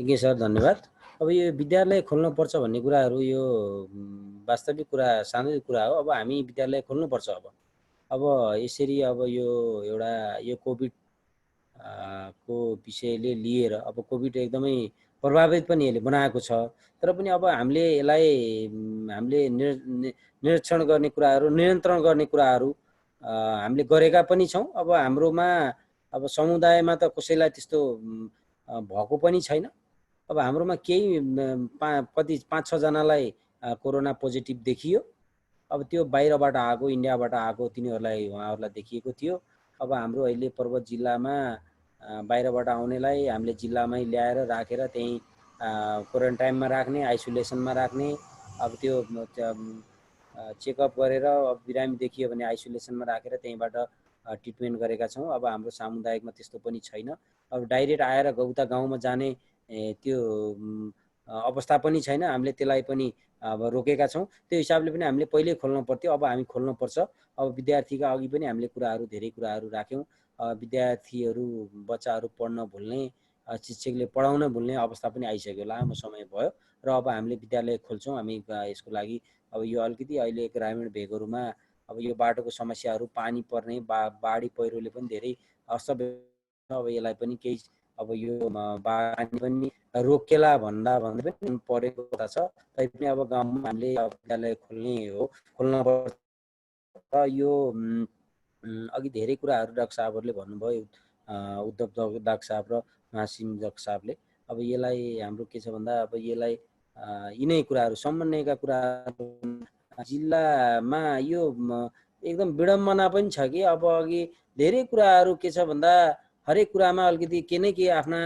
ठिकै सर, धन्यवाद। अब यो विद्यालय खोल्नुपर्छ भन्ने कुराहरू यो वास्तविक कुरा, सान्दर्भिक कुरा हो। अब हामी विद्यालय खोल्नुपर्छ। अब यसरी अब यो एउटा यो कोभिड को विषयले लिएर अब कोभिड एकदमै प्रभावित पनि यसले बनाएको छ। तर पनि अब हामीले यसलाई निरीक्षण गर्ने कुराहरू, नियन्त्रण गर्ने कुराहरू हामीले गरेका पनि छौँ। अब हाम्रोमा अब समुदायमा त कसैलाई त्यस्तो भएको पनि छैन। अब हाम्रोमा केही कति 5-6 जनालाई कोरोना पोजिटिभ देखियो। अब त्यो बाहिरबाट आएको, इन्डियाबाट आएको उहाँहरूलाई देखिएको थियो। अब हाम्रो अहिले पर्वत जिल्लामा बाहिरबाट आउनेलाई हामीले जिल्लामै ल्याएर राखेर त्यहीँ क्वारेन्टाइनमा राख्ने, आइसोलेसनमा राख्ने। अब त्यो चेकअप गरेर बिरामी देखियो भने आइसोलेसनमा राखेर त्यहीँबाट ट्रिटमेन्ट गरेका छौँ। अब हाम्रो सामुदायिकमा त्यस्तो पनि छैन। अब डाइरेक्ट आएर उता गाउँमा जाने त्यो अवस्था पनि छैन। हामीले त्यसलाई पनि अब रोकेका छौँ। त्यो हिसाबले पनि हामीले पहिल्यै खोल्नु पर्थ्यो। अब हामी खोल्नुपर्छ। अब विद्यार्थीका अघि पनि हामीले धेरै कुराहरू राख्यौँ। विद्यार्थीहरू, बच्चाहरू पढ्न भुल्ने, शिक्षकले पढाउन भुल्ने अवस्था पनि आइसक्यो, लामो समय भयो। र अब हामीले विद्यालय खोल्छौँ। हामी यसको लागि अब यो अलिकति अहिले ग्रामीण भेगहरूमा अब यो बाटोको समस्याहरू, पानी पर्ने, बाढी पहिरोले पनि धेरै असुविधा। अब यसलाई पनि केही अब यो पानी पनि रोकेला भन्दा पनि परेको कुरा छ। तैपनि अब गाउँमा हामीले विद्यालय खोल्नुपर्छ। यो अघि धेरै कुराहरू डाक्टर साहबहरूले भन्नुभयो, उद्धव डाक्टर साहब र मासिम डाक्टर साहबले। अब यसलाई हाम्रो के छ भन्दा अब यसलाई यिनै कुराहरू, समन्वयका कुराहरू जिल्लामा यो एकदम विडम्बना पनि छ कि अब अघि धेरै कुराहरू के छ भन्दा हरेक कुरामा अलिकति के न के आफ्ना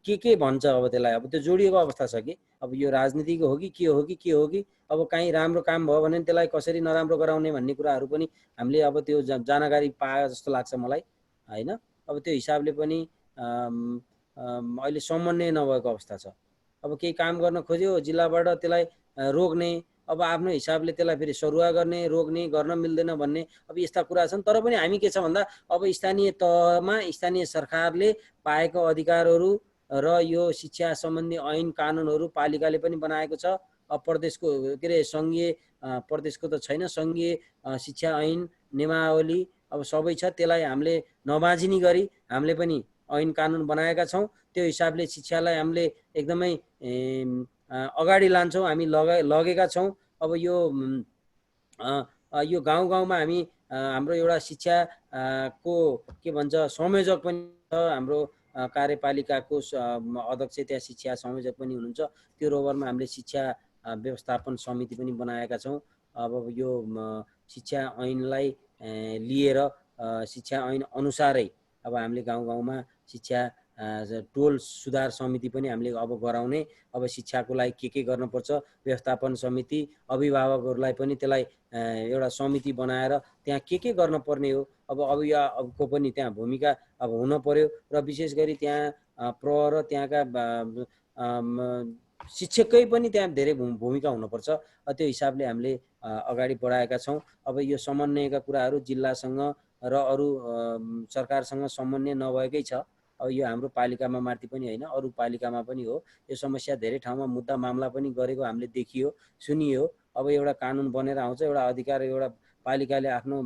के भन्छ अब त्यसलाई अब त्यो जोडिएको अवस्था छ कि अब यो राजनीतिको हो कि के हो कि अब कहीँ राम्रो काम भयो भने त्यसलाई कसरी नराम्रो गराउने भन्ने कुराहरू पनि हामीले अब त्यो जानकारी पाए जस्तो लाग्छ मलाई हैन। अब त्यो हिसाबले पनि अहिले समन्वय नभएको अवस्था छ। अब केही काम गर्न खोज्यो जिल्लाबाट त्यसलाई रोक्ने, अब आफ्नो हिसाबले त्यसलाई फेरि सरुवा गर्ने, रोक्ने, गर्न मिल्दैन भन्ने अब यस्ता कुरा छन्। तर पनि हामी के छ भन्दा अब स्थानीय तहमा स्थानीय सरकारले पाएको अधिकारहरू र यो शिक्षा सम्बन्धी ऐन कानुनहरू पालिकाले पनि बनाएको छ। प्रदेशको के अरे सङ्घीय प्रदेशको त छैन, सङ्घीय शिक्षा ऐन नियमावली अब सबै छ। त्यसलाई हामीले नबाजिनी गरी हामीले पनि ऐन कानुन बनाएका छौँ। त्यो हिसाबले शिक्षालाई हामीले एकदमै अगाडि लान्छौँ, हामी लगेका छौँ। अब यो गाउँ गाउँमा हामी हाम्रो एउटा शिक्षा को के भन्छ संयोजक पनि छ। हाम्रो कार्यपालिकाको अध्यक्ष त्यहाँ शिक्षा संयोजक पनि हुनुहुन्छ। त्यो रोबरमा हामीले शिक्षा व्यवस्थापन समिति पनि बनाएका छौँ। अब यो शिक्षा ऐनलाई लिएर शिक्षा ऐन अनुसारै अब हामीले गाउँ गाउँमा शिक्षा टोल सुधार समिति पनि हामीले अब गराउने। अब शिक्षाको लागि के गर्नुपर्छ, व्यवस्थापन समिति, अभिभावकहरूलाई पनि त्यसलाई एउटा समिति बनाएर त्यहाँ के गर्नुपर्ने हो, अब अभिभावकको पनि त्यहाँ भूमिका अब हुन पर्यो। र विशेष गरी त्यहाँ प्रहर र त्यहाँका शिक्षककै पनि त्यहाँ धेरै भूमिका हुनुपर्छ। त्यो हिसाबले हामीले अगाडि बढाएका छौँ। अब यो समन्वयका कुराहरू जिल्लासँग र अरू सरकारसँग समन्वय नभएकै छ। अब यो हाम्रो पालिकामा माथि पनि होइन, अरू पालिकामा पनि हो। यो समस्या धेरै ठाउँमा मुद्दा मामला पनि गरेको हामीले देखियो, सुनियो। अब एउटा कानुन बनेर आउँछ, एउटा अधिकार, एउटा पालिकाले आफ्नो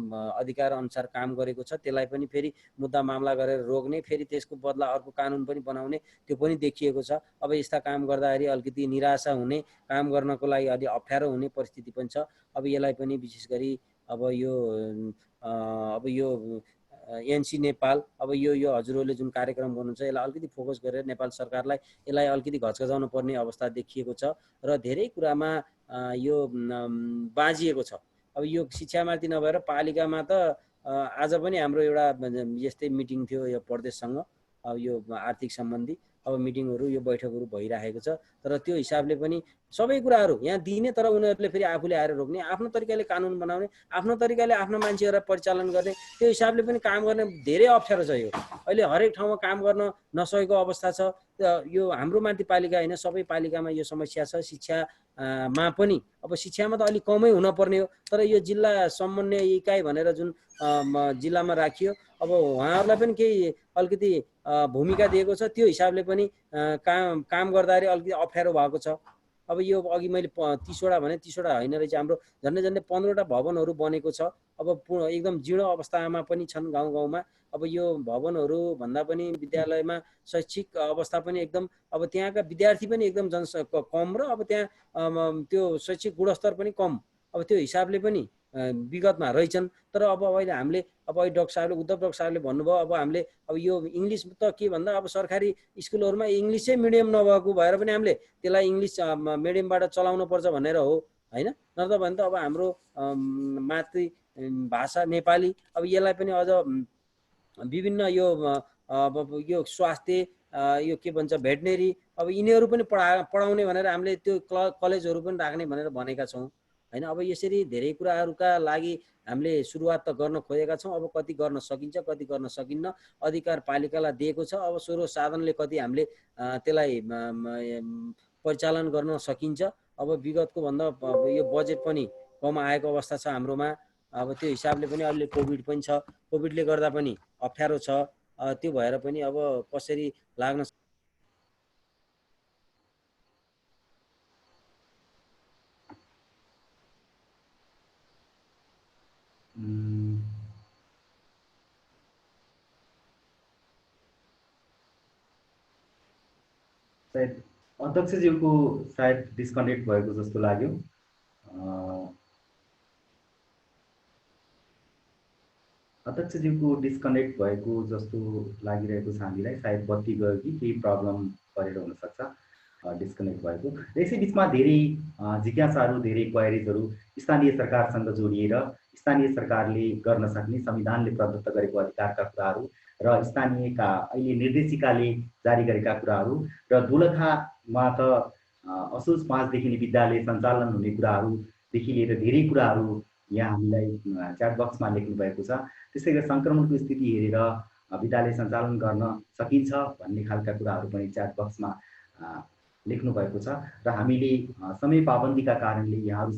अधिकार अनुसार काम गरेको छ, त्यसलाई पनि फेरि मुद्दा मामला गरेर रोक्ने, फेरि त्यसको बदला अर्को कानुन पनि बनाउने, त्यो पनि देखिएको छ। अब यस्ता काम गर्दाखेरि अलिकति निराशा हुने, काम गर्नको लागि अलि अप्ठ्यारो हुने परिस्थिति पनि छ। अब यसलाई पनि विशेष गरी अब यो एनसी नेपाल अब यो हजुरहरूले जुन कार्यक्रम गर्नुहुन्छ यसलाई अलिकति फोकस गरेर नेपाल सरकारलाई यसलाई अलिकति घचघचाउनु पर्ने अवस्था देखिएको छ र धेरै कुरामा यो बाजिएको छ। अब यो शिक्षामाथि नभएर पालिकामा त आज पनि हाम्रो एउटा यस्तै मिटिङ थियो यो प्रदेशसँग, अब यो आर्थिक सम्बन्धी अब मिटिङहरू, यो बैठकहरू भइरहेको छ। तर त्यो हिसाबले पनि सबै कुराहरू यहाँ दिने, तर उनीहरूले फेरि आफूले आएर रोक्ने, आफ्नो तरिकाले कानुन बनाउने, आफ्नो तरिकाले आफ्नो मान्छेहरूलाई परिचालन गर्ने, त्यो हिसाबले पनि काम गर्ने धेरै अप्ठ्यारो छ। यो अहिले हरेक ठाउँमा काम गर्न नसकेको अवस्था छ। यो हाम्रो माथि पालिका होइन, सबै पालिकामा यो समस्या छ। शिक्षामा पनि अब शिक्षामा त अलिक कमै हुनपर्ने हो, तर यो जिल्ला समन्वय इकाइ भनेर जुन जिल्लामा राखियो, अब उहाँहरूलाई पनि केही अलिकति भूमिका दिएको छ। त्यो हिसाबले पनि काम गर्दाखेरि अलिकति अप्ठ्यारो भएको छ। अब यो अघि मैले 30वटा भने 30वटा होइन रहेछ, हाम्रो झन्डै 15वटा भवनहरू बनेको छ। अब एकदम जीर्ण अवस्थामा पनि छन् गाउँ गाउँमा। अब यो भवनहरू भन्दा पनि विद्यालयमा शैक्षिक अवस्था पनि एकदम, अब त्यहाँका विद्यार्थी पनि एकदम कम र अब त्यहाँ त्यो शैक्षिक गुणस्तर पनि कम। अब त्यो हिसाबले पनि विगतमा रहेछन्। तर अब अहिले हामीले अब अहिले उद्धव डाक्टर साहबले भन्नुभयो, अब हामीले अब यो इङ्ग्लिस त के भन्दा अब सरकारी स्कुलहरूमा इङ्ग्लिसै मिडियम नभएको भएर पनि हामीले त्यसलाई इङ्ग्लिस मिडियमबाट चलाउनु पर्छ भनेर हो होइन। नत्र भने त अब हाम्रो मातृभाषा नेपाली, अब यसलाई पनि अझ विभिन्न यो स्वास्थ्य, यो के भन्छ भेटनेरी, अब यिनीहरू पनि पढाउने भनेर हामीले त्यो कलेजहरू पनि राख्ने भनेर भनेका छौँ होइन। अब यसरी धेरै कुराहरूका लागि हामीले सुरुवात त गर्न खोजेका छौँ। अब कति गर्न सकिन्छ, कति गर्न सकिन्न, अधिकार पालिकालाई दिएको छ। अब स्रोत साधनले कति हामीले त्यसलाई परिचालन गर्न सकिन्छ। अब विगतको भन्दा यो बजेट पनि कम आएको अवस्था छ हाम्रोमा। अब त्यो हिसाबले पनि अहिले कोभिड पनि छ, कोभिडले गर्दा पनि अप्ठ्यारो छ। त्यो भएर पनि अब कसरी लाग्न सायद अध्यक्षज्यूको सायद डिस्कनेक्ट भएको जस्तो लाग्यो। अध्यक्षज्यूको डिस्कनेक्ट भएको जस्तो लागिरहेको छ हामीलाई। सायद बत्ती गयो कि केही प्रब्लम गरेर हुनसक्छ डिस्कनेक्ट भएको। यसै बिचमा धेरै जिज्ञासाहरू, धेरै क्वायरिजहरू स्थानीय सरकारसँग जोडिएर स्थानीय सरकारले गर्न सक्ने, संविधानले प्रदत्त गरेको अधिकारका कुराहरू र स्थानीयका अहिले निर्देशिकाले जारी गरेका कुराहरू र दोलखामा त असोज 5 देखि विद्यालय सञ्चालन हुने कुराहरूदेखि लिएर धेरै कुराहरू यहाँ हामीलाई च्याट बक्समा लेख्नु भएको छ। त्यसै गरी सङ्क्रमणको स्थिति हेरेर विद्यालय सञ्चालन गर्न सकिन्छ भन्ने खालका कुराहरू पनि च्याट बक्समा लेख्नु भएको छ र हामीले समय पाबन्दीका कारणले यहाँहरू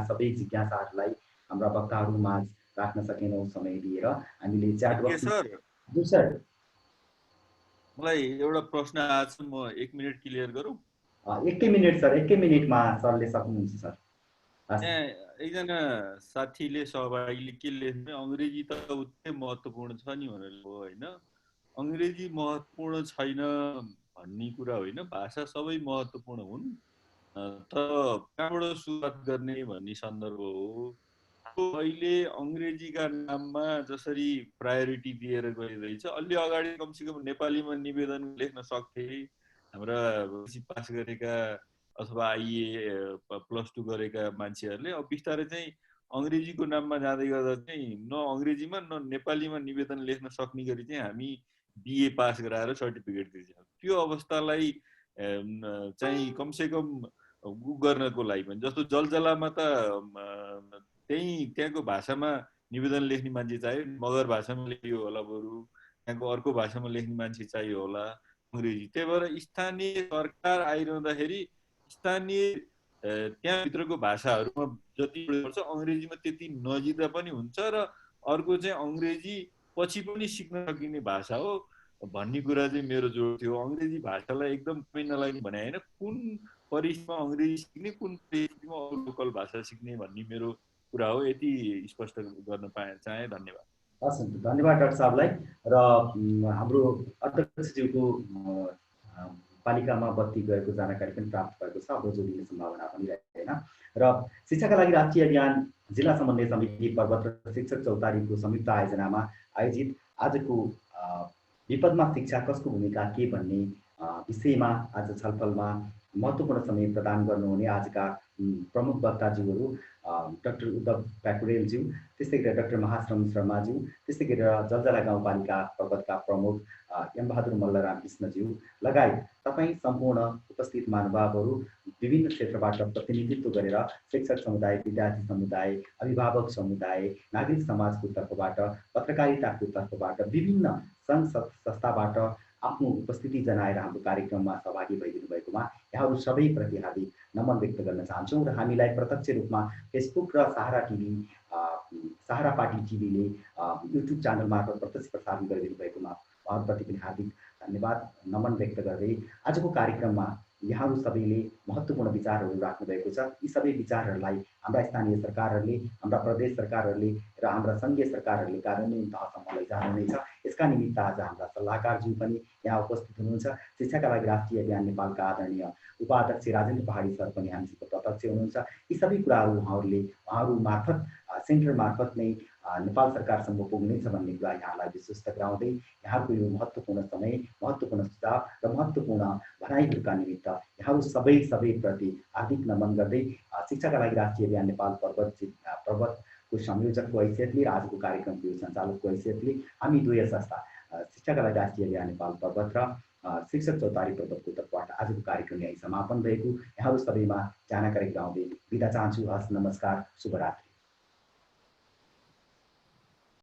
सबै जिज्ञासाहरूलाई हाम्रा वक्ताहरू माझ राख्न सकेनौँ समय दिएर। हामीले च्याट बक्स सर मलाई एउटा प्रश्न आछ, म 1 मिनेट क्लियर गरौँ। 1 मिनेट सर, 1 मिनेटमा सरले सक्नुहुन्छ सर। एकजना साथीले सहभागीले के लेख्ने, अङ्ग्रेजी त उतै महत्त्वपूर्ण छ नि भनेर हो होइन। अङ्ग्रेजी महत्त्वपूर्ण छैन भन्ने कुरा होइन, भाषा सबै महत्त्वपूर्ण हुन्, तर कहाँबाट सुरुवात गर्ने भन्ने सन्दर्भ हो। अहिले अङ्ग्रेजीका नाममा जसरी प्रायोरिटी दिएर गइरहेछ, अलि अगाडि कमसेकम नेपालीमा निवेदन लेख्न सक्थे हाम्रा पास गरेका अथवा आइए +2 गरेका मान्छेहरूले। अब बिस्तारै चाहिँ अङ्ग्रेजीको नाममा जाँदै गर्दा चाहिँ न अङ्ग्रेजीमा न नेपालीमा निवेदन लेख्न सक्ने गरी चाहिँ हामी बिए पास गराएर सर्टिफिकेट दिन्छौँ। त्यो अवस्थालाई चाहिँ कमसेकम गर्नको लागि पनि, जस्तो जलजलामा त त्यहाँको भाषामा निवेदन लेख्ने मान्छे चाहियो, मगर भाषामा लेखियो होला, बरु त्यहाँको अर्को भाषामा लेख्ने मान्छे चाहियो होला अङ्ग्रेजी। त्यही भएर स्थानीय सरकार आइरहँदाखेरि स्थानीय त्यहाँभित्रको भाषाहरूमा जति पर्छ अङ्ग्रेजीमा त्यति नजिक्दा पनि हुन्छ, र अर्को चाहिँ अङ्ग्रेजी पछि पनि सिक्न सकिने भाषा हो भन्ने कुरा चाहिँ मेरो जोड थियो। अङ्ग्रेजी भाषालाई एकदम नलाग्ने भने होइन, कुन परिस्थितिमा अङ्ग्रेजी सिक्ने, कुन परिस्थितिमा अरू लोकल भाषा सिक्ने भन्ने मेरो कुरा हो। यति स्पष्ट गर्न चाहे। धन्यवाद। हस्, धन्यवाद डाक्टर साहबलाई। र हाम्रो अध्यक्षज्यूको पालिकामा बत्ती गएको जानकारी पनि प्राप्त भएको छ, अब जोडिने सम्भावना पनि रहेन। र शिक्षाका लागि राष्ट्रिय अभियान जिल्ला समन्वय समिति पर्वत र शिक्षक चौतारीको संयुक्त आयोजनामा आयोजित आजको विपदमा शिक्षा कसको भूमिका के भन्ने विषयमा आज छलफलमा महत्त्वपूर्ण समय प्रदान गर्नुहुने आजका प्रमुख वक्ताज्यूहरू डाक्टर उद्धव प्याकुरेलज्यू, त्यस्तै गरेर डाक्टर महाश्रम शर्माज्यू, त्यस्तै गरेर जलजला गाउँपालिका पर्वतका प्रमुख एमबहादुर मल्लराम कृष्णज्यू लगायत तपाईँ सम्पूर्ण उपस्थित महानुभावहरू विभिन्न क्षेत्रबाट प्रतिनिधित्व गरेर शिक्षक समुदाय, विद्यार्थी समुदाय, अभिभावक समुदाय, नागरिक समाजको तर्फबाट, पत्रकारिताको तर्फबाट, विभिन्न सङ्घ संस्थाबाट आफ्नो उपस्थिति जनाएर हाम्रो कार्यक्रममा सहभागी भइदिनु भएकोमा यहाँहरू सबैप्रति हार्दिक नमन व्यक्त गर्न चाहन्छौँ। र हामीलाई प्रत्यक्ष रूपमा फेसबुक र सहारा पार्टी टिभीले युट्युब च्यानल मार्फत प्रत्यक्ष प्रसारण गरिदिनु भएकोमा उहाँहरूप्रति पनि हार्दिक धन्यवाद नमन व्यक्त गर्दै आजको कार्यक्रममा यहाँहरू सबैले महत्त्वपूर्ण विचारहरू राख्नु भएको छ। यी सबै विचारहरूलाई हाम्रा स्थानीय सरकारहरूले, हाम्रा प्रदेश सरकारहरूले र हाम्रा सङ्घीय सरकारहरूले कार्यान्वयन तहसम्म लैजानु हुनेछ। यसका निमित्त आज हाम्रा सल्लाहकारज्यू पनि यहाँ उपस्थित हुनुहुन्छ। शिक्षाका लागि राष्ट्रिय अभियान नेपालका आदरणीय उपाध्यक्ष राजेन्द्र पहाडी सर पनि हामीसित प्रत्यक्ष हुनुहुन्छ। यी सबै कुराहरू उहाँहरू मार्फत, सेन्टर मार्फत नै नेपाल सरकारसम्म पुग्नेछ भन्ने कुरा यहाँलाई विश्वस्त गराउँदै यहाँहरूको यो महत्त्वपूर्ण समय, महत्त्वपूर्ण सुझाव र महत्त्वपूर्ण भनाइहरूका निमित्त यहाँहरू सबैप्रति हार्दिक नमन गर्दै शिक्षाका लागि राष्ट्रिय अभियान नेपाल पर्वतको संयोजकको हैसियतले र आजको कार्यक्रमको यो सञ्चालकको हैसियतले हामी दुवै संस्था शिक्षाका लागि राष्ट्रिय अभियान नेपाल पर्वत र शिक्षक चौतारी पर्वतको तर्फबाट आजको कार्यक्रम यही समापन भएको यहाँहरू सबैमा जानकारी गराउँदै बिदा चाहन्छु। हस्, नमस्कार, शुभरात्रि।